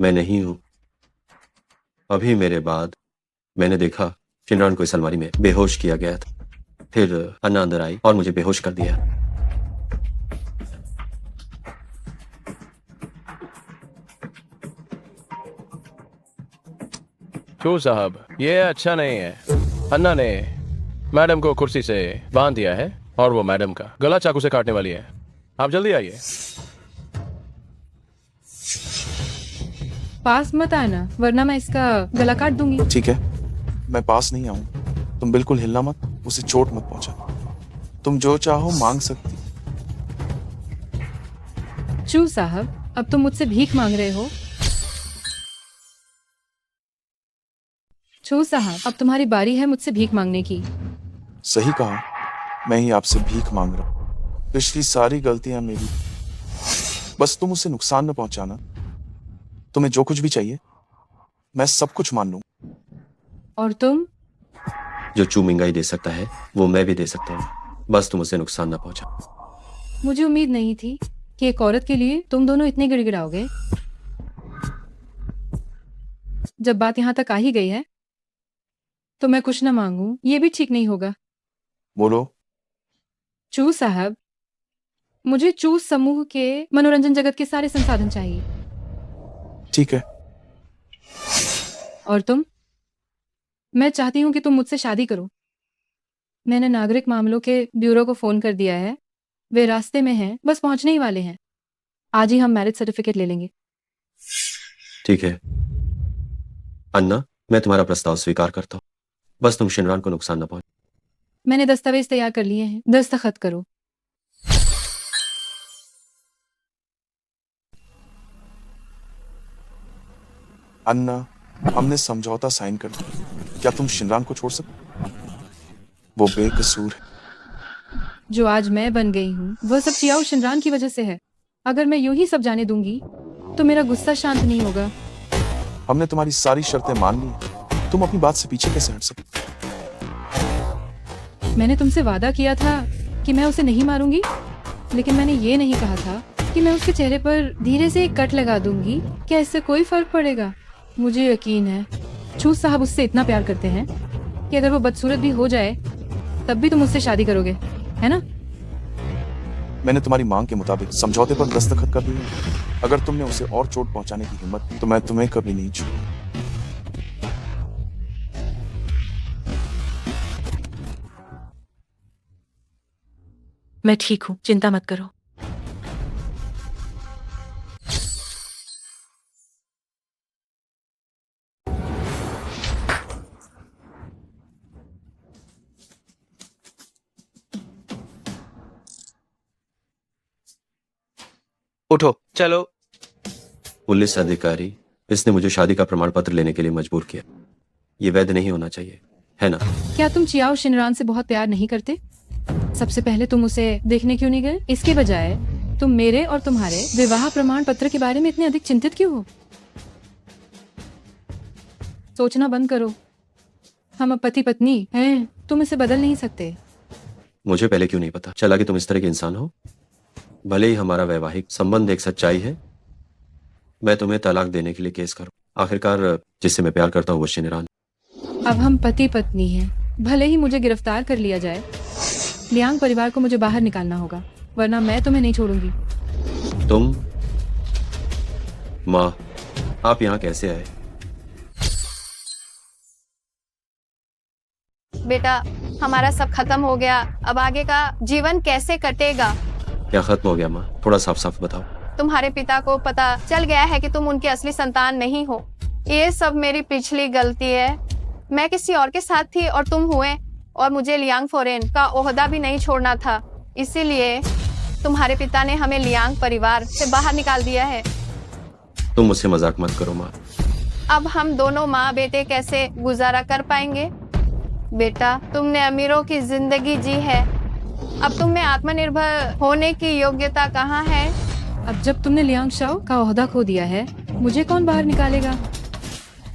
मैं नहीं हूं। अभी मेरे बाद मैंने देखा शिनरान को इस अलमारी में बेहोश किया गया था। फिर अन्ना अंदर आई और मुझे बेहोश कर दिया। चू साहब, ये अच्छा नहीं है। अन्ना ने मैडम को कुर्सी से बांध दिया है और वो मैडम का गला चाकू से काटने वाली है। आप जल्दी आइए। पास मत आना वरना मैं इसका गला काट दूंगी। ठीक है, मैं पास नहीं आऊं। तुम बिल्कुल हिलना मत, उसे चोट मत पहुंचा। तुम जो चाहो मांग सकती। चू साहब, अब तुम मुझसे भीख मांग रहे हो? चू साहब, अब तुम्हारी बारी है मुझसे भीख मांगने की। सही कहा, मैं ही आपसे भीख मांग रहा हूं। पिछली सारी गलतियां मेरी। बस तुम उसे नुकसान न पहुंचाना। तुम्हें जो कुछ भी चाहिए मैं सब कुछ मान लूं। और तुम? जो चूमिंगाई दे सकता है वो मैं भी दे सकता हूँ। बस तुम उसे नुकसान न पहुंचा। मुझे उम्मीद नहीं थी कि एक औरत के लिए तुम दोनों इतने गिड़गिड़ाओगे। जब बात यहाँ तक आ ही गई है तो मैं कुछ न मांगूं ये भी ठीक नहीं होगा। बोलो। चू साहब, मुझे चू समूह के मनोरंजन जगत के सारे संसाधन चाहिए। ठीक है। और तुम? मैं चाहती हूँ कि तुम मुझसे शादी करो। मैंने नागरिक मामलों के ब्यूरो को फोन कर दिया है। वे रास्ते में हैं, बस पहुंचने ही वाले हैं। आज ही हम मैरिज सर्टिफिकेट ले लेंगे। ठीक है अन्ना, मैं तुम्हारा प्रस्ताव स्वीकार करता हूँ। बस तुम शिनरान को नुकसान न पहुंच। मैंने दस्तावेज तैयार कर लिए हैं, दस्तखत करो। अन्ना, हमने समझौता साइन कर दिया। क्या तुम शिनरान को छोड़ सकते? वो बेकसूर है। जो आज मैं बन गई हूँ वह सब चियाओ शिनरान की वजह से है। अगर मैं यूं ही सब जाने दूंगी तो मेरा गुस्सा शांत नहीं होगा। हमने तुम्हारी सारी शर्तें मान ली, तुम अपनी बात से पीछे कैसे हट सकते? मैंने तुमसे वादा किया था कि मैं उसे नहीं मारूंगी, लेकिन मैंने ये नहीं कहा था कि मैं उसके चेहरे पर धीरे से एक कट लगा दूंगी। क्या इससे कोई फर्क पड़ेगा? मुझे यकीन है चूस साहब उससे इतना प्यार करते हैं कि अगर वो बदसूरत भी हो जाए तब भी तुम उससे शादी करोगे, है ना? मैंने तुम्हारी मांग के मुताबिक समझौते पर दस्तखत कर दिए। अगर तुमने उसे और चोट पहुंचाने की हिम्मत की तो मैं तुम्हें कभी नहीं छोड़ूंगा। मैं ठीक हूँ, चिंता मत करो। उठो, चलो। पुलिस अधिकारी, इसने मुझे शादी का प्रमाण पत्र लेने के लिए मजबूर किया। ये वैध नहीं होना चाहिए, है ना? क्या तुम चियाओ शिनरान से बहुत प्यार नहीं करते? सबसे पहले तुम उसे देखने क्यों नहीं गए? इसके बजाय तुम मेरे और तुम्हारे विवाह प्रमाण पत्र के बारे में इतने अधिक चिंतित क्यों हो? सोचना बंद करो। हम अब पति पत्नी हैं, तुम इसे बदल नहीं सकते। मुझे पहले क्यों नहीं पता चला कि तुम इस तरह के इंसान हो? भले ही हमारा वैवाहिक संबंध एक सच्चाई है, मैं तुम्हें तलाक देने के लिए केस करूं। आखिरकार जिससे मैं प्यार करता हूँ वो शिनरान। अब हम पति पत्नी हैं, भले ही मुझे गिरफ्तार कर लिया जाए, लियांग परिवार को मुझे बाहर निकालना होगा, वरना मैं तुम्हें नहीं छोड़ूंगी। तुम? माँ, आप यहाँ कैसे आए? बेटा, हमारा सब खत्म हो गया, अब आगे का जीवन कैसे कटेगा? क्या खत्म हो गया माँ? थोड़ा साफ साफ बताओ। तुम्हारे पिता को पता चल गया है कि तुम उनकी असली संतान नहीं हो। ये सब मेरी पिछली गलती है। मैं किसी और के साथ थी और तुम हुए, और मुझे लियांग फॉरेन का ओहदा भी नहीं छोड़ना था। इसीलिए तुम्हारे पिता ने हमें लियांग परिवार से बाहर निकाल दिया है। तुम मुझसे मजाक मत करो माँ। अब हम दोनों माँ बेटे कैसे गुजारा कर पाएंगे? बेटा, तुमने अमीरों की जिंदगी जी है, अब तुम में आत्मनिर्भर होने की योग्यता कहाँ है? अब जब तुमने लियांग शाओ का ओहदा खो दिया है, मुझे कौन बाहर निकालेगा?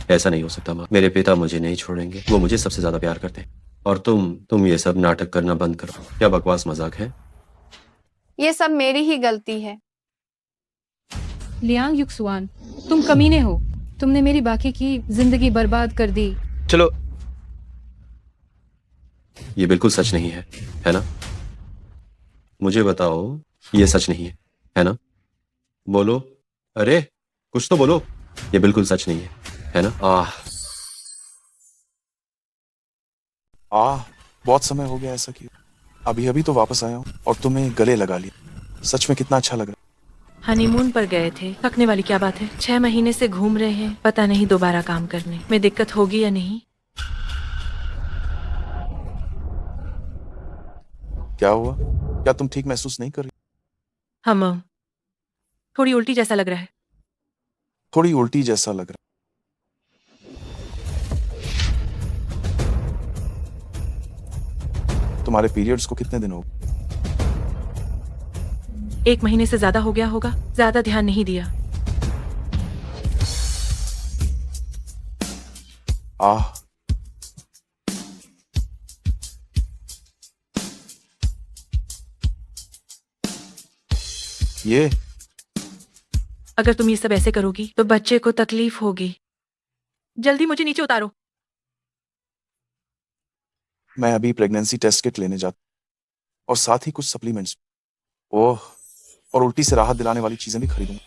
ऐसा नहीं हो सकता माँ, मेरे पिता मुझे नहीं छोड़ेंगे, वो मुझे सबसे ज्यादा प्यार करते हैं। और तुम ये सब नाटक करना बंद करो। क्या बकवास मजाक है? ये सब मेरी ही गलती है। लियांग युक्सुआन, तुम कमीने हो। तुमने मेरी बाकी की जिंदगी बर्बाद कर दी। चलो। ये बिल्कुल सच नहीं है ना? मुझे बताओ, ये सच नहीं है ना? बोलो, अरे कुछ तो बोलो। ये बिल्कुल सच नहीं है ना? बहुत समय हो गया ऐसा किया। अभी अभी तो वापस आया हूँ और तुम्हें गले लगा लिया। सच में कितना अच्छा लग रहा। हनीमून पर गए थे, थकने वाली क्या बात है? 6 महीने से घूम रहे हैं, पता नहीं दोबारा काम करने में दिक्कत होगी या नहीं। क्या हुआ? क्या तुम ठीक महसूस नहीं कर रही? हम थोड़ी उल्टी जैसा लग रहा है। थोड़ी उल्टी जैसा लग रहा। तुम्हारे पीरियड्स को कितने दिन हो गए? 1 महीने से ज्यादा हो गया होगा, ज्यादा ध्यान नहीं दिया। ये अगर तुम ये सब ऐसे करोगी तो बच्चे को तकलीफ होगी। जल्दी मुझे नीचे उतारो। मैं अभी प्रेगनेंसी टेस्ट किट लेने जाता और साथ ही कुछ सप्लीमेंट्स और उल्टी से राहत दिलाने वाली चीजें भी खरीदूंगा।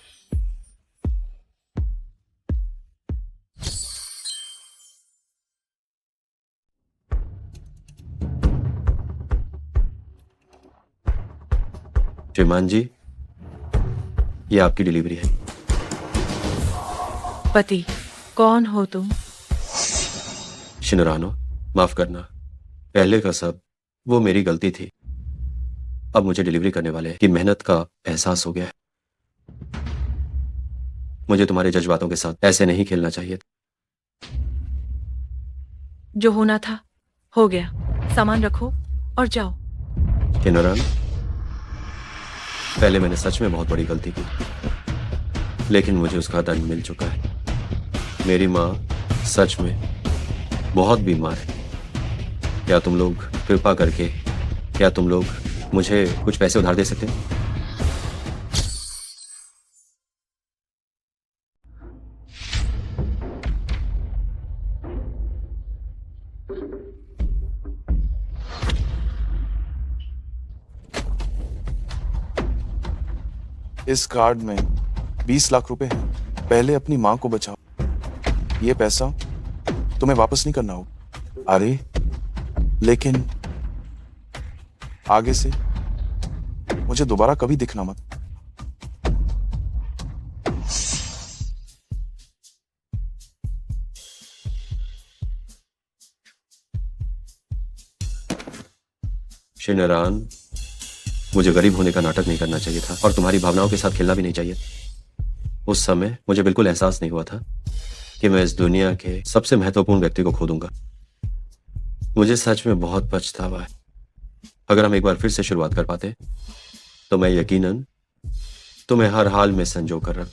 श्रीमान जी, ये आपकी डिलीवरी है। पति, कौन हो तुम? शिनरानो, माफ करना, पहले का सब वो मेरी गलती थी। अब मुझे डिलीवरी करने वाले की मेहनत का एहसास हो गया है। मुझे तुम्हारे जज्बातों के साथ ऐसे नहीं खेलना चाहिए। जो होना था हो गया, सामान रखो और जाओ। शिनरानो, पहले मैंने सच में बहुत बड़ी गलती की। लेकिन मुझे उसका दंड मिल चुका है। मेरी माँ सच में बहुत बीमार है। क्या तुम लोग कृपा करके, क्या तुम लोग मुझे कुछ पैसे उधार दे सकते हो? इस कार्ड में 20 लाख रुपए हैं। पहले अपनी माँ को बचाओ। ये पैसा तुम्हें वापस नहीं करना होगा। अरे लेकिन आगे से मुझे दोबारा कभी दिखना मत। शिनरान, मुझे गरीब होने का नाटक नहीं करना चाहिए था और तुम्हारी भावनाओं के साथ खेलना भी नहीं चाहिए। उस समय मुझे बिल्कुल एहसास नहीं हुआ था कि मैं इस दुनिया के सबसे महत्वपूर्ण व्यक्ति को खो दूंगा। मुझे सच में बहुत पछतावा है। अगर हम एक बार फिर से शुरुआत कर पाते तो मैं यकीनन तुम्हें हर हाल में संजो कर रहा।